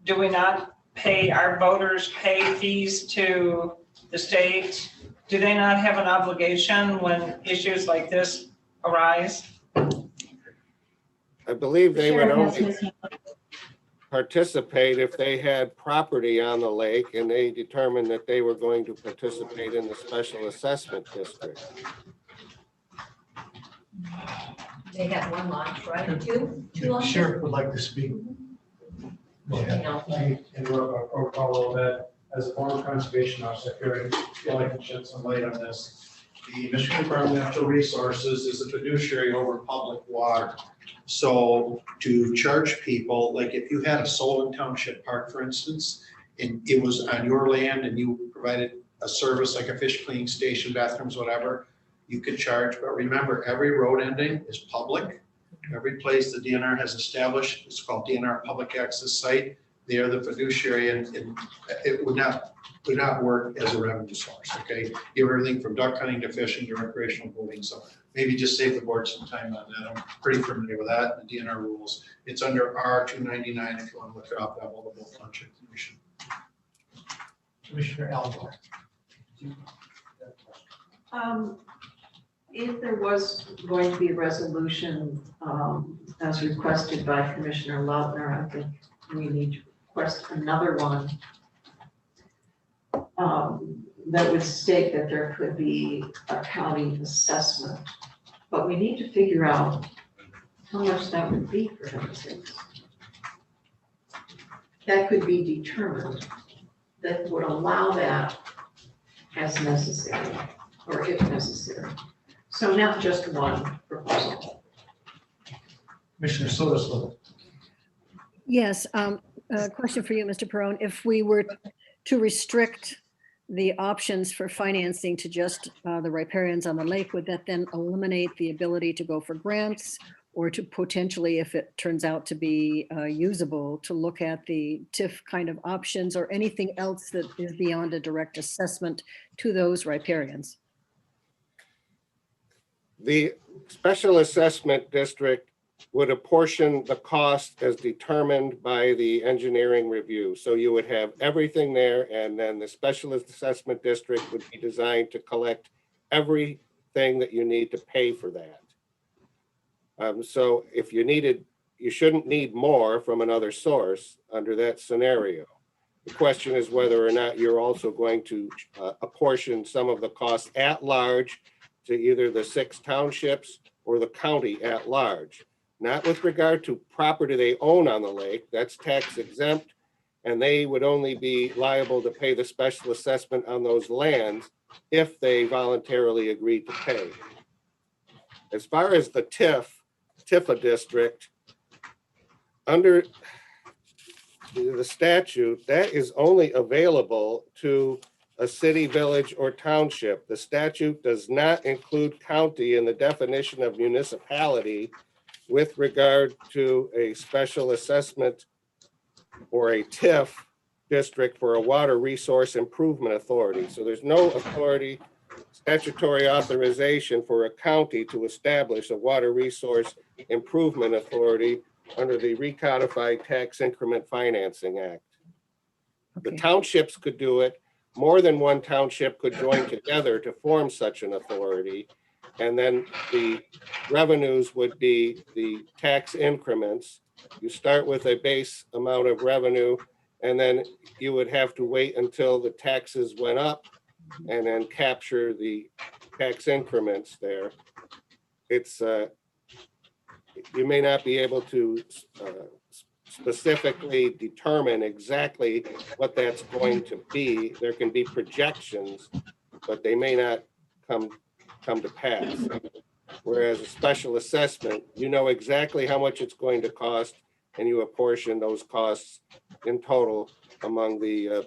Do we not pay, our voters pay fees to the state? Do they not have an obligation when issues like this arise? I believe they would only participate if they had property on the lake and they determined that they were going to participate in the special assessment district. They got one launch, right? Two launches? Sure, would like to speak. Go ahead. No. Let me interrupt our protocol a little bit. As a former conservation officer, I feel like I can shed some light on this. The Michigan Department of Natural Resources is a fiduciary over public water. So to charge people, like if you had a Sullivan Township Park, for instance, and it was on your land and you provided a service like a fish cleaning station, bathrooms, whatever, you could charge. But remember, every road ending is public. Every place the DNR has established, it's called DNR Public Access Site. They are the fiduciary, and it would not work as a revenue source, okay? You have everything from duck hunting to fishing to recreational boating, so maybe just save the board some time on that. I'm pretty familiar with that, the DNR rules. It's under R299 if you want to look it up, available township commission. Commissioner Alvar. If there was going to be a resolution as requested by Commissioner Lautner, I think we need to request another one that would state that there could be a county assessment. But we need to figure out how much that would be for heaven's sakes. That could be determined, that would allow that as necessary, or if necessary. So not just one proposal. Commissioner Sotos. Yes, a question for you, Mr. Perone. If we were to restrict the options for financing to just the riparians on the lake, would that then eliminate the ability to go for grants or to potentially, if it turns out to be usable, to look at the TIF kind of options or anything else that is beyond a direct assessment to those riparians? The special assessment district would apportion the cost as determined by the engineering review. So you would have everything there, and then the special assessment district would be designed to collect everything that you need to pay for that. So if you needed, you shouldn't need more from another source under that scenario. The question is whether or not you're also going to apportion some of the costs at large to either the 6 townships or the county at large. Not with regard to property they own on the lake, that's tax exempt, and they would only be liable to pay the special assessment on those lands if they voluntarily agreed to pay. As far as the TIFA district, under the statute, that is only available to a city, village, or township. The statute does not include county in the definition of municipality with regard to a special assessment or a TIF district for a water resource improvement authority. So there's no authority, statutory authorization for a county to establish a water resource improvement authority under the Recodified Tax Increment Financing Act. The townships could do it. More than one township could join together to form such an authority. And then the revenues would be the tax increments. You start with a base amount of revenue, and then you would have to wait until the taxes went up and then capture the tax increments there. It's, you may not be able to specifically determine exactly what that's going to be. There can be projections, but they may not come to pass. Whereas a special assessment, you know exactly how much it's going to cost, and you apportion those costs in total among the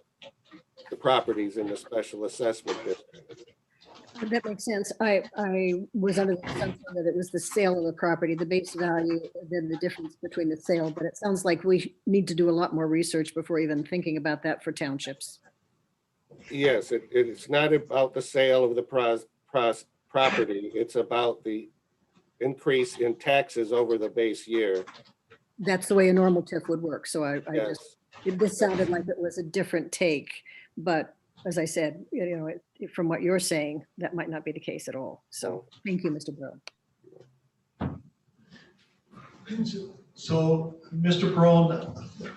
properties in the special assessment district. That makes sense. I was under the assumption that it was the sale of the property, the base value, then the difference between the sale, but it sounds like we need to do a lot more research before even thinking about that for townships. Yes, it's not about the sale of the property. It's about the increase in taxes over the base year. That's the way a normal TIF would work. So I Yes. just, this sounded like it was a different take, but as I said, you know, from what you're saying, that might not be the case at all. So thank you, Mr. Burrow. So, Mr. Perone,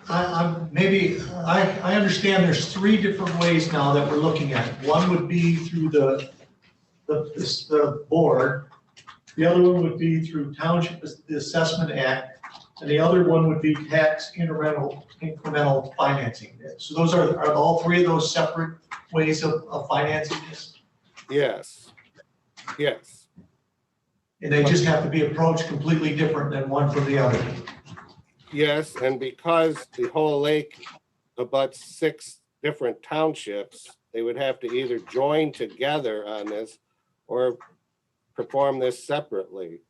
I understand there's 3 different ways now that we're looking at it. One would be through the board. The other one would be through Township Assessment Act. And the other one would be tax incremental financing. So those are all 3 of those separate ways of financing this? Yes. Yes. And they just have to be approached completely different than one from the other? Yes, and because the whole lake abuts 6 different townships, they would have to either join together on this or perform this separately.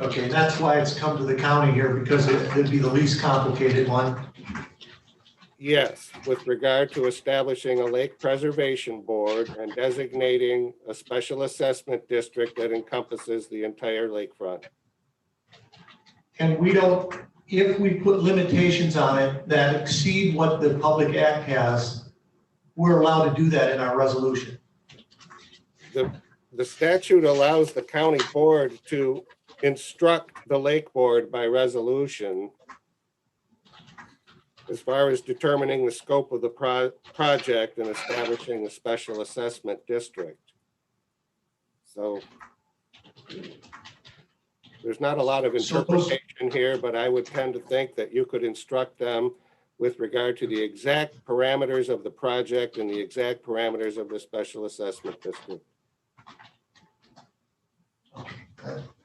Okay, and that's why it's come to the county here, because it'd be the least complicated one. Yes, with regard to establishing a lake preservation board and designating a special assessment district that encompasses the entire lakefront. And we don't, if we put limitations on it that exceed what the Public Act has, we're allowed to do that in our resolution. The statute allows the county board to instruct the lake board by resolution as far as determining the scope of the project and establishing a special assessment district. So there's not a lot of interpretation here, but I would tend to think that you could instruct them with regard to the exact parameters of the project and the exact parameters of the special assessment district.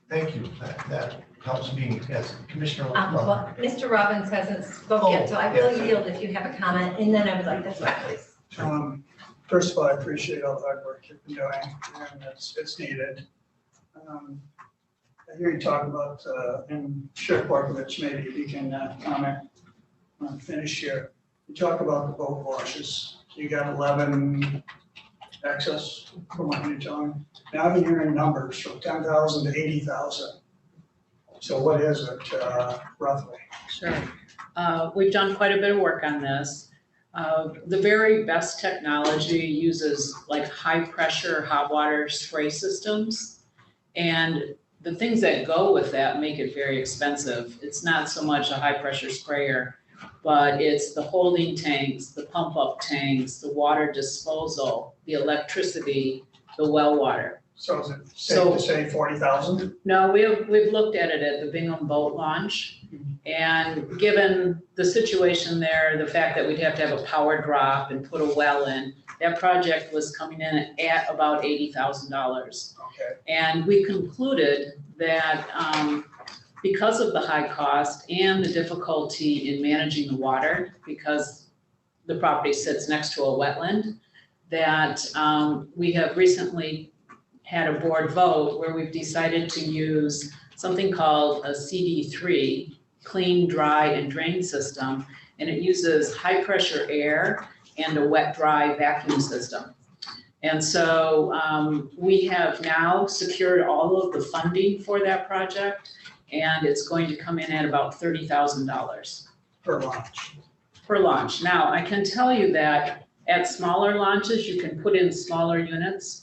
Thank you. That helps me as Commissioner. Well, Mr. Robbins hasn't spoken yet, so I will yield if you have a comment, and then I would like to start, please. First of all, I appreciate all the hard work you've been doing, and it's needed. I hear you talk about, and Sheriff Barkovich, maybe if you can comment on finish here. You talk about the boat washes. You got 11 access from what you're telling me. Now I've been hearing numbers from 10,000 to 80,000. So what is it roughly? Sure. We've done quite a bit of work on this. The very best technology uses like high pressure hot water spray systems. And the things that go with that make it very expensive. It's not so much a high pressure sprayer, but it's the holding tanks, the pump up tanks, the water disposal, the electricity, the well water. So is it safe to say 40,000? No, we've looked at it at the Bingham boat launch. And given the situation there, the fact that we'd have to have a power drop and put a well in, that project was coming in at about $80,000. Okay. And we concluded that because of the high cost and the difficulty in managing the water, because the property sits next to a wetland, that we have recently had a board vote where we've decided to use something called a CD3, clean, dry, and drain system, and it uses high pressure air and a wet, dry vacuum system. And so we have now secured all of the funding for that project, and it's going to come in at about $30,000. Per launch. Per launch. Now, I can tell you that at smaller launches, you can put in smaller units.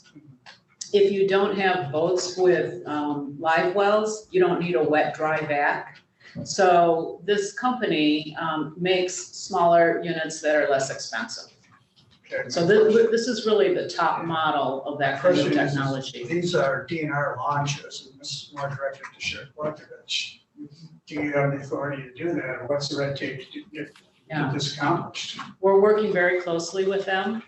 If you don't have boats with live wells, you don't need a wet, dry vac. So this company makes smaller units that are less expensive. Okay. So this is really the top model of that kind of technology. These are DNR launches, and this is more directed to Sheriff Barkovich. Do you have the authority to do that, or what's the red tape to get this accomplished? We're working very closely with them.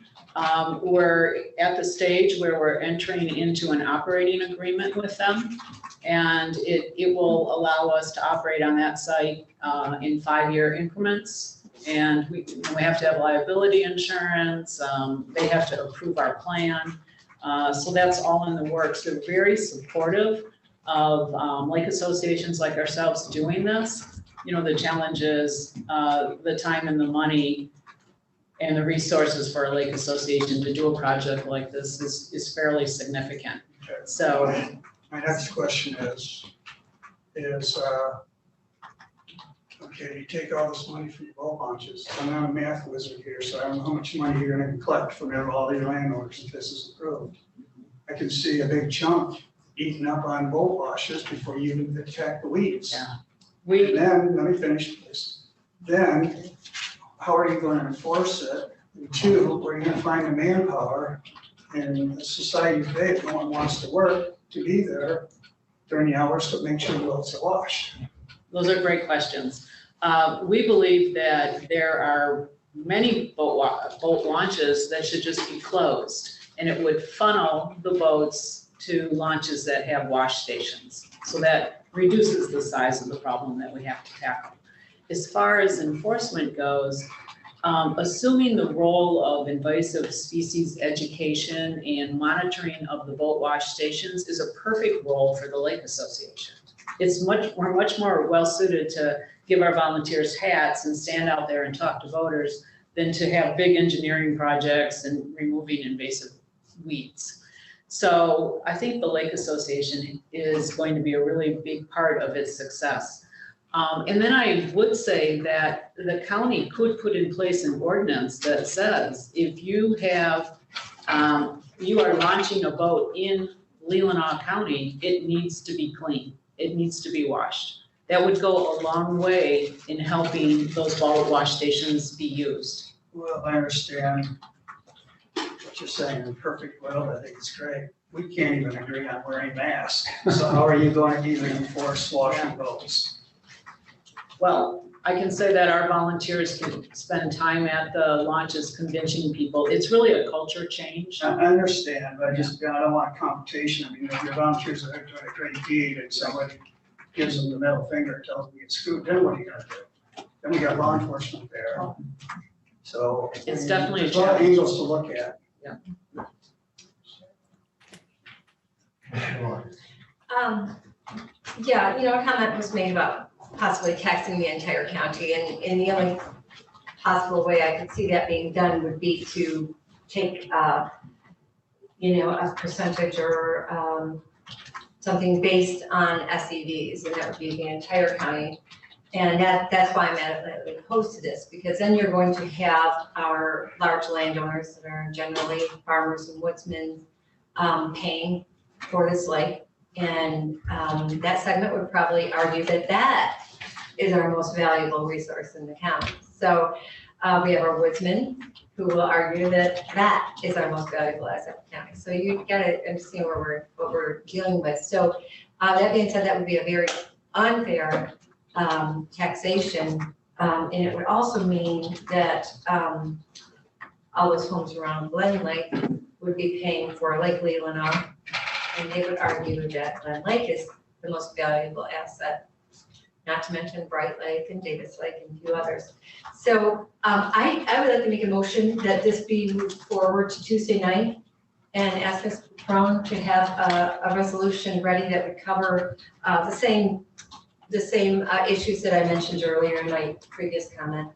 We're at the stage where we're entering into an operating agreement with them, and it will allow us to operate on that site in 5-year increments. And we have to have liability insurance. They have to approve our plan. So that's all in the works. They're very supportive of lake associations like ourselves doing this. You know, the challenge is the time and the money and the resources for a lake association to do a project like this is fairly significant. Okay. So my next question is okay, you take all this money from your boat launches. I'm not a math wizard here, so I don't know how much money you're gonna collect from all your landowners if this is approved. I can see a big chunk eaten up on boat washes before you even attack the weeds. Yeah. And then, let me finish this. Then, how are you going to enforce it? And 2, where are you going to find the manpower in the society today if no one wants to work to be there during the hours to make sure the boats are washed? those are great questions. We believe that there are many boat launches that should just be closed, and it would funnel the boats to launches that have wash stations. So that reduces the size of the problem that we have to tackle. As far as enforcement goes, assuming the role of invasive species education and monitoring of the boat wash stations is a perfect role for the Lake Association. We're much more well-suited to give our volunteers hats and stand out there and talk to voters than to have big engineering projects and removing invasive weeds. So I think the Lake Association is going to be a really big part of its success. And then I would say that the county could put in place an ordinance that says if you have, you are launching a boat in Leelanau County, it needs to be clean. It needs to be washed. That would go a long way in helping those boat wash stations be used. Well, I understand what you're saying in perfect world. I think it's great. We can't even agree on wearing masks. So how are you going to even enforce washing boats? Well, I can say that our volunteers can spend time at the launches convincing people. It's really a culture change. I understand, but I don't want confrontation. I mean, if your volunteers are doing a great deed and somebody gives them the middle finger and tells them to get screwed, then what are you gonna do? Then we got law enforcement there. So. It's definitely a there's a lot of challenge. angles to look at. Yeah. Yeah, a comment was made about possibly taxing the entire county, and the only possible way I could see that being done would be to take, a percentage or, something based on SEVs, and that would be the entire county. And that's why I'm adamantly opposed to this, because then you're going to have our large landowners that are generally farmers and woodsmen, paying for this lake. And that segment would probably argue that that is our most valuable resource in the county. So we have our woodsmen who will argue that that is our most valuable asset in the county. So you've got to understand what we're dealing with. So that being said, that would be a very unfair taxation. And it would also mean that all those homes around Glen Lake would be paying for Lake Leelanau. And they would argue that Glen Lake is the most valuable asset, not to mention Bright Lake and Davis Lake and a few others. So I would like to make a motion that this be moved forward to Tuesday night and ask Ms. Brown to have a resolution ready that would cover the same issues that I mentioned earlier in my previous comment.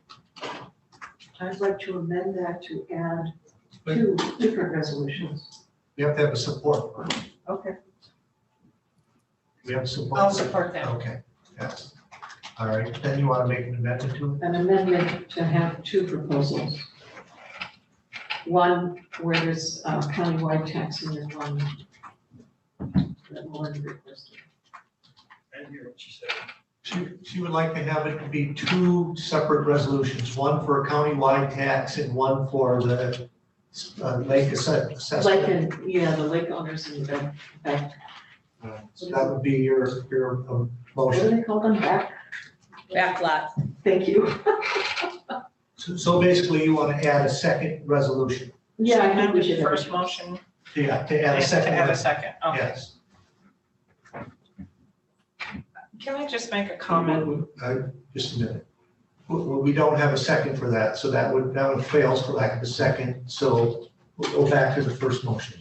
I'd like to amend that to add 2 different resolutions. We have to have a support for it. Okay. We have support. I'll support that. Okay, yes. All right, then you want to make an amendment to it? An amendment to have 2 proposals. One where there's countywide taxing and one that Lauren requested. I didn't hear what you said. She would like to have it be 2 separate resolutions, one for a countywide tax and one for the lake assessment. Like the lake owners in the back. So that would be your What do motion. they call them, back? Backlot. Thank you. So basically you want to add a second resolution. Yeah, I think we Amended should. first motion. Yeah, to add a second. To add a second, okay. Yes. Can I just make a comment? Just a minute. We don't have a second for that, so that one fails for lack of a second, so we'll go back to the first motion.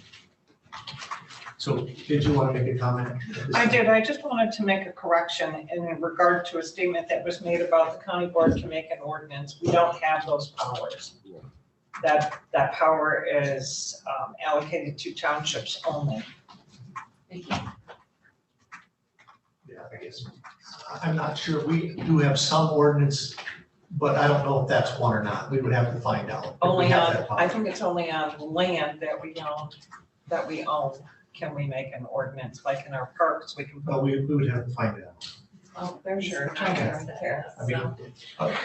So did you want to make a comment? I did, I just wanted to make a correction in regard to a statement that was made about the county board to make an ordinance. We don't have those powers. That power is allocated to townships only. Yeah, I guess, I'm not sure, we do have some ordinance, but I don't know if that's one or not, we would have to find out. if we Only have on, that power. I think it's only on land that we own, can we make an ordinance, like in our parks, we can Well, put, we would have to find out. oh, there's your attorney right there. I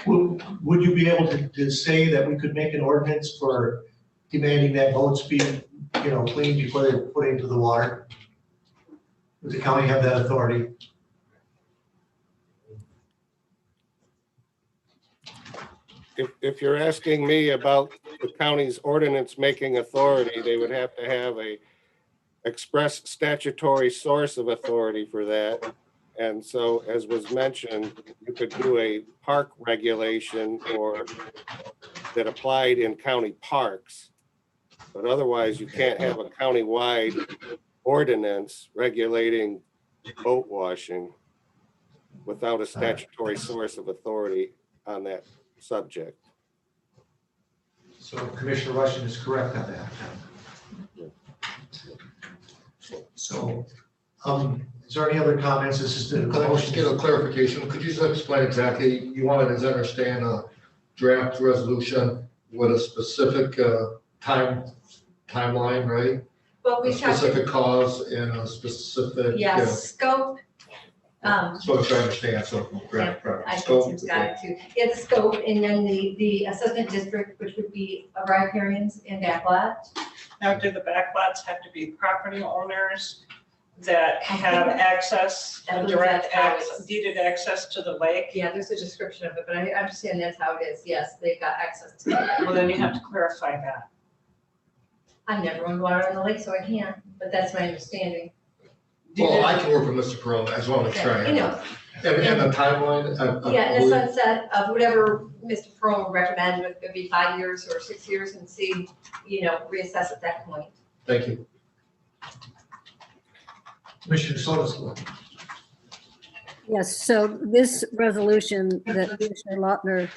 mean, would you be able to say that we could make an ordinance for demanding that boats be, cleaned before they're put into the water? Does the county have that authority? If you're asking me about the county's ordinance making authority, they would have to have a express statutory source of authority for that. And so, as was mentioned, you could do a park regulation or that applied in county parks. But otherwise, you can't have a countywide ordinance regulating boat washing without a statutory source of authority on that subject. So Commissioner Rushing is correct on that. So, is there any other comments? This is the Could I just get a clarification? Could you just explain exactly, you wanted to understand a draft resolution with a specific timeline, right? Well, A we talked, specific cause and a specific. scope. So to understand, so. I think Tim's got it too. Yeah, the scope, and then the assessment district, which would be riparians and backlot. Now, do the backlots have to be property owners that have access, I believe direct that's how access, deeded access to the lake? Yeah, there's a description of it, but I understand that's how it is. Yes, they've got access to it. Well, then you have to clarify that. I've never run water on the lake, so I can't, but that's my understanding. Well, I can work with Mr. Pearl as well as try. You know. And the timeline. Yeah, in the sunset of whatever Mr. Pearl would recommend, whether it be 5 years or 6 years, and see, reassess at that point. Thank you. Commissioner Sotos. Yes, so this resolution that Commissioner Lautner,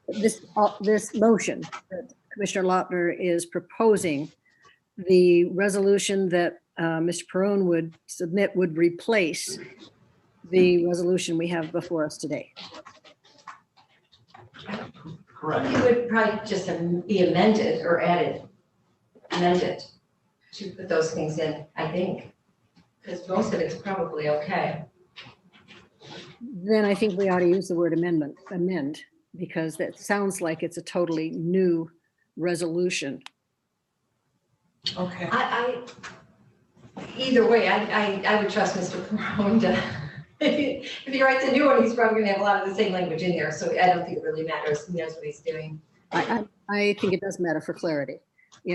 this motion that Commissioner Lautner is proposing, the resolution that Mr. Perone would submit would replace the resolution we have before us today. Correct. It would probably just be amended or amended to put those things in, I think. Because most of it's probably okay. Then I think we ought to use the word amend, because that sounds like it's a totally new resolution. Okay. Either way, I would trust Mr. Perone to, if he writes a new one, he's probably gonna have a lot of the same language in there, so I don't think it really matters. He knows what he's doing. I think it does matter for clarity,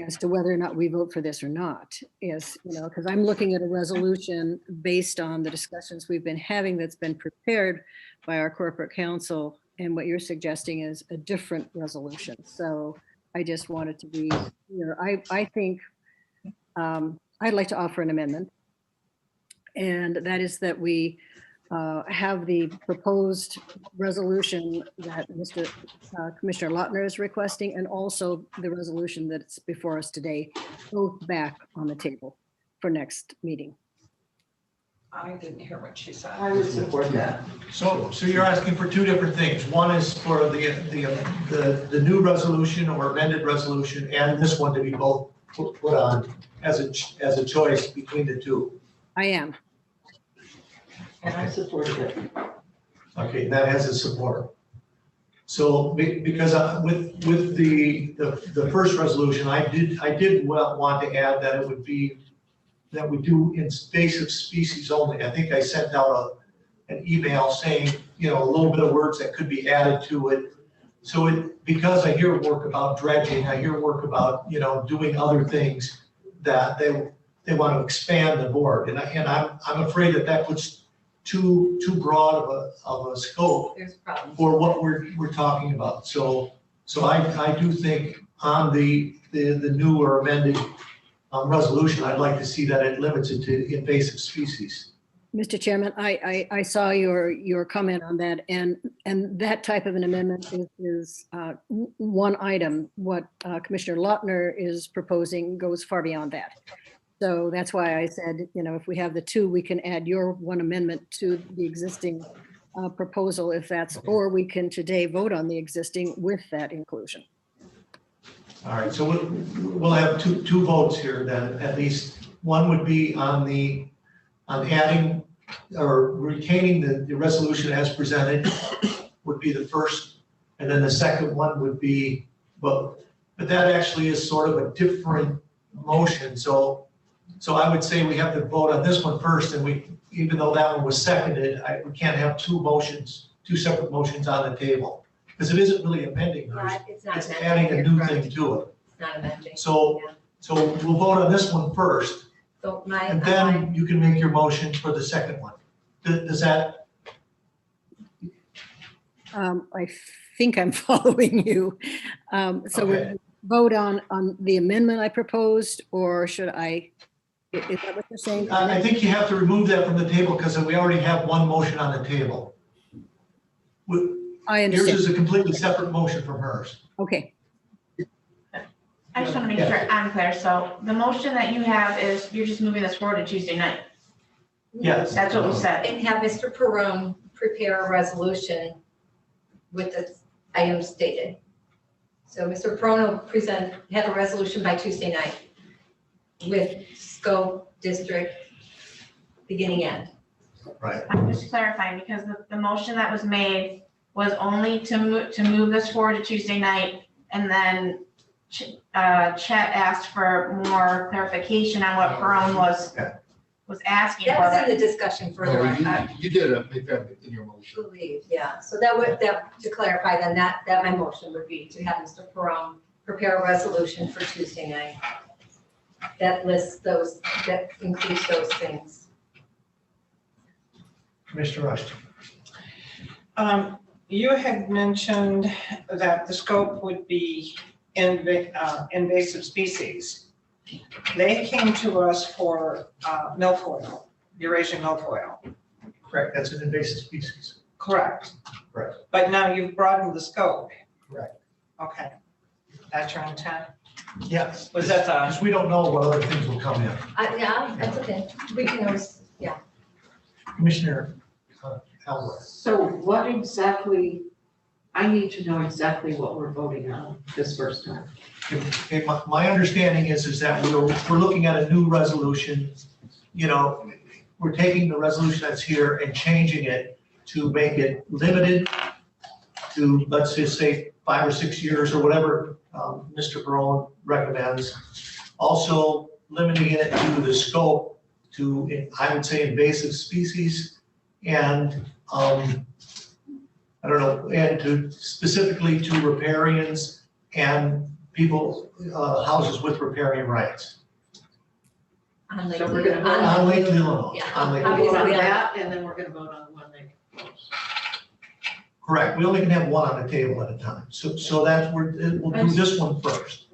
as to whether or not we vote for this or not. Is, because I'm looking at a resolution based on the discussions we've been having that's been prepared by our corporate counsel, and what you're suggesting is a different resolution. So I just wanted to be clear. I think I'd like to offer an amendment, and that is that we have the proposed resolution that Commissioner Lautner is requesting, and also the resolution that's before us today, both back on the table for next meeting. I didn't hear what she said. I would support that. So you're asking for two different things. One is for the new resolution or amended resolution, and this one to be both put on as a choice between the two. I am. And I supported it. Okay, that has a support. So because with the first resolution, I did want to add that it would be that we do invasive species only. I think I sent out an email saying, a little bit of words that could be added to it. So because I hear work about dredging, I hear work about, doing other things that they want to expand the board. And I'm afraid that puts too broad of a scope for what we're talking about. So I do think on the new or amended resolution, I'd like to see that it limits it to invasive species. Mr. Chairman, I saw your comment on that, and that type of an amendment is one item. What Commissioner Lautner is proposing goes far beyond that. So that's why I said, if we have the two, we can add your one amendment to the existing proposal if that's, or we can today vote on the existing with that inclusion. All right, so we'll have two votes here then, at least. One would be on adding or retaining the resolution as presented would be the first, and then the second one would be, but that actually is sort of a different motion. So I would say we have to vote on this one first, and even though that one was seconded, we can't have two separate motions on the table, because it isn't really amending hers. It's not It's amending, adding a you're new correct. thing to it. It's not amending. So we'll vote on this one first, So and then you can make your motion for the second one. Does that? I think I'm following you. So we vote on the amendment I proposed, or should I? Is that what you're saying? I think you have to remove that from the table because we already have one motion on the table. I Yours understand. is a completely separate motion from hers. Okay. I just want to make sure I'm clear. So the motion that you have is you're just moving this forward to Tuesday night. Yes. That's what we said. And have Mr. Perone prepare a resolution with the items stated. So Mr. Perone will have a resolution by Tuesday night with scope, district, beginning, end. Right. I'm just clarifying because the motion that was made was only to move this forward to Tuesday night, and then Chet asked for more clarification on what Perone was asking for. That was in the discussion further. You did make that in your motion. Believe, yeah. So to clarify, then that my motion would be to have Mr. Perone prepare a resolution for Tuesday night that lists those, that includes those things. Commissioner Rushton. You had mentioned that the scope would be invasive species. They came to us for milfoil, Eurasian milfoil. Correct, that's an invasive species. Correct. Correct. But now you've broadened the scope. Correct. Okay. That's your intent? Yes. Was that the? Because we don't know what other things will come in. Yeah, that's okay. We can always, yeah. Commissioner Elroy. So what exactly, I need to know exactly what we're voting on this first time. Okay, my understanding is that we're looking at a new resolution. You know, we're taking the resolution that's here and changing it to make it limited to, let's just say, 5 or 6 years or whatever Mr. Barone recommends. Also limiting it to the scope to, I would say, invasive species and, I don't know, and to specifically to riparians and people, houses with riparian rights. On Lake So we're gonna Leelanau. On Lake Leelanau. Yeah. On Lake We'll vote on Obviously, that, and then we're gonna vote on the one they propose. Correct, we only can have one on the table at a time, so that's, we'll do this one first.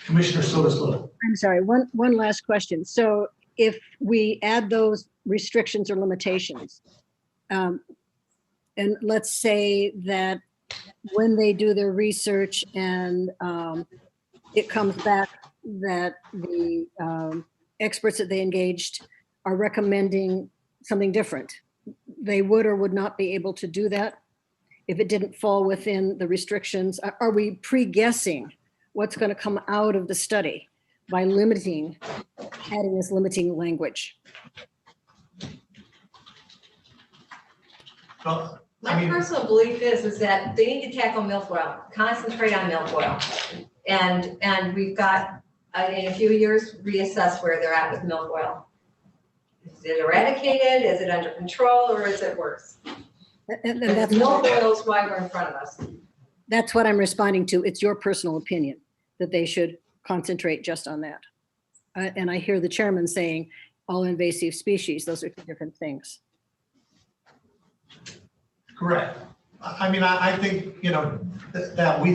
Commissioner Sotis Little. I'm sorry, one last question. So if we add those restrictions or limitations, and let's say that when they do their research and it comes back that the experts that they engaged are recommending something different, they would or would not be able to do that if it didn't fall within the restrictions? Are we pre-guessing what's going to come out of the study by adding this limiting language? Well, My personal belief is that they need to tackle milfoil, concentrate on milfoil. And we've got, in a few years, reassess where they're at with milfoil. Is it eradicated, is it under control, or is it worse? And that's Milfoil is why we're in front of us. That's what I'm responding to. It's your personal opinion that they should concentrate just on that. And I hear the chairman saying all invasive species, those are two different things. Correct. I mean, I think, you know, that we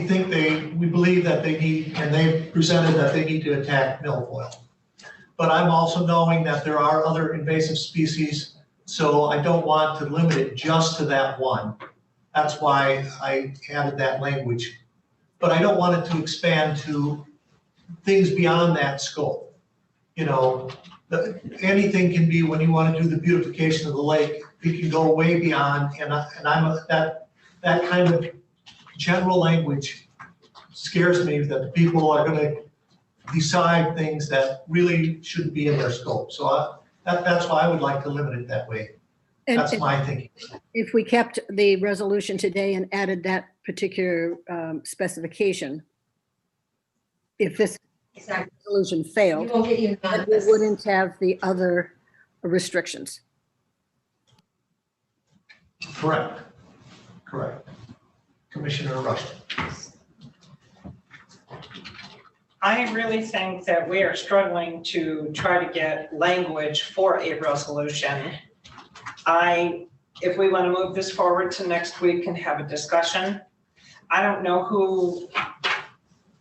believe that they need, and they've presented that they need to attack milfoil. But I'm also knowing that there are other invasive species, so I don't want to limit it just to that one. That's why I added that language. But I don't want it to expand to things beyond that scope. You know, anything can be, when you want to do the beautification of the lake, it can go way beyond, and that kind of general language scares me, that the people are going to decide things that really shouldn't be in their scope. So that's why I would like to limit it that way. That's my thinking. If we kept the resolution today and added that particular specification, if this resolution failed, You won't get then we unanimous. wouldn't have the other restrictions. Correct. Correct. Commissioner Rushton. I really think that we are struggling to try to get language for a resolution. If we want to move this forward to next week and have a discussion, I don't know who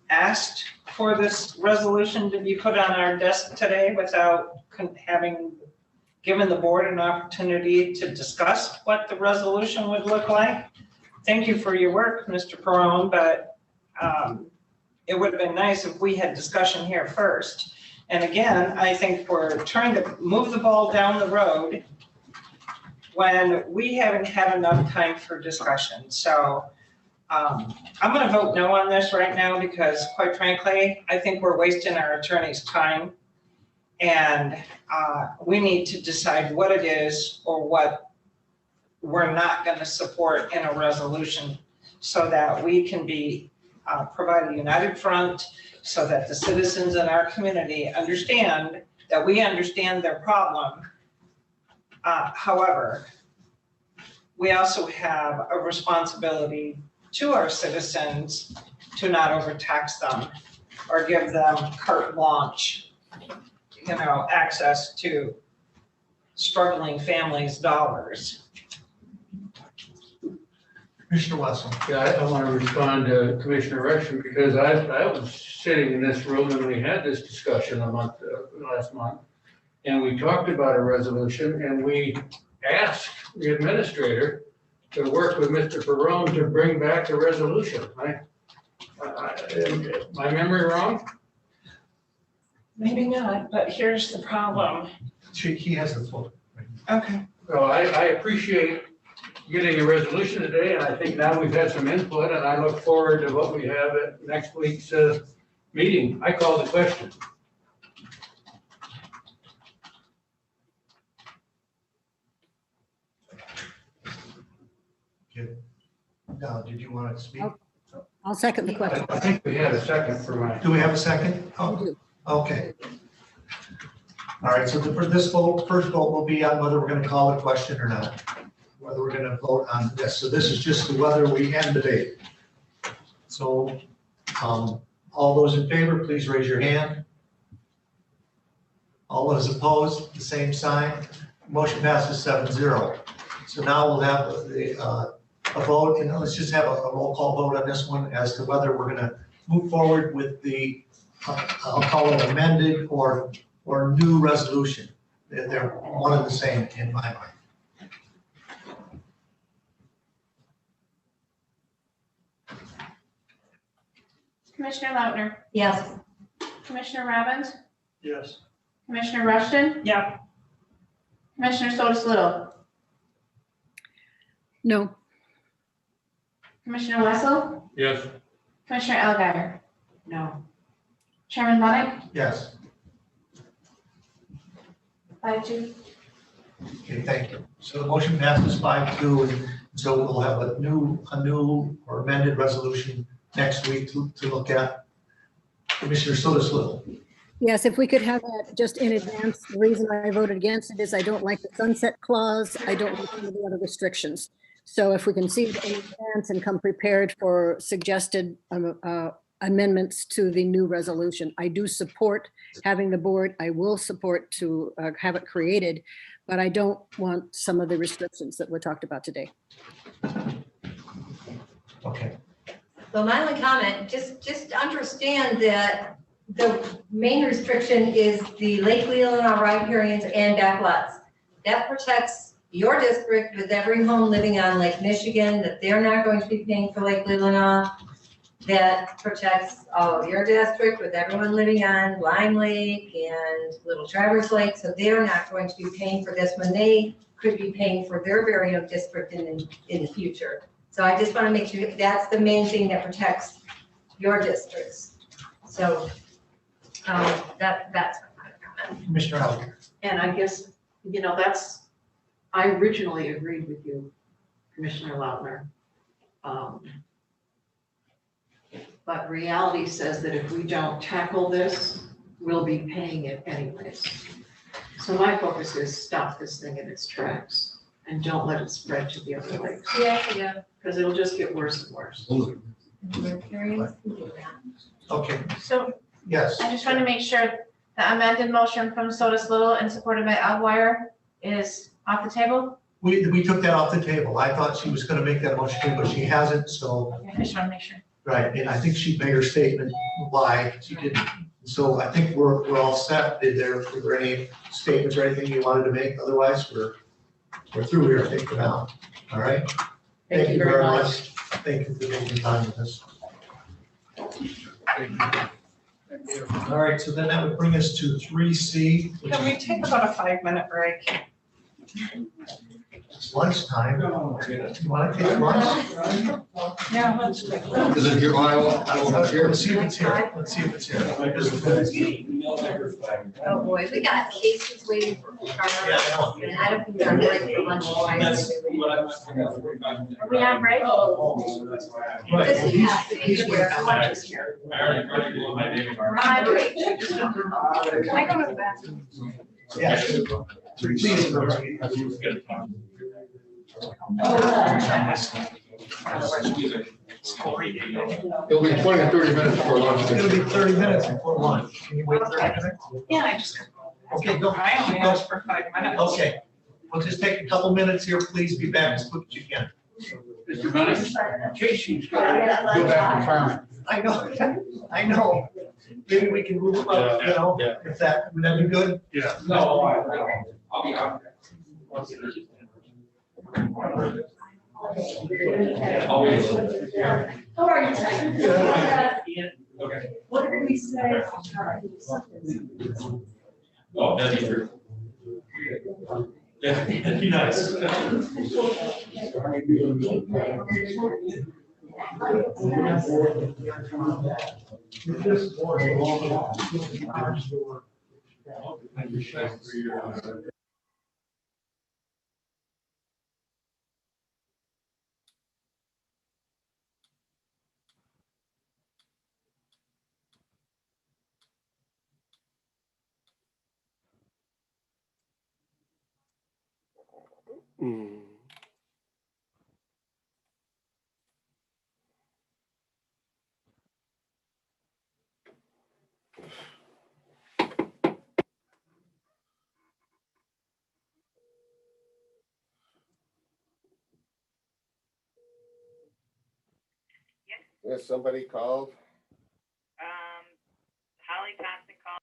asked for this resolution to be put on our desk today without having given the board an opportunity to discuss what the resolution would look like. Thank you for your work, Mr. Perone, but it would have been nice if we had discussion here first. And again, I think we're trying to move the ball down the road when we haven't had enough time for discussion. So I'm going to vote no on this right now because, quite frankly, I think we're wasting our attorney's time. And we need to decide what it is or what we're not going to support in a resolution so that we can be provide a united front, so that the citizens in our community understand that we understand their problem. However, we also have a responsibility to our citizens to not overtax them or give them carte blanche, access to struggling families' dollars. Commissioner Wessel. Yeah, I want to respond to Commissioner Rushton because I was sitting in this room and we had this discussion last month. and we talked about a resolution, and we asked the administrator to work with Mr. Perone to bring back the resolution. My memory wrong? Maybe not, but here's the problem. He has the floor. Okay. So I appreciate getting a resolution today, and I think now we've had some input, and I look forward to what we have at next week's meeting. I call the question. Now, did you want to speak? I'll second the question. I think we had a second for mine. Do we have a second? Oh, okay. All right, so for this vote, first vote will be on whether we're going to call a question or not, whether we're going to vote on this. So this is just whether we end the debate. So all those in favor, please raise your hand. All those opposed, the same sign. Motion passes 7-0. So now we'll have a vote, and let's just have a roll call vote on this one as to whether we're going to move forward with the, I'll call it amended or new resolution. They're one and the same in my mind. Commissioner Lautner, Yes. Commissioner Robbins, Yes. Commissioner Rushton, Yeah. Commissioner Sotis Little, No. Commissioner Wessel, Yes. Commissioner Elgyer, No. Chairman Bennett, Yes. 5-2. Okay, thank you. So the motion passes 5-2, and so we'll have a new or amended resolution next week to look at. Commissioner Sotis Little. Yes, if we could have that just in advance. The reason I voted against it is I don't like the sunset clause. I don't like some of the other restrictions. So if we can see it in advance and come prepared for suggested amendments to the new resolution. I do support having the board. I will support to have it created, but I don't want some of the restrictions that were talked about today. Okay. So my only comment, just understand that the main restriction is the Lake Leelanau riparians and backlots. That protects your district with every home living on Lake Michigan, that they're not going to be paying for Lake Leelanau. That protects all of your district with everyone living on Lime Lake and Little Traverse Lake. So they're not going to be paying for this when they could be paying for their very own district in the future. So I just want to make sure that's the main thing that protects your districts. So that's my comment. Commissioner Elder. And I guess, I originally agreed with you, Commissioner Lautner. But reality says that if we don't tackle this, we'll be paying it anyways. So my focus is stop this thing in its tracks and don't let it spread to the other lakes. Yeah. Because it'll just get worse and worse. Okay, So yes. I just want to make sure the amended motion from Sotis Little and supported by Elgyer is off the table. We took that off the table. I thought she was going to make that motion, but she hasn't, so. Okay, I just want to make sure. Right, and I think she made her statement why she didn't. So I think we're all set. Were there any statements or anything you wanted to make? Otherwise, we're through here, I think, for now. All right? Thank you very much. Thank you for taking time with us. All right, so then that would bring us to 3C. which Can we take about a 5-minute break? is lunchtime. You want to take lunch? Yeah, let's take. Is it here? I don't hear. Let's see if it's here. Let's see if it's here. Oh, boy, we got cases waiting for Yeah, I know. and I don't think they're ready for lunch. Are we on break? This is, yeah, he's here, lunch is here. We're on break. Can I go to the bathroom? Yeah. Please. It'll be 20 to 30 minutes before lunch. It'll be 30 minutes before lunch. Can you wait 30 minutes? Yeah, I just. Okay, go. I only asked for 5 minutes. Okay, we'll just take a couple minutes here. Please be back as quick as you can. Mr. Bennett, Casey's got to go back to farming. I know. maybe we can move up, you know, if that, would that be good? Yeah. No, I'll be out. How are you tonight? Okay. What did we say? Oh, that'd be true. That'd be nice. Hmm. Yes, somebody called. Holly Thompson called.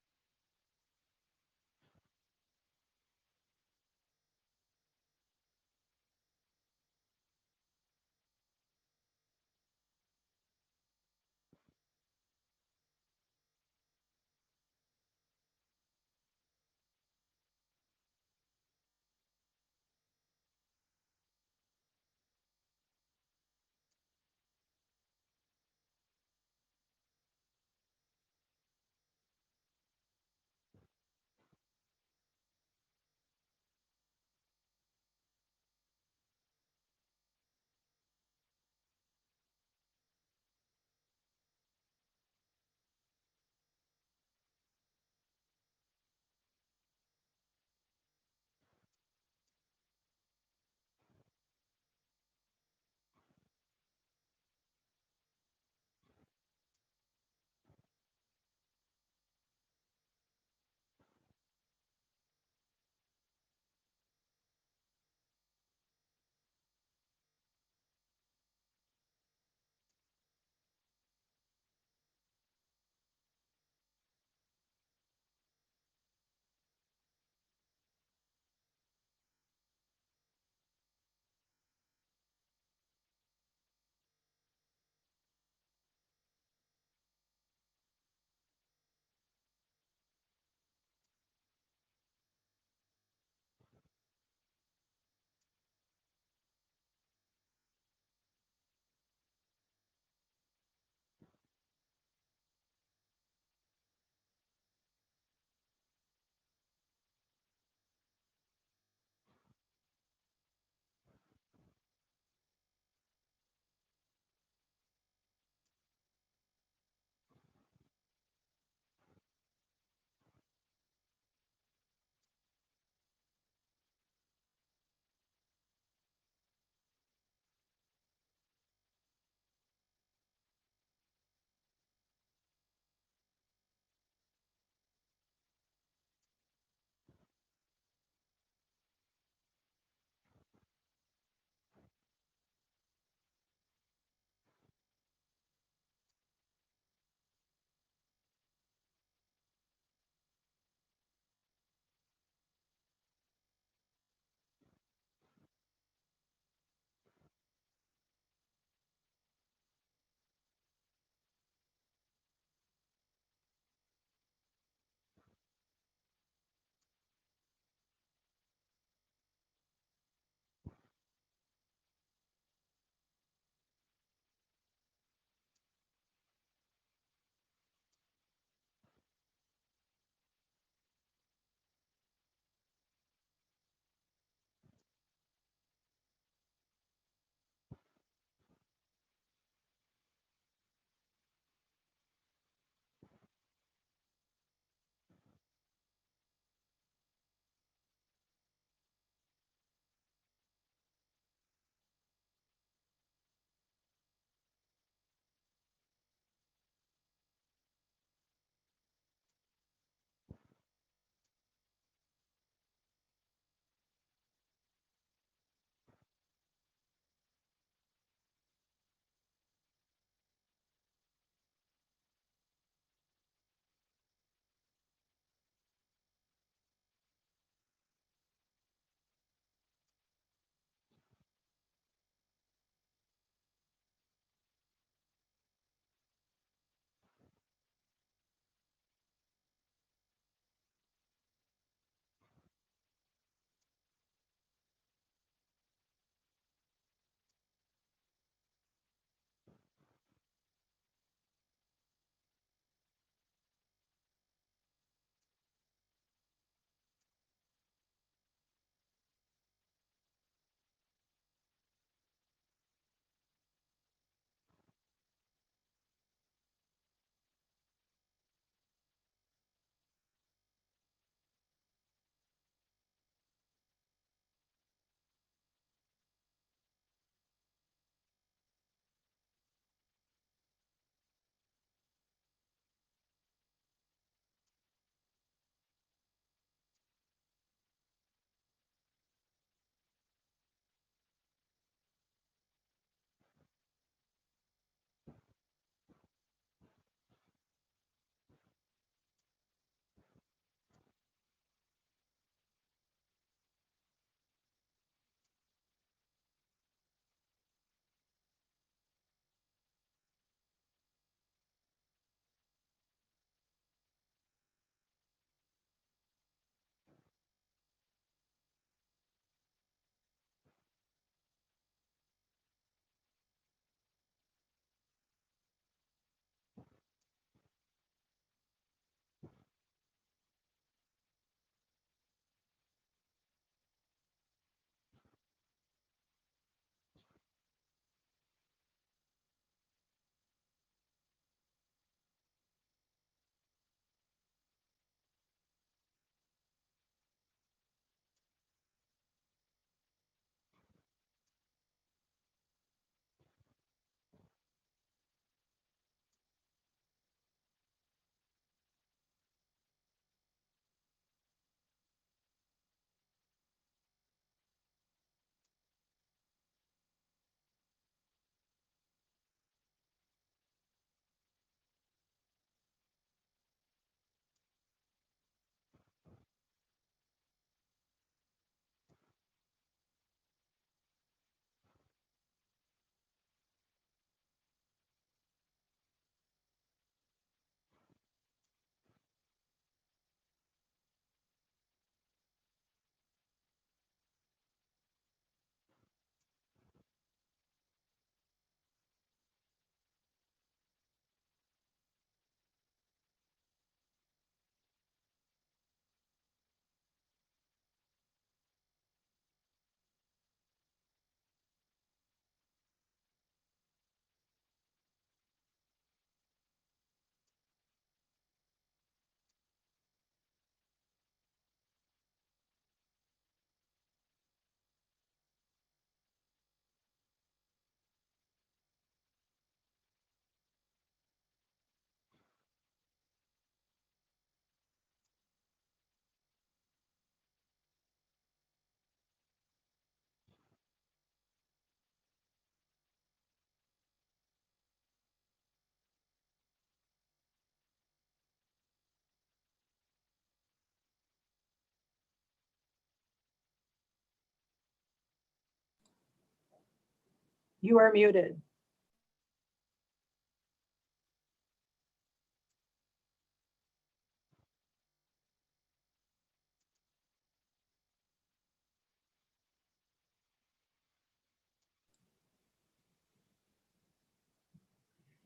You are muted.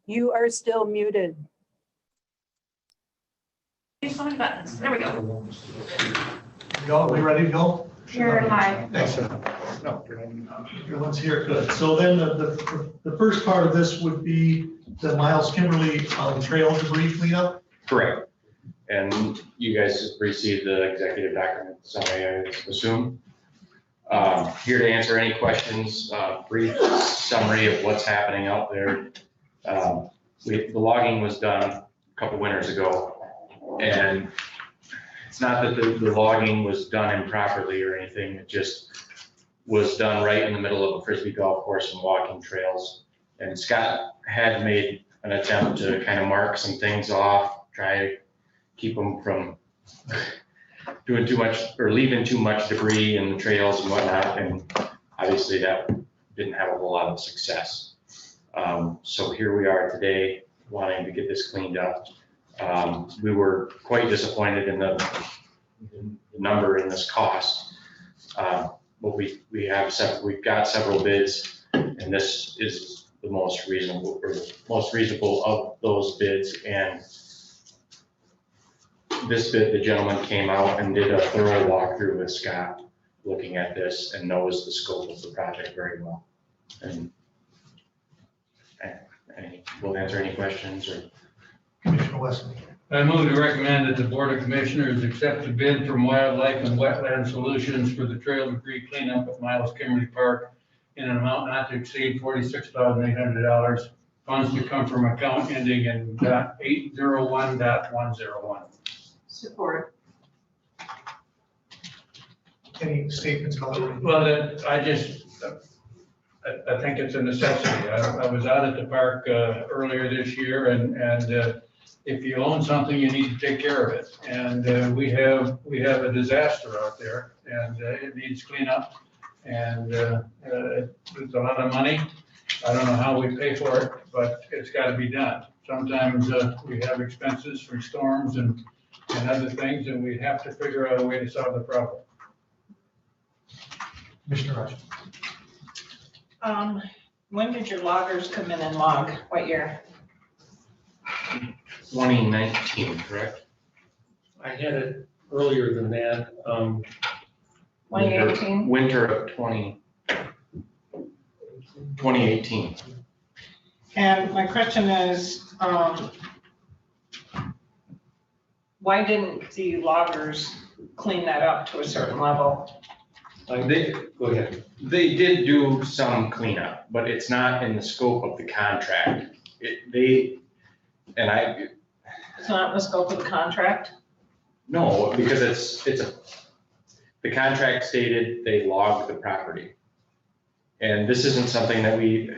You are still muted. So many buttons. There we go. Y'all, we ready to go? You're live. Thanks. No, everyone's here, good. So then the first part of this would be the Miles Kimberly trail debris cleanup. Correct. And you guys received the executive document summary, I assume. Here to answer any questions, brief summary of what's happening out there. The logging was done a couple winters ago, and it's not that the logging was done improperly or anything, it just was done right in the middle of a Frisbee golf course and walking trails. And Scott had made an attempt to kind of mark some things off, try to keep them from doing too much or leaving too much debris in the trails and whatnot. And obviously that didn't have a whole lot of success. So here we are today wanting to get this cleaned up. We were quite disappointed in the number in this cost. But we've got several bids, and this is the most reasonable of those bids. And this bid, the gentleman came out and did a thorough walkthrough with Scott, looking at this, and knows the scope of the project very well. And we'll answer any questions or. Commissioner Weston. I move to recommend that the Board of Commissioners accept the bid from Wildlife and Wetland Solutions for the trail debris cleanup at Miles Kimberly Park in an amount not to exceed $46,800. Funds to come from account ending in .801.101. Support. Any statements about it? Well, I think it's a necessity. I was out at the park earlier this year, and if you own something, you need to take care of it. And we have a disaster out there, and it needs cleanup. And it's a lot of money. I don't know how we pay for it, but it's got to be done. Sometimes we have expenses from storms and other things, and we have to figure out a way to solve the problem. Commissioner Rush. When did your loggers come in and log? What year? 2019, correct? I had it earlier than that. 2018? Winter of 2018. And my question is, why didn't the loggers clean that up to a certain level? Go ahead. They did do some cleanup, but it's not in the scope of the contract. It's not in the scope of the contract? No, because the contract stated they logged the property. And this isn't something that we,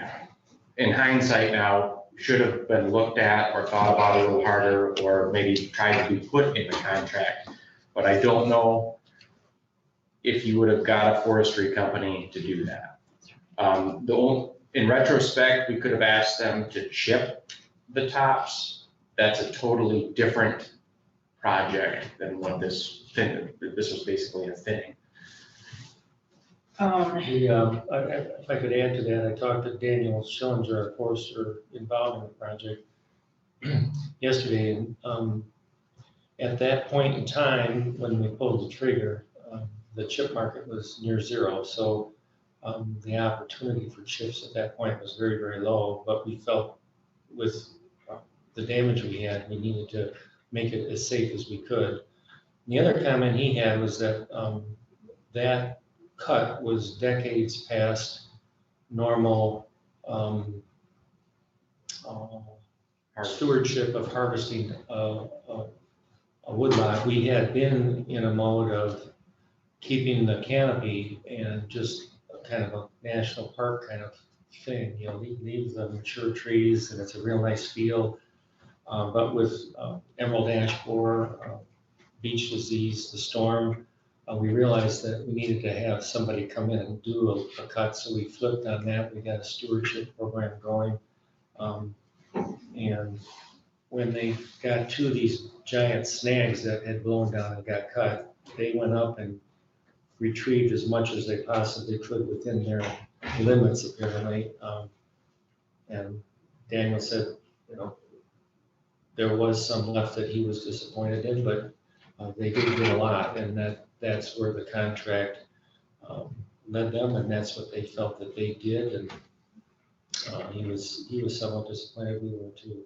in hindsight now, should have been looked at or thought about a little harder, or maybe tried to be put in the contract. But I don't know if you would have got a forestry company to do that. In retrospect, we could have asked them to chip the tops. That's a totally different project than what this was basically a thinning. If I could add to that, I talked to Daniel Schillinger, our forester involved in the project yesterday. And at that point in time, when we pulled the trigger, the chip market was near zero. So the opportunity for chips at that point was very, very low. But we felt with the damage we had, we needed to make it as safe as we could. And the other comment he had was that that cut was decades past normal stewardship of harvesting a woodlot. We had been in a mode of keeping the canopy and just kind of a national park kind of thing, you know, leave the mature trees, and it's a real nice field. But with emerald ash borer, beach disease, the storm, we realized that we needed to have somebody come in and do a cut, so we flipped on that. We got a stewardship program going. And when they got two of these giant snags that had blown down and got cut, they went up and retrieved as much as they possibly could within their limits, apparently. And Daniel said, you know, there was some left that he was disappointed in, but they did get a lot, and that's where the contract led them, and that's what they felt that they did, and he was somewhat disappointed. We were too.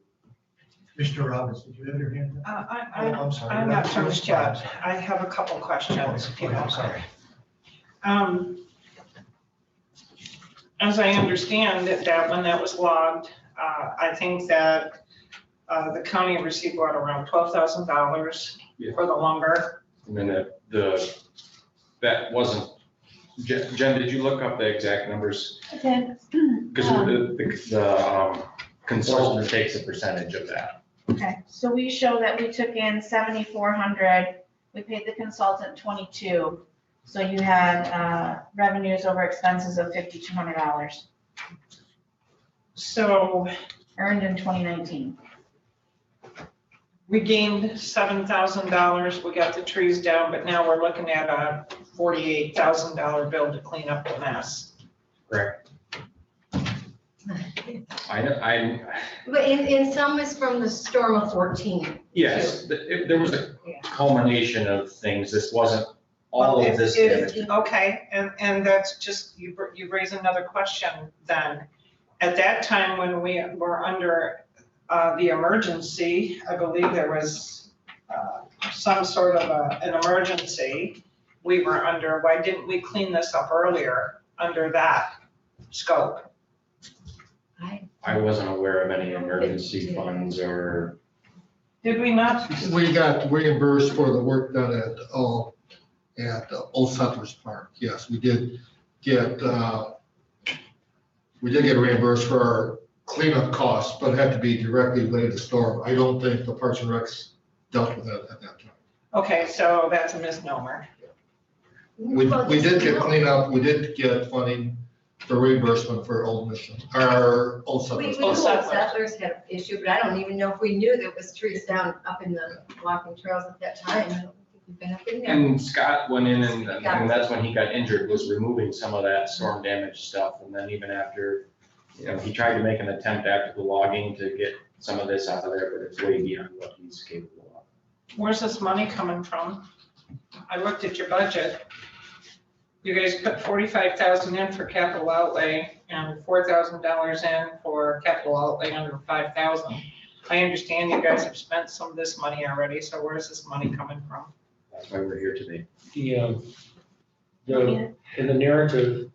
Commissioner Roberts, did you have your hand up? I'm sorry. I'm not finished yet. I have a couple questions, if you don't mind. As I understand it, that when that was logged, I think that the county received what, around $12,000 for the lumber? And then that wasn't, Jen, did you look up the exact numbers? I did. Because the consultant takes a percentage of that. Okay, so we show that we took in 7,400, we paid the consultant 22. So you had revenues over expenses of $5,200. So earned in 2019. We gained $7,000, we got the trees down, but now we're looking at a $48,000 bill to clean up the mess. Correct. But in some is from the storm of 14. Yes, there was a culmination of things. This wasn't all Well, of this. Okay, and that's just, you raise another question then. At that time, when we were under the emergency, I believe there was some sort of an emergency we were under. Why didn't we clean this up earlier under that scope? I wasn't aware of any emergency funds or. Did we not? We got reimbursed for the work done at Old Settlers Park. Yes, we did get reimbursed for our cleanup costs, but it had to be directly related to storm. I don't think the Parks and Recs dealt with that at that time. Okay, so that's a misnomer. We did get cleanup, we did get funding for reimbursement for Old Mission, our Old Settlers. We knew Old Settlers had an issue, but I don't even know if we knew there was trees down up in the walking trails at that time. I don't think we've been up in there. And Scott went in and that's when he got injured, was removing some of that storm damage stuff. And then even after, he tried to make an attempt after the logging to get some of this out of there, but it's way beyond what he's capable of. Where's this money coming from? I looked at your budget. You guys put $45,000 in for capital outlay and $4,000 in for capital outlay under $5,000. I understand you guys have spent some of this money already, so where's this money coming from? That's why we're here today. In the narrative,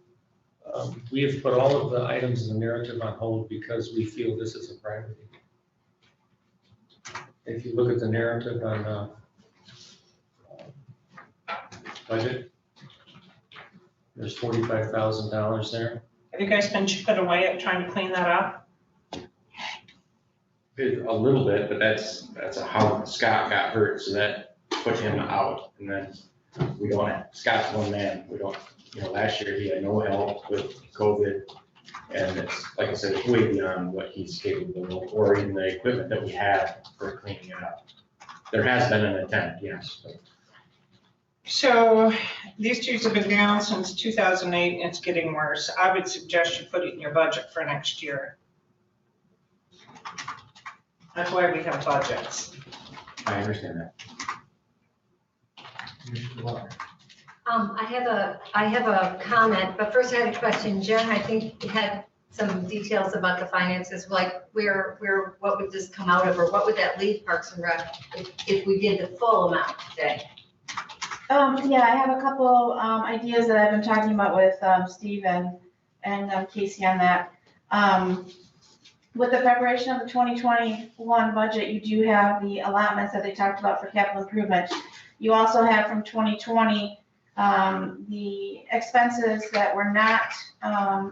we have put all of the items in the narrative on hold because we feel this is a priority. If you look at the narrative on budget, there's $45,000 there. Have you guys been chipping away at trying to clean that up? A little bit, but that's how Scott got hurt, so that put him out. And then Scott's one man. We don't, last year he had no help with COVID. And it's, like I said, it's way beyond what he's capable of, or even the equipment that we have for cleaning it up. There has been an attempt, yes. But. So these trees have been down since 2008 and it's getting worse. I would suggest you put it in your budget for next year. That's why we have budgets. I understand that. I have a comment, but first I had a question. Jen, I think you had some details about the finances, like what would this come out of, or what would that leave Parks and Rec if we did the full amount today? Yeah, I have a couple ideas that I've been talking about with Steve and Casey on that. With the preparation of the 2021 budget, you do have the allotments that they talked about for capital improvement. You also have from 2020 the expenses that were not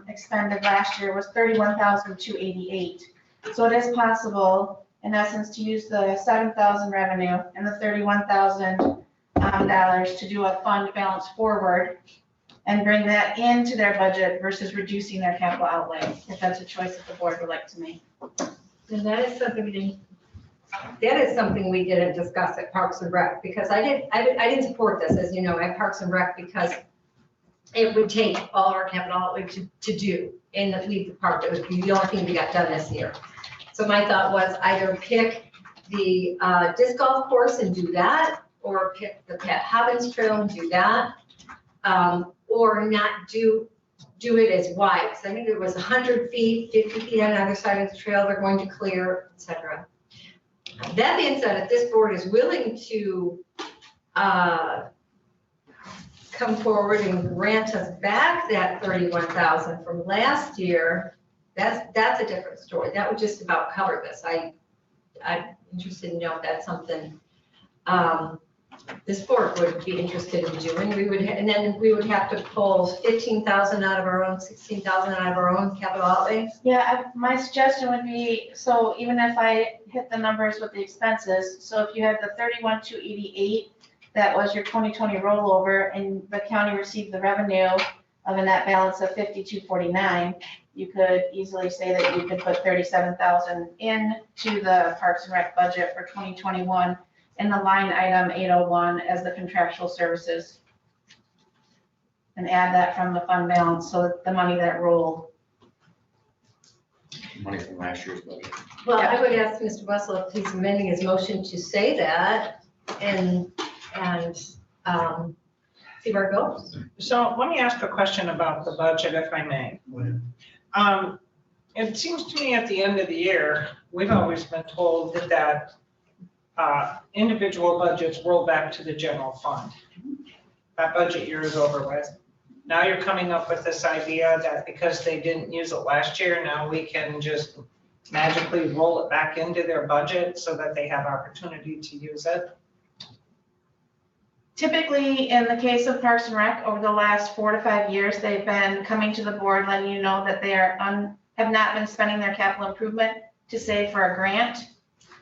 expended last year was $31,288. So it is possible, in essence, to use the 7,000 revenue and the 31,000 dollars to do a fund balance forward and bring that into their budget versus reducing their capital outlay, if that's a choice that the board would like to make. And that is something we didn't discuss at Parks and Rec, because I didn't support this, as you know, at Parks and Rec, because it would take all our capital outlay to do and leave the park. It would be the only thing we got done this year. So my thought was either pick the disc golf course and do that, or pick the Pat Hobbins Trail and do that, or not do it as wide. Because I think it was 100 feet, 50 feet on either side of the trail they're going to clear, etc. That being said, if this board is willing to come forward and grant us back that 31,000 from last year, that's a different story. That would just about cover this. I'm interested to know if that's something this board would be interested in doing. And then we would have to pull 15,000 out of our own, 16,000 out of our own capital outlay. Yeah, my suggestion would be, so even if I hit the numbers with the expenses, so if you have the 31,288, that was your 2020 rollover, and the county received the revenue of a net balance of 5249, you could easily say that you could put 37,000 into the Parks and Rec budget for 2021 in the line item 801 as the contractual services, and add that from the fund balance, so that the money that rolled. Money from last year's budget. Well, I would ask Mr. Wessel if he's amending his motion to say that and see where it goes. So let me ask a question about the budget, if I may. It seems to me at the end of the year, we've always been told that individual budgets roll back to the general fund. That budget year is over with. Now you're coming up with this idea that because they didn't use it last year, now we can just magically roll it back into their budget so that they have opportunity to use it. Typically, in the case of Parks and Rec, over the last 4 to 5 years, they've been coming to the board letting you know that they have not been spending their capital improvement to save for a grant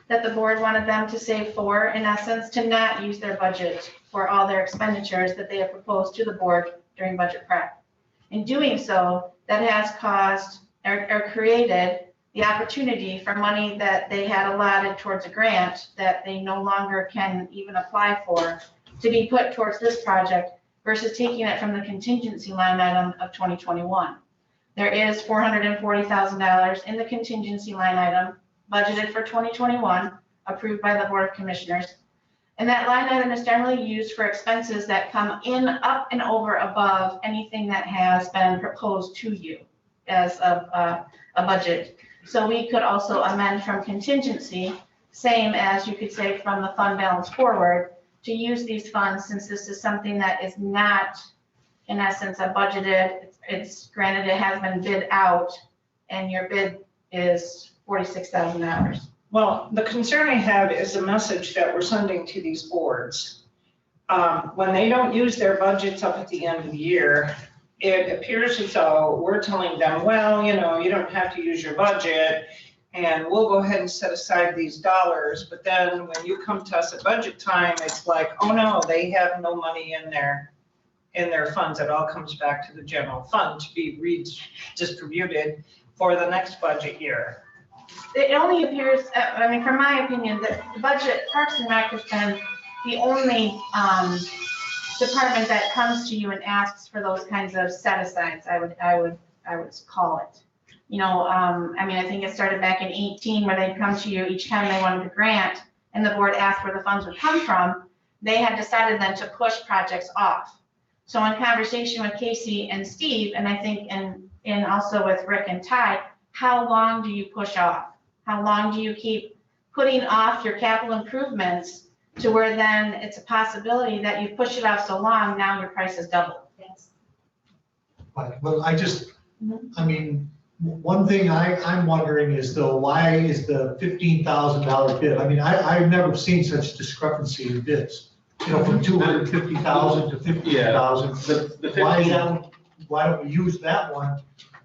that the board wanted them to save for, in essence, to not use their budget for all their expenditures that they have proposed to the board during budget prep. In doing so, that has caused or created the opportunity for money that they had allotted towards a grant that they no longer can even apply for to be put towards this project versus taking it from the contingency line item of 2021. There is $440,000 in the contingency line item budgeted for 2021, approved by the Board of Commissioners. And that line item is generally used for expenses that come in, up and over above anything that has been proposed to you as a budget. So we could also amend from contingency, same as you could say from the fund balance forward, to use these funds, since this is something that is not, in essence, a budgeted, it's granted it has been bid out, and your bid is $46,000. Well, the concern I have is the message that we're sending to these boards. When they don't use their budgets up at the end of the year, it appears as though we're telling them, well, you know, you don't have to use your budget, and we'll go ahead and set aside these dollars. But then when you come to us at budget time, it's like, oh no, they have no money in their funds. It all comes back to the general fund to be redistributed for the next budget year. It only appears, I mean, from my opinion, that the budget, Parks and Rec has been the only department that comes to you and asks for those kinds of set-asides, I would call it. You know, I mean, I think it started back in 18 where they'd come to you each time they wanted a grant and the board asked where the funds would come from. They had decided then to push projects off. So in conversation with Casey and Steve, and I think and also with Rick and Ty, how long do you push off? How long do you keep putting off your capital improvements to where then it's a possibility that you push it off so long, now your price is double? Yes. Well, I mean, one thing I'm wondering is though, why is the $15,000 bid? I mean, I've never seen such discrepancy in bids. You know, from 250,000 to 50,000. Why don't we use that one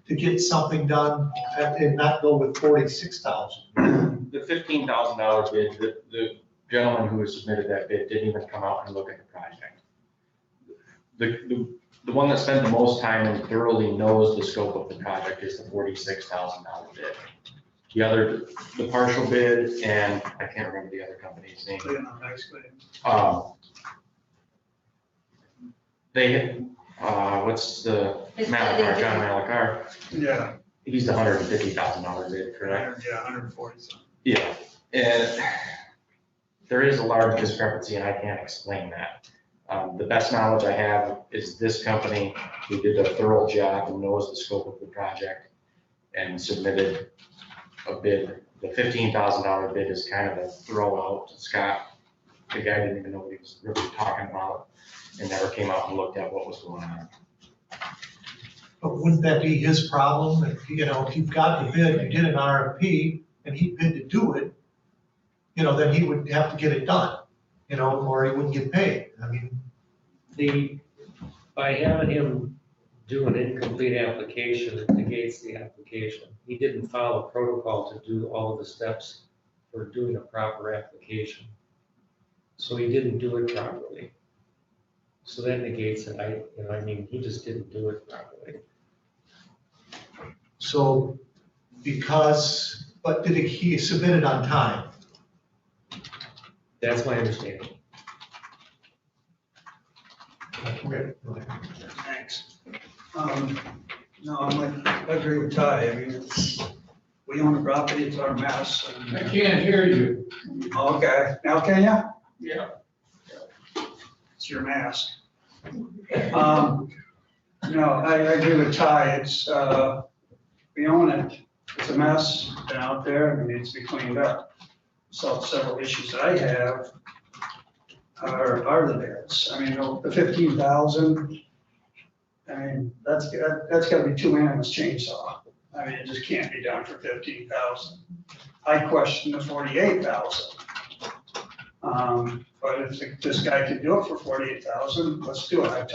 to get something done and not go with 46,000? The $15,000 bid, the gentleman who has submitted that bid didn't even come out and look at the project. The one that spent the most time and thoroughly knows the scope of the project is the $46,000 bid. The partial bid, and I can't remember the other company's name. What's the Malacar, John Malacar? Yeah. He's the $150,000 bid, correct? Yeah, 140. Yeah, and there is a large discrepancy and I can't explain that. The best knowledge I have is this company who did a thorough job and knows the scope of the project and submitted a bid. The $15,000 bid is kind of a throw out to Scott. The guy didn't even know what he was really talking about and never came out and looked at what was going on. But wouldn't that be his problem? If, if you've got the bid, you did an RFP and he bid to do it, then he would have to get it done, or he wouldn't get paid. I mean, by having him do an incomplete application, it negates the application. He didn't follow protocol to do all of the steps for doing a proper application. So he didn't do it properly. So that negates it. He just didn't do it properly. so but did he submit it on time? That's my understanding. Thanks. No, I agree with Ty. I mean, we own the property, it's our mess. I can't hear you. Okay, now can you? Yeah. It's your mask. No, I agree with Ty. It's, we own it. It's a mess out there and it needs to be cleaned up. So several issues that I have are the bids. I mean, the 15,000, I mean, that's gotta be 2 animals chainsaw. I mean, it just can't be done for 15,000. I question the 48,000. But if this guy can do it for 48,000, let's do it. I did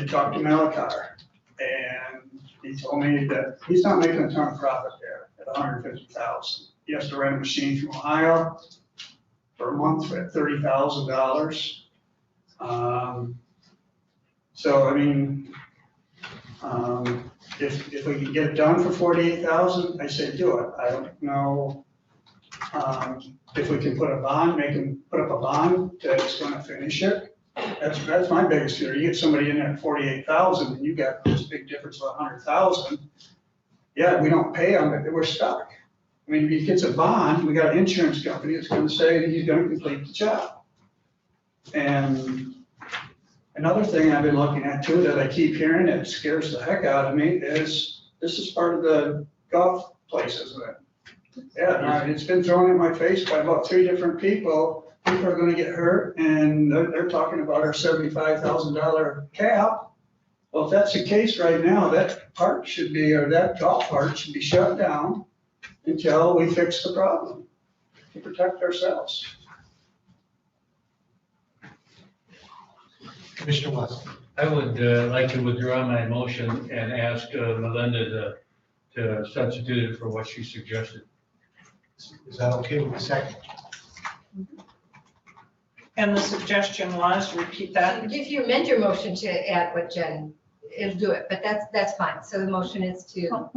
talk to Malacar, and he told me that he's not making a ton of profit there at 150,000. He has to rent a machine from Ohio for a month at $30,000. So, I mean, if we can get it done for 48,000, I say do it. I don't know if we can put a bond, make him put up a bond that's gonna finish it. That's my biggest fear. You get somebody in at 48,000 and you got this big difference of 100,000. Yeah, we don't pay them, but we're stuck. I mean, if he gets a bond, we got an insurance company that's gonna say that he's gonna complete the job. And another thing I've been looking at too, that I keep hearing, that scares the heck out of me, is this is part of the golf place, isn't it? Yeah, no, it's been thrown in my face by about 3 different people. People are gonna get hurt, and they're talking about our $75,000 cap. Well, if that's the case right now, that park should be, or that golf park should be shut down until we fix the problem, to protect ourselves. Commissioner West. I would like to withdraw my motion and ask Melinda to substitute it for what she suggested. Is that okay with the second? And the suggestion was, repeat that. If you amend your motion to add what Jen, it'll do it, but that's fine. So the motion is to.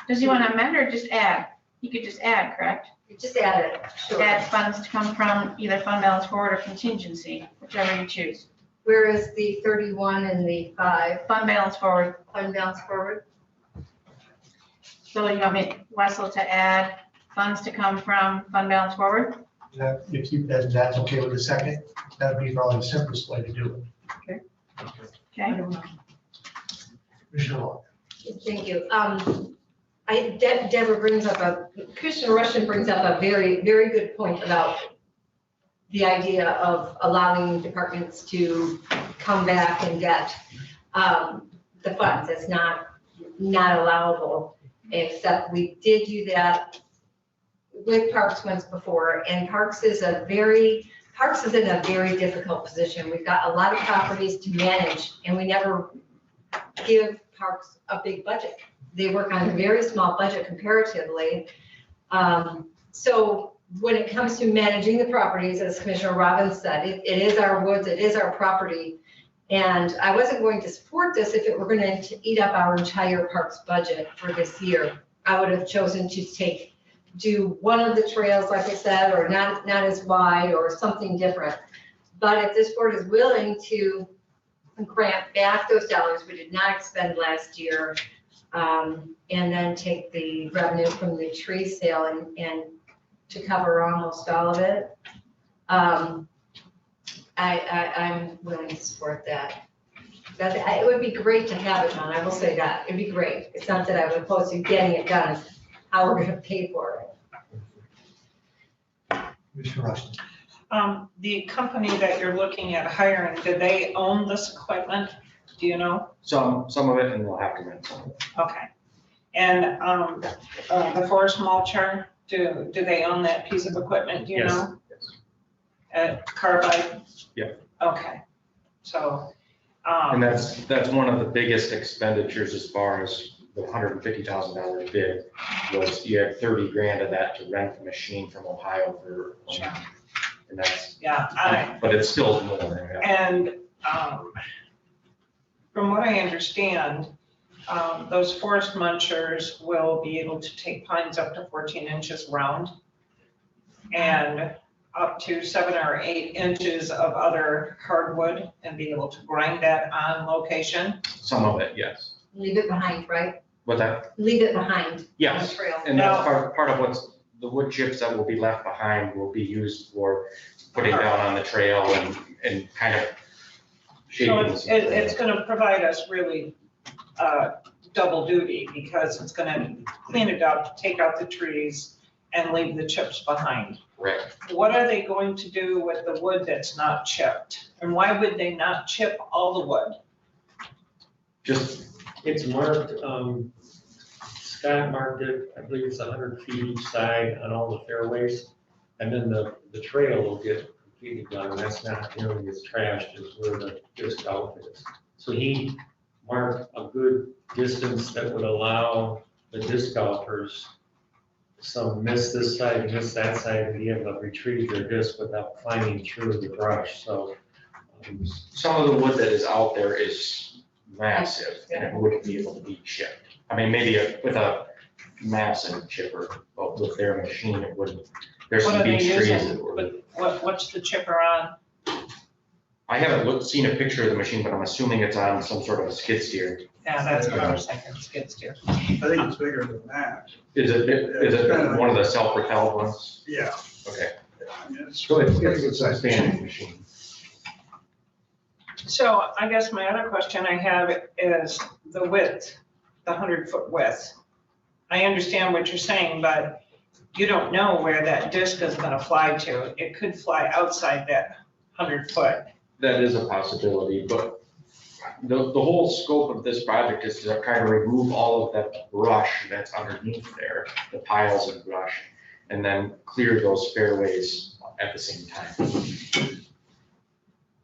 Does he want to amend or just add? You could just add, correct? You just add it, sure. Add funds to come from either fund balance forward or contingency, whichever you choose. Where is the 31 and the 5? Fund balance forward. Fund balance forward. So you want me, Wessel, to add funds to come from fund balance forward? That's okay with the second, that'd be probably the simplest way to do it. Okay. Commissioner Law. Thank you. Commissioner Rushing brings up a very, very good point about the idea of allowing departments to come back and get the funds. It's not allowable, except we did do that with Parks once before, and Parks is in a very difficult position. We've got a lot of properties to manage, and we never give Parks a big budget. They work on a very small budget comparatively. So when it comes to managing the properties, as Commissioner Robbins said, it is our woods, it is our property. And I wasn't going to support this if it were going to eat up our entire parks budget for this year. I would have chosen to do one of the trails, like I said, or not as wide or something different. But if this board is willing to grant back those dollars we did not expend last year, and then take the revenue from the tree sale and to cover almost all of it, I'm willing to support that. It would be great to have it done, I will say that, it'd be great. It's not that I would oppose to getting it done, it's how we're gonna pay for it. Commissioner Rushton. The company that you're looking at hiring, do they own this equipment? Do you know? Some of it, and they'll have to rent some of it. Okay. And the forest mulcher, do they own that piece of equipment, do you Yes. know? Yes. Carbide? Yep. Okay, so. And that's one of the biggest expenditures as far as the $150,000 bid was you had 30 grand of that to rent the machine from Ohio for, and that's, Yeah, but it's still more. Yeah. and from what I understand, those forest munchers will be able to take pines up to 14 inches round and up to 7 or 8 inches of other hardwood and be able to grind that on location. Some of it, yes. Leave it behind, right? What's that? Leave it behind on the Yes, trail. and that's part of what's, the wood chips that will be left behind will be used for putting down on the trail and kind of shaping. So it's gonna provide us really double duty because it's gonna clean it up, take out the trees and leave the chips behind. Right. What are they going to do with the wood that's not chipped? And why would they not chip all the wood? Just. It's marked, Scott marked it, I believe it's 100 feet each side on all the fairways. And then the trail will get completely done, and that's not nearly as trashed as where the disc golf is. So he marked a good distance that would allow the disc golfers some miss this side and miss that side and be able to retrieve their disc without climbing through the brush, so. Some of the wood that is out there is massive and it wouldn't be able to be chipped. I mean, maybe with a massive chipper, but with their machine, it wouldn't. There's What some are they beech trees using? that were. What's the chipper on? I haven't seen a picture of the machine, but I'm assuming it's on some sort of a skid steer. Yeah, that's what I was thinking, skid steer. I think it's bigger than that. Is it one of the self-propelled ones? Yeah. Okay. I mean, it's So it's Pretty good size standing machine. So I guess my other question I have is the width, the 100-foot width. I understand what you're saying, but you don't know where that disc is gonna fly to. It could fly outside that 100-foot. That is a possibility, but the whole scope of this project is to kind of remove all of that brush that's underneath there, the piles of brush, and then clear those fairways at the same time.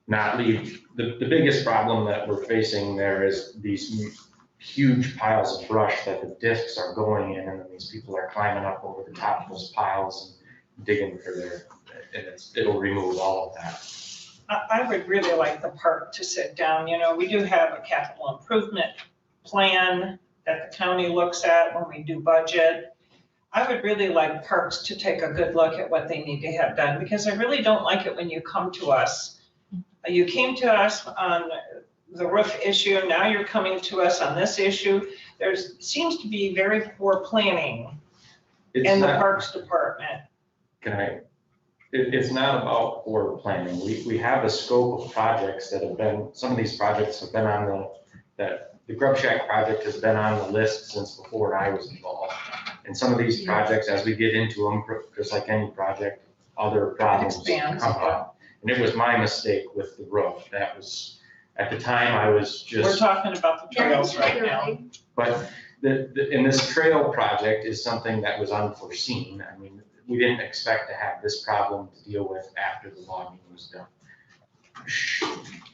Not leave, the biggest problem that we're facing there is these huge piles of brush that the discs are going in, and then these people are climbing up over the top of those piles and digging for their, and it'll remove all of that. I would really like the park to sit down, you know, we do have a capital improvement plan that the county looks at when we do budget. I would really like parks to take a good look at what they need to have done, because I really don't like it when you come to us. You came to us on the roof issue, now you're coming to us on this issue. There seems to be very poor planning in the Parks Department. It's not about poor planning. We have a scope of projects that have been, some of these projects have been on the Grub Shack project has been on the list since before I was involved. And some of these projects, as we get into them, just like any project, other problems come up. And it was my mistake with the roof. That was, at the time, I was just. We're talking about the trails right now. But and this trail project is something that was unforeseen. I mean, we didn't expect to have this problem to deal with after the logging was done.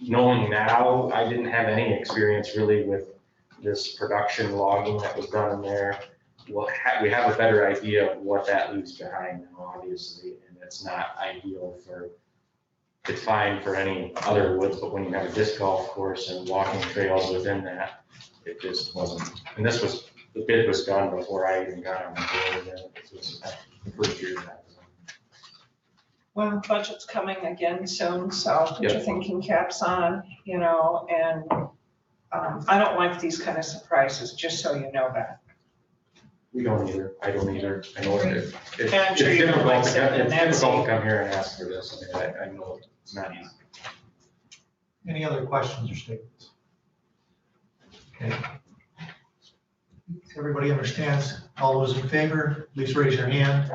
Knowing now, I didn't have any experience really with this production logging that was done in there. we have a better idea of what that leaves behind now, obviously, and it's not ideal for, it's fine for any other woods, but when you have a disc golf course and walking trails within that, it just wasn't, and this was, the bid was done before I even got on the board, and it was the first year that was on. Well, budget's coming again soon, so put your Yep. thinking caps on, you know, and I don't like these kind of surprises, just so you know that. We don't either, I don't either, I know it's And I'm sure you don't like sitting in that difficult to seat. come here and ask for this, I mean, I know it's not easy. Any other questions or statements? Okay. Everybody understands? All those in favor, please raise your hand.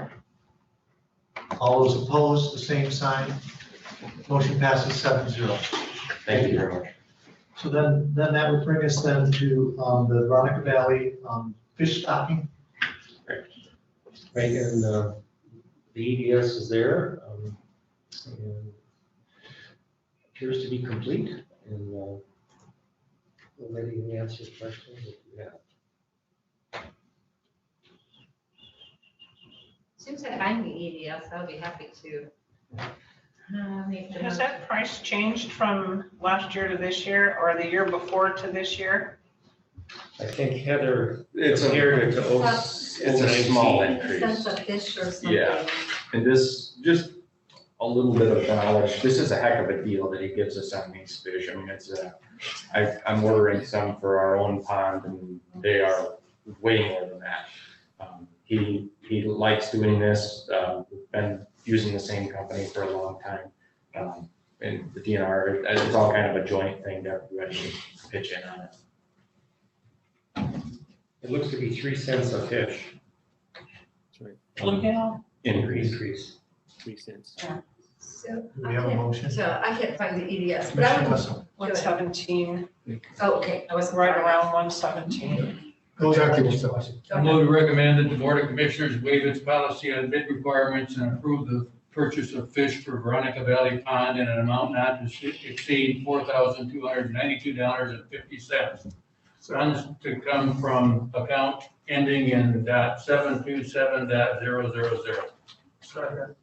All those opposed, the same sign. Motion passes 7-0. Thank you very much. So then that would bring us then to the Veronica Valley fish stocking. Right, and the EDS is there, and appears to be complete, and we'll let you answer questions if you have. Seems like I need EDS, I'll be happy to. Has that price changed from last year to this year, or the year before to this year? I think Heather It's a- compared it to It's a small increase. Sense of fish or something. Yeah. And this, just a little bit of knowledge, this is a heck of a deal that he gives us on these fish. I mean, it's I'm ordering some for our own pond, and they are way more than that. He likes doing this, been using the same company for a long time. And the DNR, it's all kind of a joint thing that everybody should pitch in on it. It looks to be 3 cents a fish. Bluegill? Increase. 3 cents. So Do we have a motion? So I can't find the EDS, but I Commissioner would. Wessel. 117, Oh, okay, I was right around 117. Go back to Mr. Wessel. I move to recommend that the Board of Commissioners waive its policy on bid requirements and approve the purchase of fish for Veronica Valley Pond in an amount not to exceed $4,292.50. Funds to come from account ending in .727.000. Second.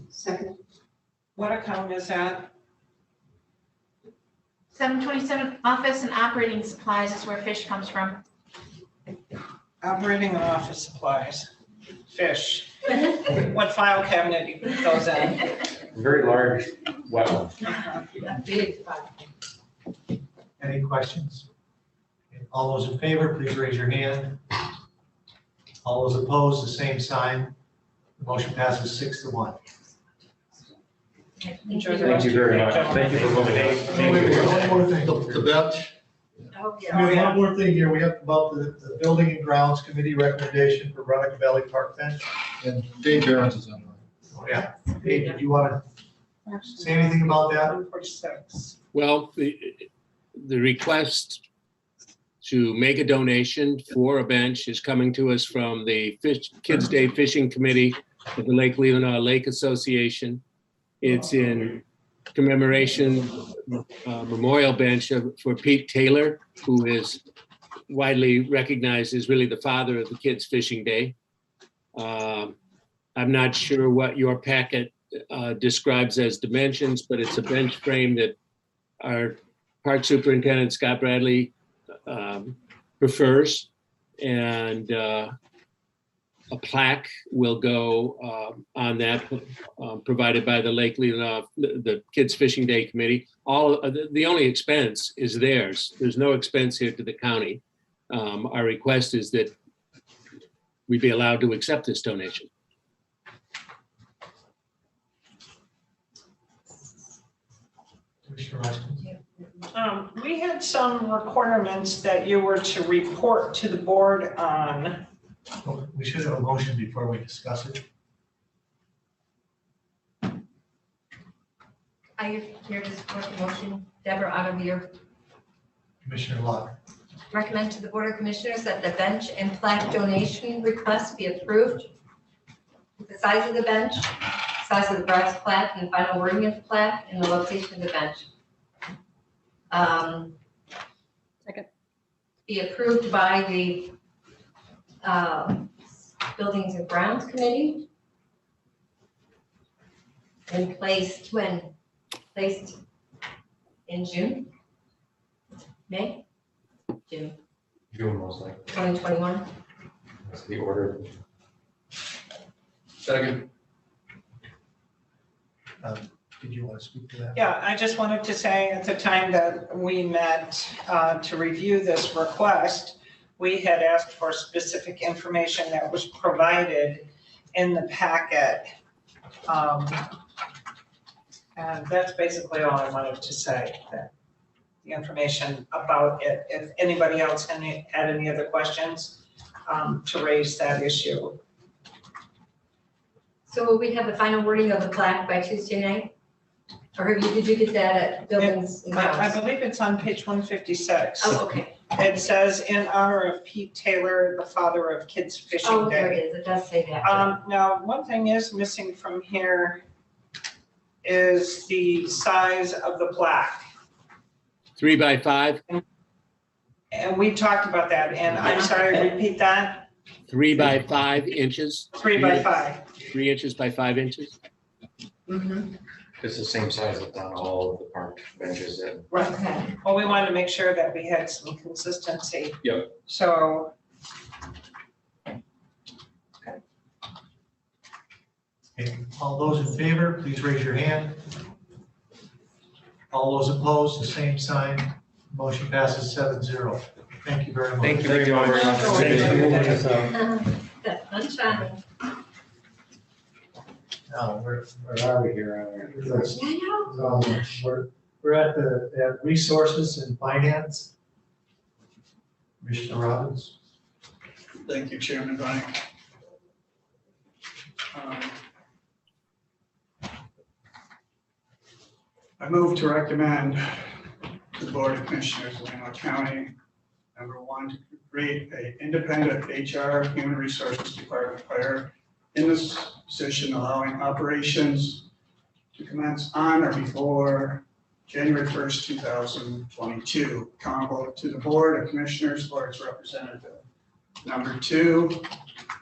Second. What account is that? 727 office and operating supplies is where fish comes from. Operating and office supplies, fish. What file cabinet do you put those in? Very large wet one. Big. Any questions? Okay, all those in favor, please raise your hand. All those opposed, the same sign. The motion passes 6-1. Enjoy the Thank rest you of your very day, much. gentlemen. Thank you for moving in. Wait, one more thing. The bench, Oh, We have yeah. one more thing here. We have about the Building and Grounds Committee recommendation for Veronica Valley Park bench. and Dave Barron's is on. Oh, yeah. Dave, did you want to say anything about that? 146. Well, the request to make a donation for a bench is coming to us from the Kids Day Fishing Committee of the Lake Leelanau Lake Association. It's in commemoration memorial bench for Pete Taylor, who is widely recognized as really the father of the Kids Fishing Day. I'm not sure what your packet describes as dimensions, but it's a bench frame that our Park Superintendent Scott Bradley prefers, and a plaque will go on that, provided by the Lake Leelanau, the Kids Fishing Day Committee. The only expense is theirs. There's no expense here to the county. Our request is that we be allowed to accept this donation. Commissioner Weston? We had some requirements that you were to report to the board on. Well, we should have a motion before we discuss it. I here to support the motion. Deborah Automere. Commissioner Locke. Recommend to the Board of Commissioners that the bench and plaque donation request be approved. The size of the bench, size of the brass plaque, and final wording of the plaque, and the location of the bench. Second. Be approved by the Buildings and Grounds Committee. And placed when? Placed in June? May? June June most likely. 2021. That's the order. Second. Did you want to speak to that? Yeah, I just wanted to say at the time that we met to review this request, we had asked for specific information that was provided in the packet. And that's basically all I wanted to say, that the information about it. If anybody else had any other questions, to raise that issue. So will we have the final wording of the plaque by Tuesday night? Or did you get that at Buildings and I Grounds? believe it's on page 156. Oh, okay. It says, in honor of Pete Taylor, the father of Kids Fishing Day. Oh, there it is. It does say that. Now, one thing is missing from here is the size of the plaque. 3 by 5, And we talked about that, and I'm sorry, repeat that? 3 by 5 inches. 3 by 5. 3 inches by 5 inches. Mm-hmm. It's the same size as on all of the park benches that. Right. Okay. Well, we wanted to make sure that we had some consistency. Yep. So, Okay, all those in favor, please raise your hand. All those opposed, the same sign. Motion passes 7-0. Thank you very much. Thank you very much. That's sunshine. Now, Where are we here? I know. we're at at Resources and Finance. Commissioner Robbins. Thank you, Chairman Ryan. I move to recommend to the Board of Commissioners of Leelanau County, number 1, to create an independent HR Human Resources Department hire in this position, allowing operations to commence on or before January 1st, 2022, accountable to the Board of Commissioners or its representative. Number 2,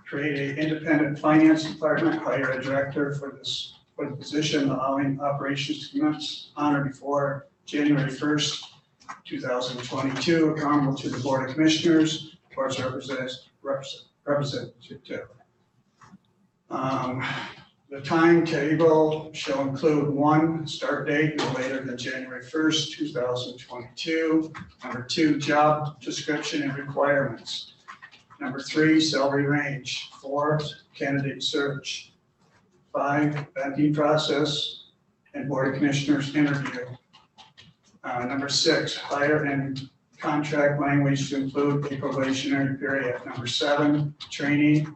create an independent finance department, hire a director for the position, allowing operations to commence on or before January 1st, 2022, accountable to the Board of Commissioners or its representative. The timetable shall include 1, start date no later than January 1st, 2022. Number 2, job description and requirements. Number 3, salary range. 4, candidate search. 5, vetting process and Board of Commissioners interview. Number 6, hire and contract language to include a probationary period. Number 7, training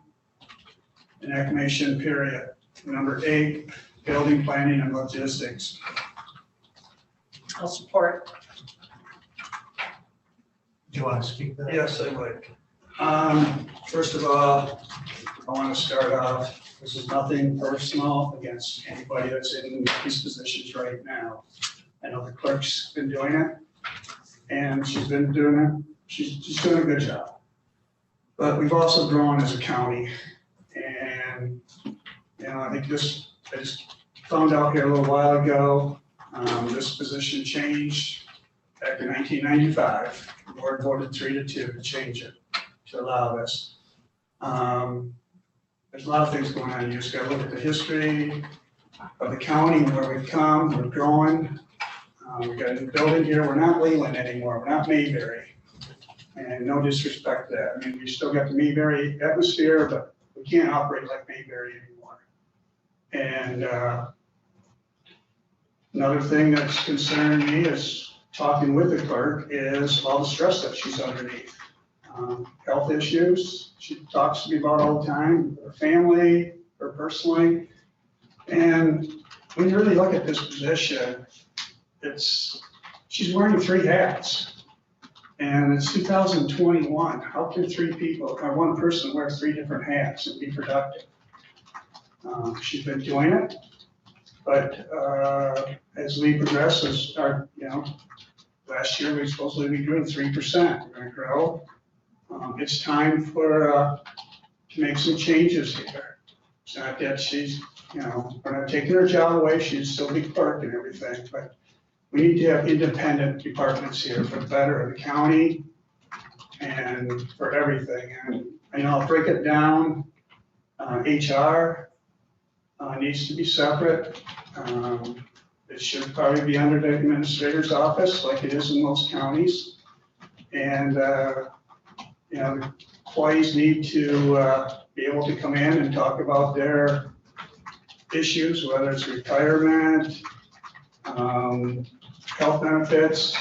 and acclimation period. Number 8, building planning and logistics. I'll support. Do you want to speak to that? Yes, I would. First of all, I want to start off, this is nothing personal against anybody that's in these positions right now. I know the clerk's been doing it, and she's been doing it, she's doing a good job. But we've also grown as a county, and, you know, I just found out here a little while ago, this position changed back in 1995. The board voted 3-2 to change it, to allow this. There's a lot of things going on. You just gotta look at the history of the county and where we've come, we're growing. We've got a new building here. We're not Leland anymore. We're not Mayberry. And no disrespect to that. I mean, we still got the Mayberry atmosphere, but we can't operate like Mayberry anymore. And another thing that's concerning me is talking with the clerk is all the stress that she's underneath. Health issues, she talks to me about all the time, her family, her personally. And when you really look at this position, she's wearing 3 hats. And it's 2021. How can 3 people, or 1 person wear 3 different hats and be productive? She's been doing it, but as we progress, last year we supposedly be doing 3%. We're gonna grow. It's time for, to make some changes here. It's not that she's, we're not taking her job away, she's still be clerk and everything, but we need to have independent departments here for the better of the county and for everything. And I'll break it down. HR needs to be separate. It should probably be under the administrator's office like it is in most counties. And, the employees need to be able to come in and talk about their issues, whether it's retirement, health benefits,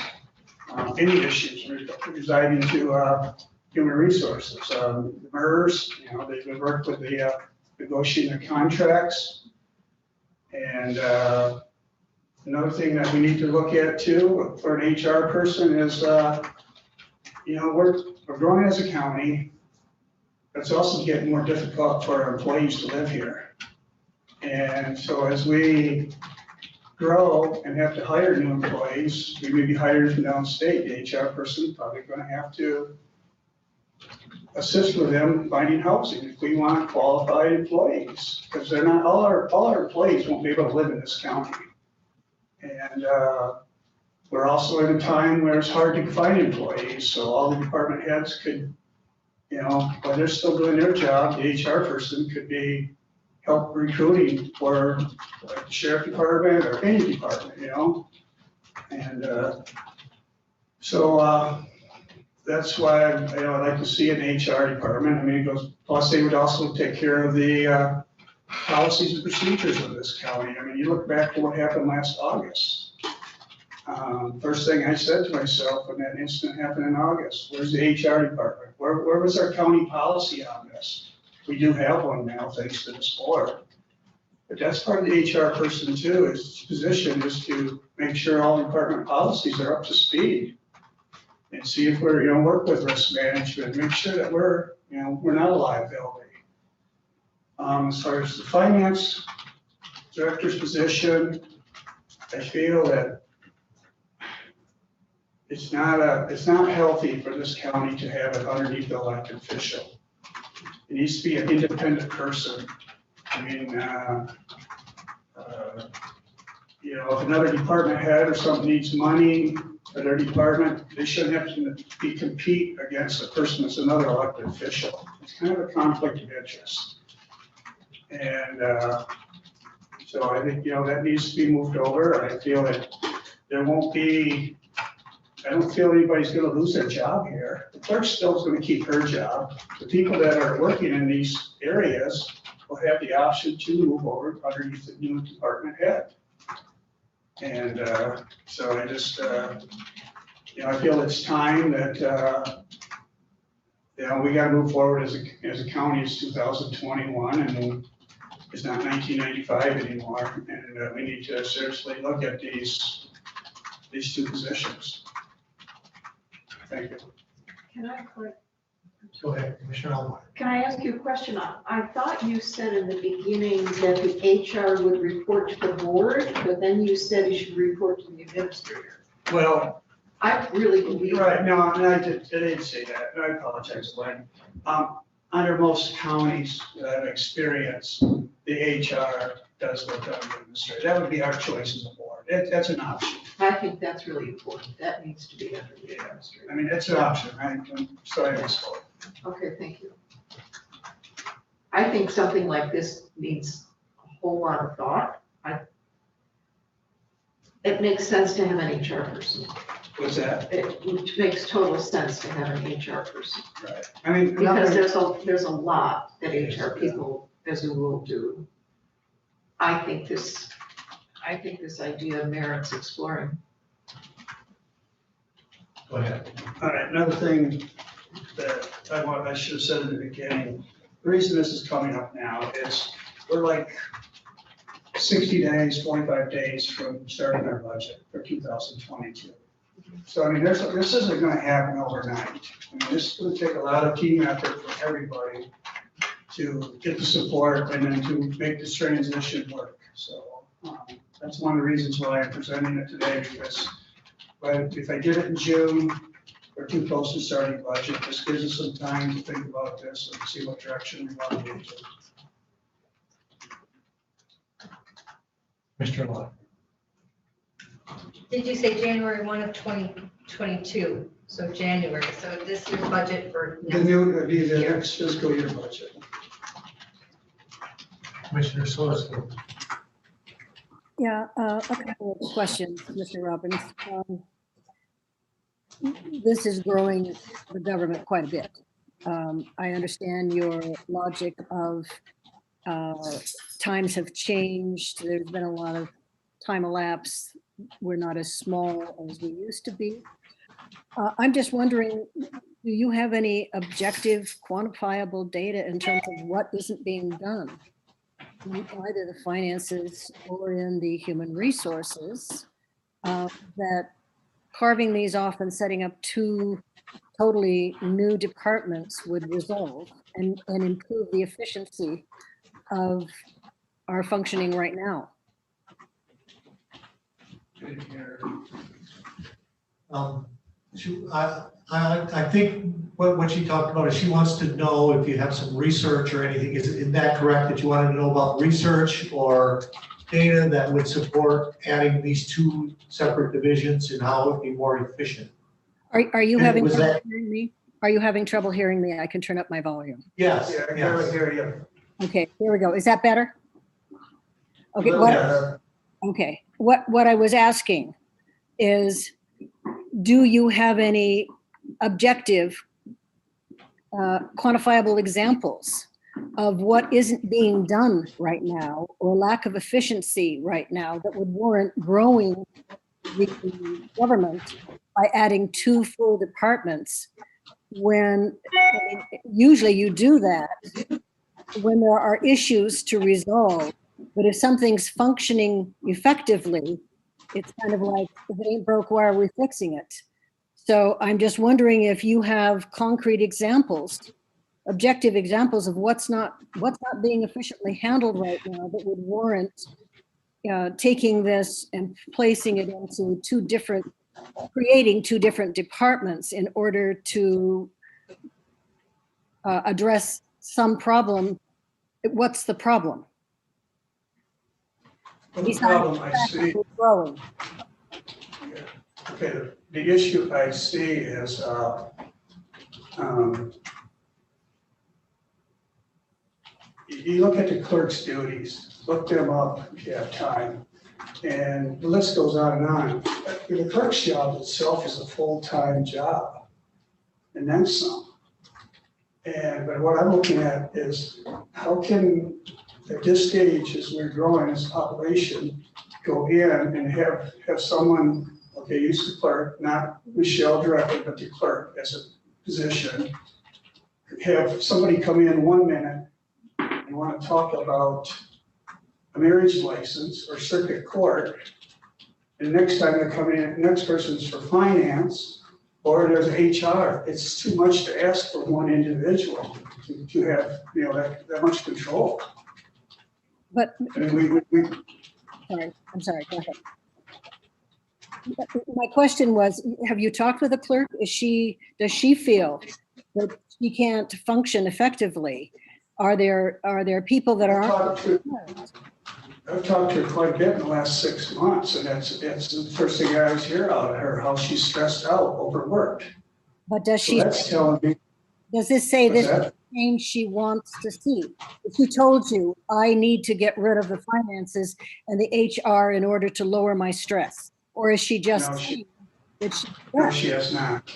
any issues residing to human resources. The MERS, they've been working with the negotiating the contracts. And another thing that we need to look at too for an HR person is, we're growing as a county, but it's also getting more difficult for our employees to live here. And so as we grow and have to hire new employees, we may be hired from downstate. The HR person probably going to have to assist with them finding housing if we want qualified employees, because they're not all our employees won't be able to live in this county. And we're also in a time where it's hard to find employees, so all the department heads could, while they're still doing their job, the HR person could be help recruiting for like the sheriff department or any department, And so that's why I'd like to see an HR department. I mean, it goes, plus they would also take care of the policies and procedures of this county. I mean, you look back to what happened last August. First thing I said to myself when that incident happened in August, where's the HR department? Where was our county policy on this? We do have one now, thanks to this board. But that's part of the HR person too, his position is to make sure all department policies are up to speed. And see if we're, work with risk management, make sure that we're not a liability. As far as the finance director's position, I feel that it's not healthy for this county to have an underneath the elected official. It needs to be an independent person. I mean, if another department head or something needs money for their department, they shouldn't have to compete against a person that's another elected official. It's kind of a conflict of interest. And so I think, that needs to be moved over. I feel that there won't be, I don't feel anybody's going to lose their job here. The clerk still is going to keep her job. The people that are working in these areas will have the option to move over underneath the new department head. And so I just, I feel it's time that, we got to move forward as a county. It's 2021 and it's not 1995 anymore. And we need to seriously look at these two positions. Thank you. Can I, Go ahead, Commissioner Almar. can I ask you a question? I thought you said in the beginning that the HR would report to the board, but then you said it should report to the administrator. Well, I really believe. right, no, I didn't say that. I apologize, Glenn. Under most counties that I've experienced, the HR does work on the administrator. That would be our choice as a board. That's an option. I think that's really important. That needs to be under the administrator. I mean, it's an option. I'm sorry I misspoke. Okay, thank you. I think something like this needs a whole lot of thought. It makes sense to have an HR person. What's that? It makes total sense to have an HR person. Right. I mean, Because there's a lot that HR people, as a rule, do. I think this idea merits exploring. Go ahead. All right, another thing that I should have said in the beginning, the reason this is coming up now is we're like 60 days, 45 days from starting our budget for 2022. So, I mean, this isn't going to happen overnight. I mean, this is going to take a lot of team effort from everybody to get the support and then to make this transition work. So that's one of the reasons why I'm presenting it today, because if I did it in June we're too close to starting budget. This gives us some time to think about this and see what direction we want to get to. Mr. Lott. Did you say January 1 of 2022? So January, so this year's budget for The new, it'd be the next fiscal year budget. Commissioner Sorensen. Yeah, a couple of questions, Mr. Robbins. This is growing the government quite a bit. I understand your logic of times have changed. There's been a lot of time elapsed. We're not as small as we used to be. I'm just wondering, do you have any objective, quantifiable data in terms of what isn't being done? In either the finances or in the human resources, that carving these off and setting up two totally new departments would resolve and improve the efficiency of our functioning right now. I think what she talked about is she wants to know if you have some research or anything. Is that correct, that you wanted to know about research or data that would support adding these two separate divisions and how it would be more efficient? Are you having was trouble that- hearing me? Are you having trouble hearing me? I can turn up my volume. Yes, Yeah, I yes. hear you. Okay, here we go. Is that better? Okay, Yeah. okay. What I was asking is, do you have any objective, quantifiable examples of what isn't being done right now or lack of efficiency right now that would warrant growing the government by adding two full departments when usually you do that when there are issues to resolve. But if something's functioning effectively, it's kind of like, if it ain't broke, why are we fixing it? So I'm just wondering if you have concrete examples, objective examples of what's not being efficiently handled right now that would warrant taking this and placing it into creating two different departments in order to address some problem. What's the problem? Well, the problem I see, okay, the issue I see is, you look at the clerk's duties, look them up if you have time, and the list goes on and on. The clerk's job itself is a full-time job, and then some. But what I'm looking at is, how can, at this stage, as we're growing as a population, go in and have someone, okay, use the clerk, not Michelle directly, but the clerk as a position, have somebody come in 1 minute and want to talk about a marriage license or circuit court, and next time they come in, next person's for finance, or there's HR. It's too much to ask for one individual to have, that much control. But I mean, we I'm sorry, go ahead. My question was, have you talked with the clerk? Does she feel that she can't function effectively? Are there people that are? I've talked to her quite a bit in the last 6 months, and that's the first thing I always hear out of her, how she's stressed out, overworked. But does So she? that's telling me. Does this say What's this is that? the change she wants to see? If she told you, I need to get rid of the finances and the HR in order to lower my stress, or is she just? No, she does? has not.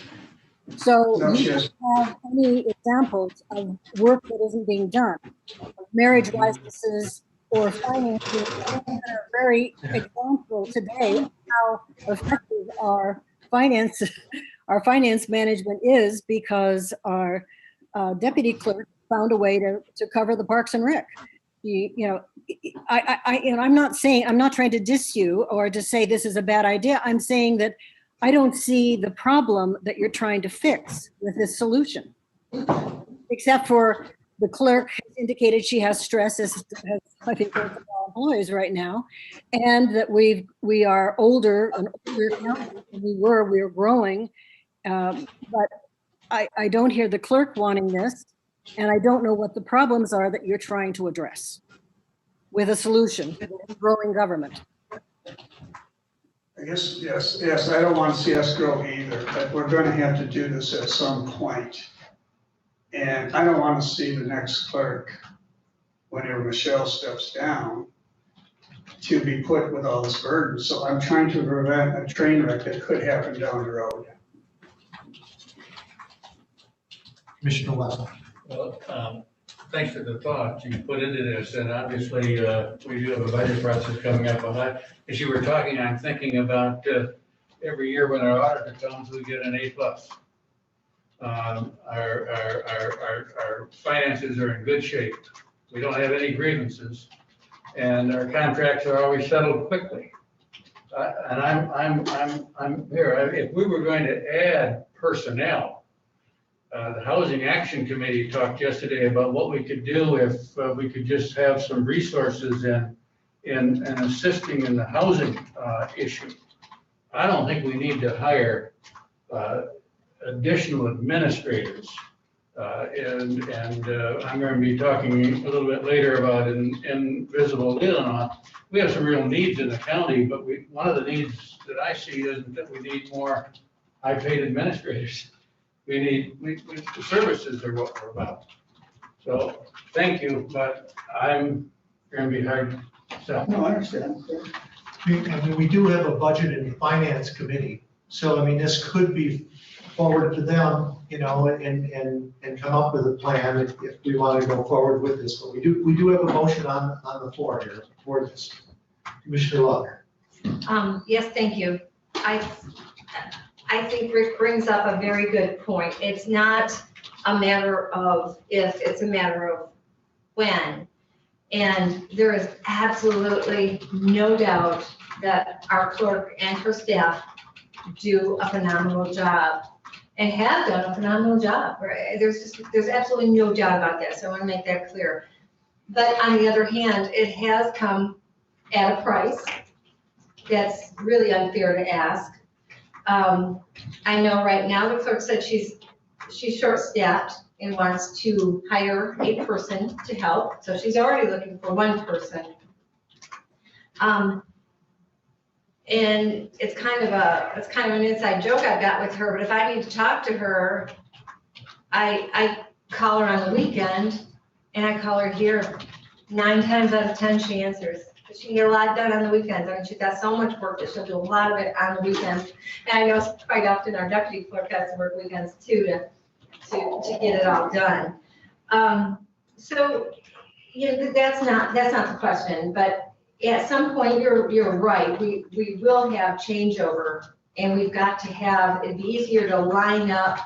So No, she you has. have any examples of work that isn't being done, of marriage licenses or finances that are very example today of how effective our finance management is, because our deputy clerk found a way to cover the Parks and Rec. I'm not trying to diss you or to say this is a bad idea. I'm saying that I don't see the problem that you're trying to fix with this solution, except for the clerk has indicated she has stress, as I think most of our employees right now, and that we are older and older now than we were growing, But I don't hear the clerk wanting this, and I don't know what the problems are that you're trying to address with a solution, with growing government. I guess, yes, I don't want to see us grow either, but we're going to have to do this at some point. And I don't want to see the next clerk, whenever Michelle steps down, to be put with all this burden. So I'm trying to prevent a train wreck that could happen down the road. Commissioner Wesson. Well, thanks for the thought you put into this, and obviously, we do have a budget process coming up on that. As you were talking, I'm thinking about, every year when our auditor comes, we get an A+. Our finances are in good shape. We don't have any grievances, and our contracts are always settled quickly. And I'm here, if we were going to add personnel, the Housing Action Committee talked yesterday about what we could do if we could just have some resources in assisting in the housing issue. I don't think we need to hire additional administrators. And I'm going to be talking a little bit later about in visible Leelanau. We have some real needs in the county, but one of the needs that I see isn't that we need more high-paid administrators. The services are what we're about. So thank you, but I'm going to be hard to sell. No, I understand. I mean, we do have a budget in the finance committee, so I mean, this could be forwarded to them, you know, and come up with a plan if we want to go forward with this. But we do have a motion on the floor here for this. Commissioner Lautner. Yes, thank you. I think Rick brings up a very good point. It's not a matter of if, it's a matter of when. And there is absolutely no doubt that our clerk and her staff do a phenomenal job and have done a phenomenal job. Right? There's absolutely no doubt about that. So I want to make that clear. But on the other hand, it has come at a price that's really unfair to ask. I know right now the clerk said she's short-staffed and wants to hire a person to help. So she's already looking for one person. And it's kind of an inside joke I've got with her, but if I need to talk to her, I call her on the weekend and I call her here. 9 times out of 10, she answers. She can get a lot done on the weekends. I mean, she's got so much work that she'll do a lot of it on the weekends. And I know quite often our deputy clerk has to work weekends too to get it all done. So, you know, that's not the question, but at some point, you're right. We will have changeover, and we've got to have it be easier to line up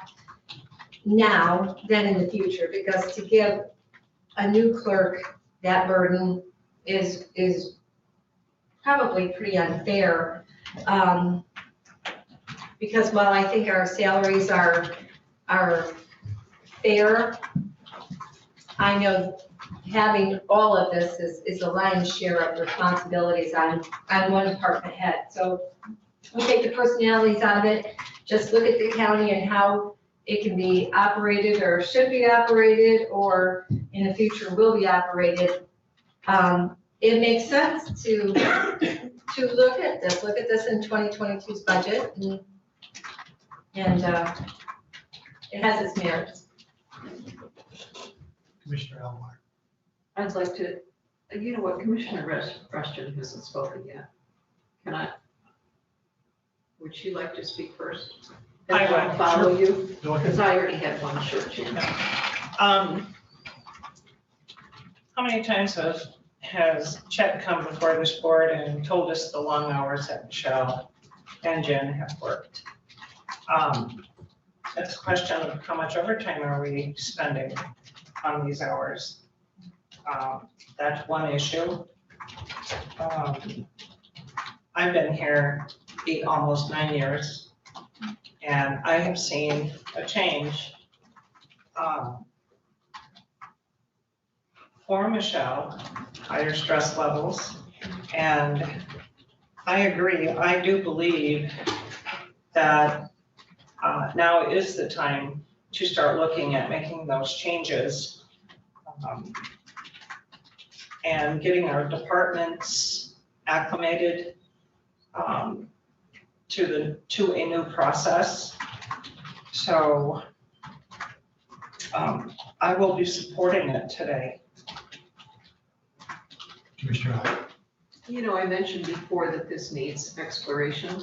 now than in the future, because to give a new clerk that burden is probably pretty unfair. Because while I think our salaries are fair, I know having all of this is a lion's share of responsibilities on one department head. So we take the personalities out of it, just look at the county and how it can be operated or should be operated or in the future will be operated. It makes sense to look at this in 2022's budget, and it has its merits. Commissioner Elmore. I'd like to, you know what, Commissioner Rushton hasn't spoken yet. Would she like to speak first? I And I'll would. follow Sure. you, because I already had one short chance. How many times has Chet come before this board and told us the long hours that Michelle and Jen have worked? It's a question of how much overtime are we spending on these hours? That's one issue. I've been here almost 9 years, and I have seen a change. For Michelle, higher stress levels, and I agree, I do believe that now is the time to start looking at making those changes and getting our departments acclimated to a new process. So I will be supporting it today. Commissioner Howard. You know, I mentioned before that this needs exploration,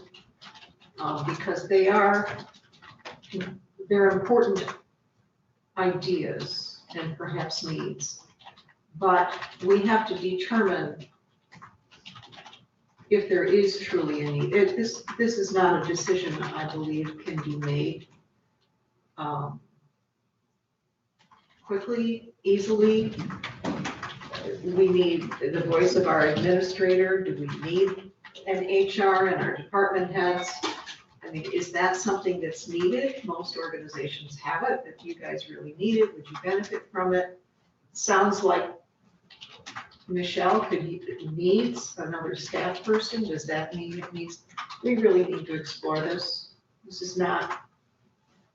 because they're important ideas and perhaps needs. But we have to determine if there is truly a need. This is not a decision I believe can be made quickly, easily. We need the voice of our administrator. Do we need an HR and our department heads? I mean, is that something that's needed? Most organizations have it. If you guys really need it, would you benefit from it? Sounds like Michelle needs another staff person. Does that mean it needs? We really need to explore this. This is not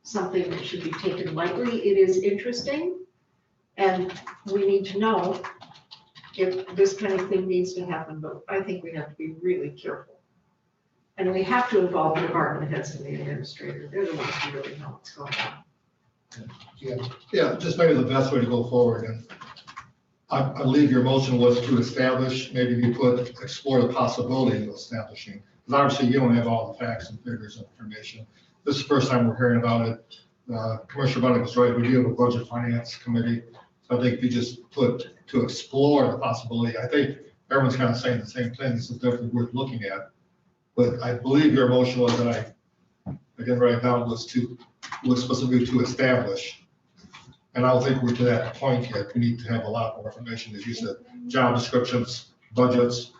something that should be taken lightly. It is interesting, and we need to know if this kind of thing needs to happen, but I think we have to be really careful. And we have to involve the department heads and the administrator. They're the ones who really know what's going on. Yeah, just maybe the best way to go forward. And I believe your motion was to establish, maybe you put, explore the possibility of establishing. Because obviously you don't have all the facts and figures and information. This is the first time we're hearing about it. Commissioner Bunning was right, we do have a budget finance committee. So I think if you just put to explore the possibility, I think everyone's kind of saying the same thing. This is definitely worth looking at. But I believe your motion was, that I didn't write down, was specifically to establish. And I don't think we're to that point yet. We need to have a lot more information, as you said, job descriptions, budgets,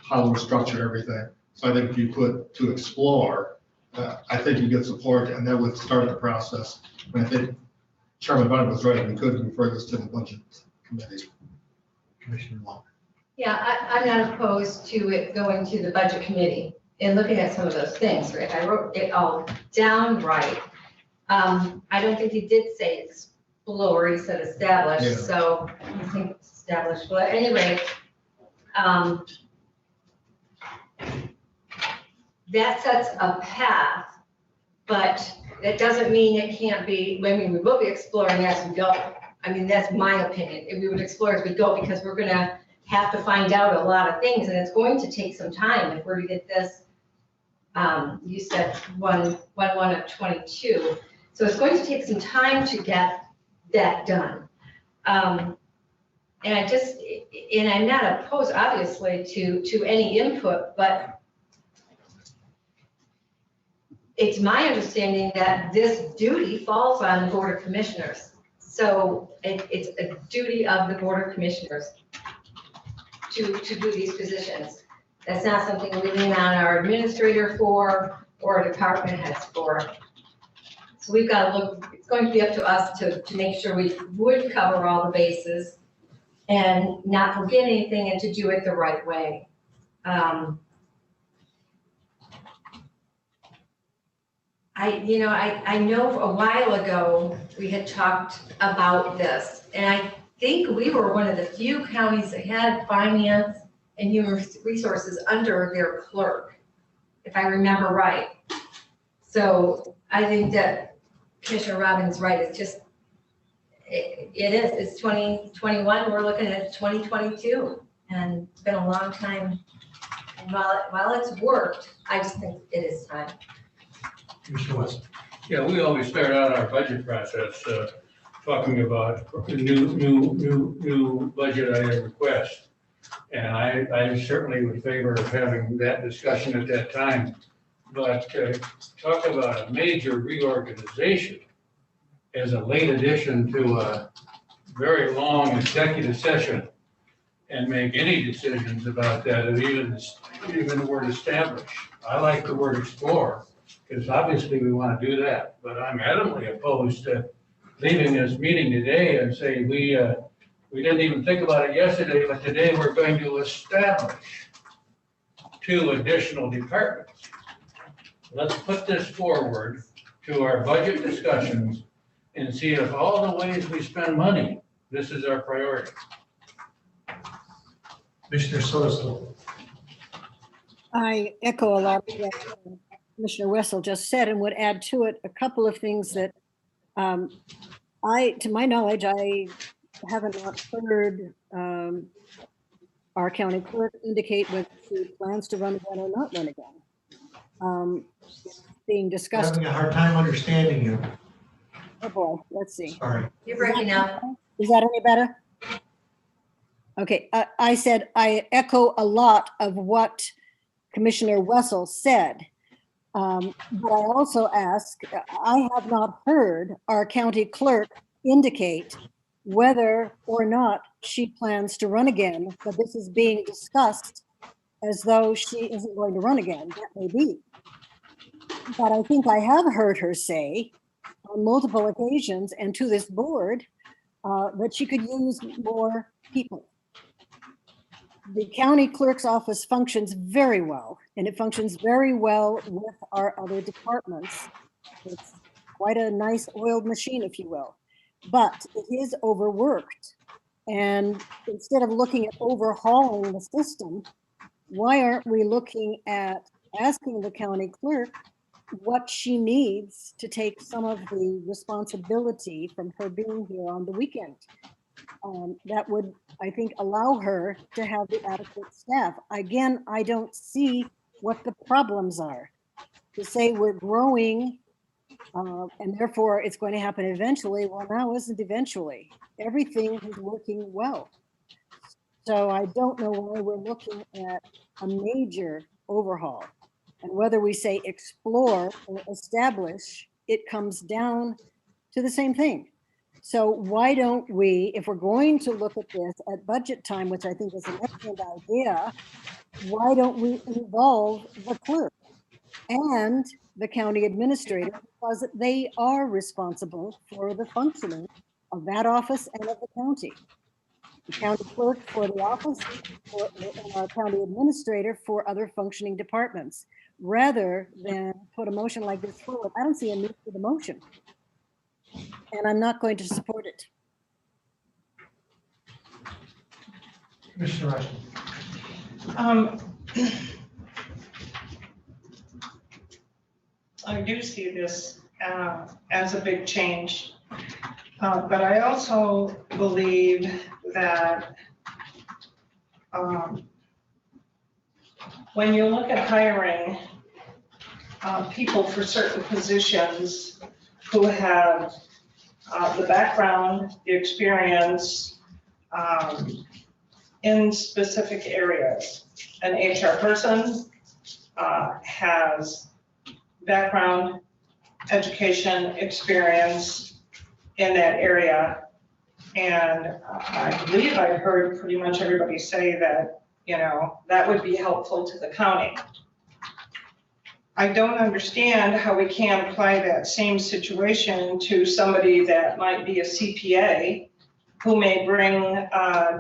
how we structure everything. So I think if you put to explore, I think you get support, and that would start the process. And I think Chairman Bunning was right. We could refer this to the budget committee. Commissioner Long. Yeah, I'm not opposed to it going to the budget committee and looking at some of those things, right? I wrote it all down right. I don't think he did say explore, he said establish, Yeah. so I think established, but anyway, that sets a path, but that doesn't mean it can't be, I mean, we will be exploring as we go. I mean, that's my opinion. If we would explore as we go, because we're gonna have to find out a lot of things, and it's going to take some time if we're to get this. You said 1/1/22, so it's going to take some time to get that done. And I'm not opposed, obviously, to any input, but it's my understanding that this duty falls on the Board of Commissioners. So it's a duty of the Board of Commissioners to do these positions. That's not something we lean on our administrator for or our department heads for. So we've got to look, it's going to be up to us to make sure we would cover all the bases and not forget anything and to do it the right way. I know a while ago, we had talked about this, and I think we were one of the few counties that had finance and human resources under their clerk, if I remember right. So I think that Commissioner Robbins is right. It's just, it's 2021, we're looking at 2022, and it's been a long time. And while it's worked, I just think it is time. Commissioner West. Yeah, we always start out our budget process talking about new budget item request. And I certainly would favor of having that discussion at that time. But talk about a major reorganization as a late addition to a very long executive session and make any decisions about that, and even the word establish. I like the word explore, because obviously we want to do that, but I'm adamantly opposed to leaving this meeting today and say we didn't even think about it yesterday, but today we're going to establish 2 additional departments. Let's put this forward to our budget discussions and see if all the ways we spend money, this is our priority. Commissioner Soto. I echo a lot of what Commissioner Wessel just said and would add to it a couple of things that to my knowledge, I haven't not heard our county clerk indicate whether she plans to run again or not run again. Being I'm discussed. having a hard time understanding you. Oh boy, let's see. Sorry. You're breaking up. Is that any better? Okay, I said I echo a lot of what Commissioner Wessel said. But I also ask, I have not heard our county clerk indicate whether or not she plans to run again, but this is being discussed as though she isn't going to run again. That may be. But I think I have heard her say on multiple occasions and to this board that she could use more people. The county clerk's office functions very well, and it functions very well with our other departments. It's quite a nice oiled machine, if you will, but it is overworked. And instead of looking at overhauling the system, why aren't we looking at asking the county clerk what she needs to take some of the responsibility from her being here on the weekend? That would, I think, allow her to have the adequate staff. Again, I don't see what the problems are. To say we're growing and therefore it's going to happen eventually, well, now isn't eventually. Everything is working well. So I don't know why we're looking at a major overhaul. And whether we say explore or establish, it comes down to the same thing. So why don't we, if we're going to look at this at budget time, which I think is an excellent idea, why don't we involve the clerk and the county administrator, because they are responsible for the functioning of that office and of the county. The county clerk for the office and our county administrator for other functioning departments, rather than put a motion like this forward. I don't see a need for the motion. And I'm not going to support it. Commissioner Rushing. I do see this as a big change, but I also believe that when you look at hiring people for certain positions who have the background, the experience in specific areas. An HR person has background, education, experience in that area. And I believe I heard pretty much everybody say that, you know, that would be helpful to the county. I don't understand how we can apply that same situation to somebody that might be a CPA who may bring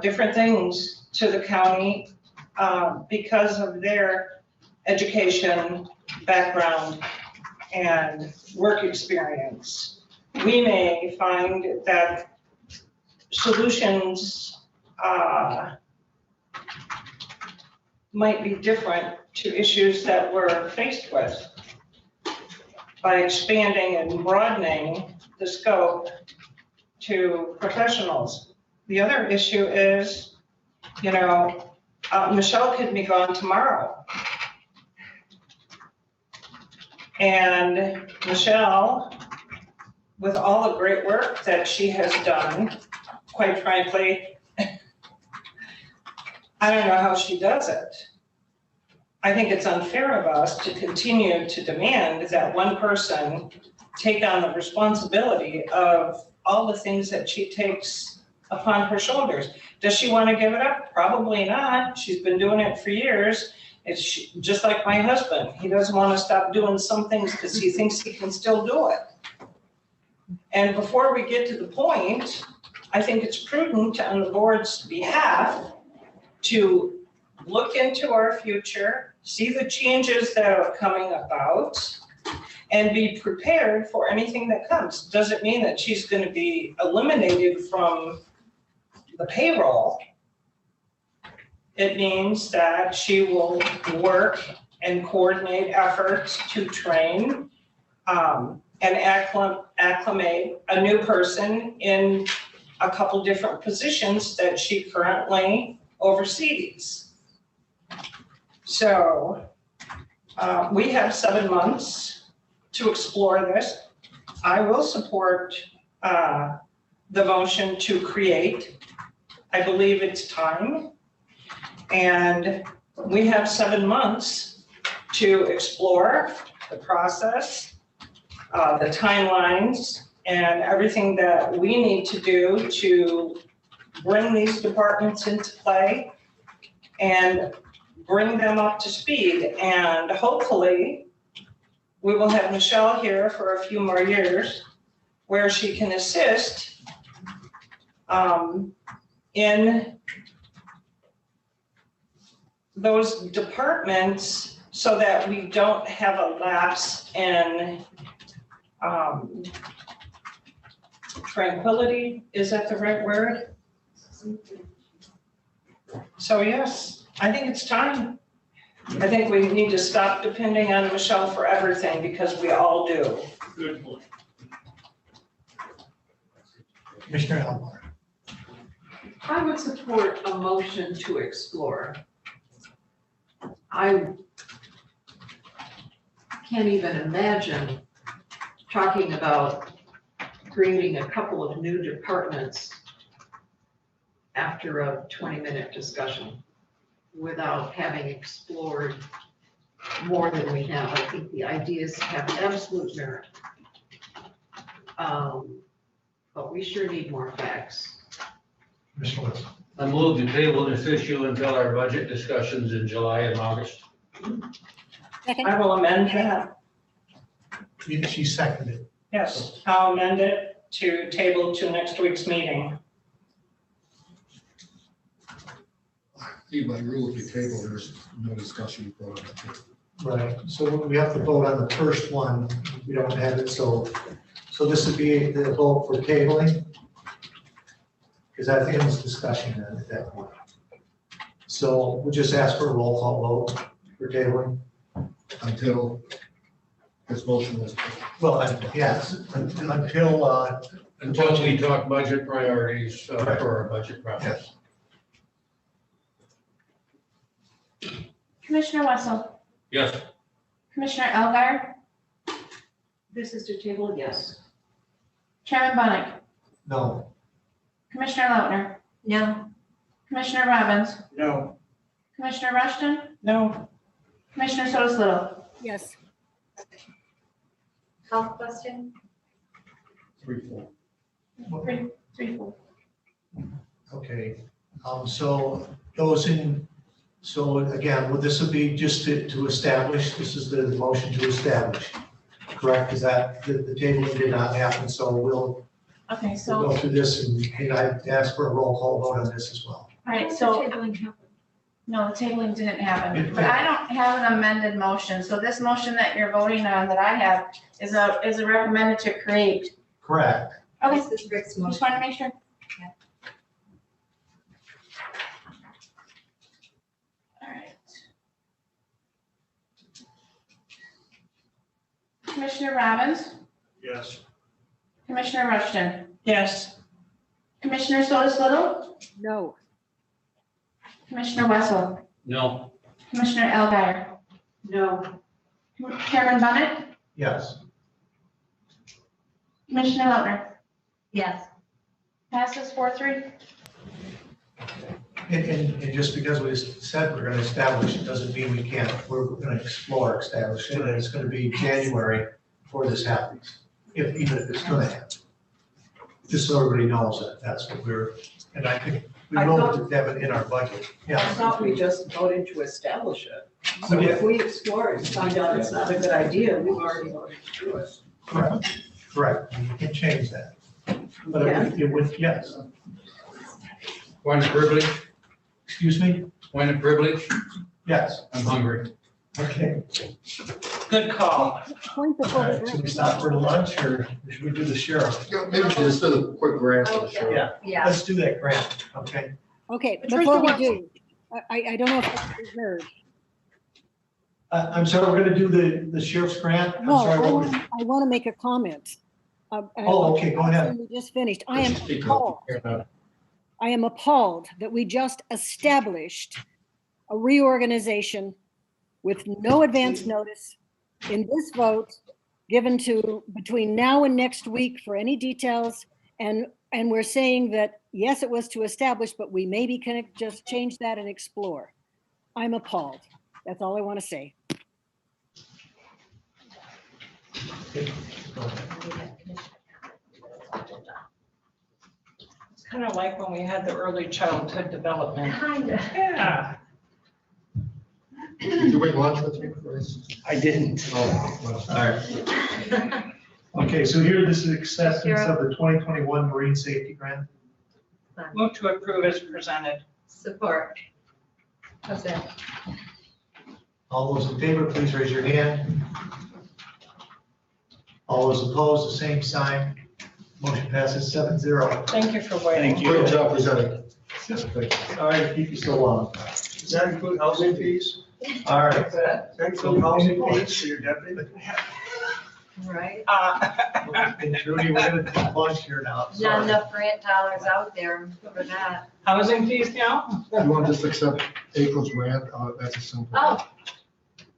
different things to the county because of their education, background, and work experience. We may find that solutions might be different to issues that we're faced with by expanding and broadening the scope to professionals. The other issue is, you know, Michelle could be gone tomorrow. And Michelle, with all the great work that she has done, quite frankly, I don't know how she does it. I think it's unfair of us to continue to demand that one person take on the responsibility of all the things that she takes upon her shoulders. Does she want to give it up? Probably not. She's been doing it for years. It's just like my husband. He doesn't want to stop doing some things because he thinks he can still do it. And before we get to the point, I think it's prudent on the board's behalf to look into our future, see the changes that are coming about, and be prepared for anything that comes. Doesn't mean that she's gonna be eliminated from the payroll. It means that she will work and coordinate efforts to train and acclimate a new person in a couple different positions that she currently oversees. So we have 7 months to explore this. I will support the motion to create. I believe it's time. And we have 7 months to explore the process, the timelines, and everything that we need to do to bring these departments into play and bring them up to speed. And hopefully, we will have Michelle here for a few more years where she can assist in those departments so that we don't have a lapse in tranquility. Is that the right word? So yes, I think it's time. I think we need to stop depending on Michelle for everything because we all do. Good point. Commissioner Elmore. I would support a motion to explore. I can't even imagine talking about creating a couple of new departments after a 20-minute discussion without having explored more than we have. I think the ideas have absolute merit. But we sure need more facts. Mr. Wilson. I move to table this issue until our budget discussions in July and August. I will amend that. She seconded. Yes, I'll amend it to table to next week's meeting. By rule, if you table, there's no discussion for it. Right, so we have to vote on the first one. We don't have it, so this would be the vote for tabling. Because that ends discussion then at that point. So we'll just ask for a roll call vote for tabling. Until this motion is. Well, yes, Until we talk budget priorities for our budget process. Commissioner Wessel, Yes. Commissioner Elgar, This is to table, yes. Chairman Bunnick, no. Commissioner Lautner, No. Commissioner Robbins, No. Commissioner Rushton, No, Commissioner Sotos Little. Yes. Health question? 3-4. 3-4. Okay, so those in, so again, well, this would be just to establish, this is the motion to establish, correct? Is that, the tabling did not happen, so we'll Okay, go so, through this and I'd ask for a roll call vote on this as well. all right, so, Tabling happened. no, the tabling didn't happen, but I don't have an amended motion. So this motion that you're voting on that I have is a recommended to create. Correct. Okay, This is Rick's just motion. wanted to make sure. All right. Commissioner Robbins, Yes. Commissioner Rushton, yes, Commissioner Sotos Little, No. Commissioner Wessel, No. Commissioner Elgar, No. Chairman Bunnick, Yes. Commissioner Lautner. Yes. Passes 4-3. And just because we said we're gonna establish, it doesn't mean we can't, we're gonna explore establishing, and it's gonna be January before this happens, even if it's gonna happen. Just so everybody knows that, that's what and I think we I will thought- have it in our budget, I yeah. thought we just voted to establish it. So if we explore it and find out it's not a good idea, we've already voted to do it. Correct, you can change that. But it would, yes, Point of privilege, excuse me, point of privilege, yes, I'm hungry. okay. good call. point All before right, we should we stop for lunch or should we do the sheriff? Yeah, maybe we should just do a quick grant for the show. Yeah, Yeah. let's do that grant, okay? Okay, Patricia before we wants- do, I don't know if I heard. I'm sorry, we're gonna do the sheriff's grant? I'm No, sorry, what was- I want to make a comment. Oh, okay, go ahead. We just finished. I am appalled that we just established a reorganization with no advance notice in this vote given to between now and next week for any details. And we're saying that, yes, it was to establish, but we maybe can just change that and explore. I'm appalled. That's all I want to say. It's kind of like when we had the early childhood development. Kinda. Yeah. Did you bring lunch with you for this? I didn't. Oh, well, All right. Okay, so here, this is acceptance of the 2021 Marine Safety Grant. Move to approve as presented. Support. How's that? All those in favor, please raise your hand. All those opposed, the same sign. Motion passes 7-0. Thank you for waiting. Great job presenting. All right, keep you so long. Does that include housing fees? All right. Does that include housing fees for your deputy? Right. And Judy, we're gonna take lunch here now. Not Sorry. enough grant dollars out there for that. Housing fees now? You want to just accept April's grant? That's a simple. Oh,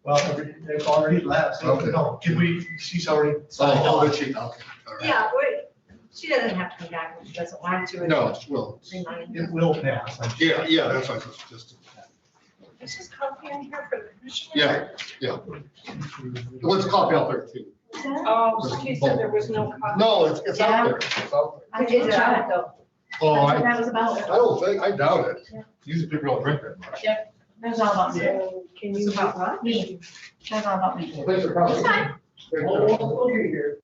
Well, they've already left. So, Okay. no, can we, she's already signed Oh, on. but she, okay, all right. yeah, she doesn't have to come back when she doesn't want to. No, well, Remind It will pass. I'm sure. yeah, that's what I was just, Is this coffee in here for the commission? yeah. Let's copy out there too. Oh, she said there was no coffee. No, it's out there. It's out there. I did that though. Oh, That's what I that was about. don't think, I doubt it. Usually people don't drink that much. Yep, that was all about me. So can you? Me. That's all about me. Well, thanks for coming. It's fine. Great We'll job. we'll be here.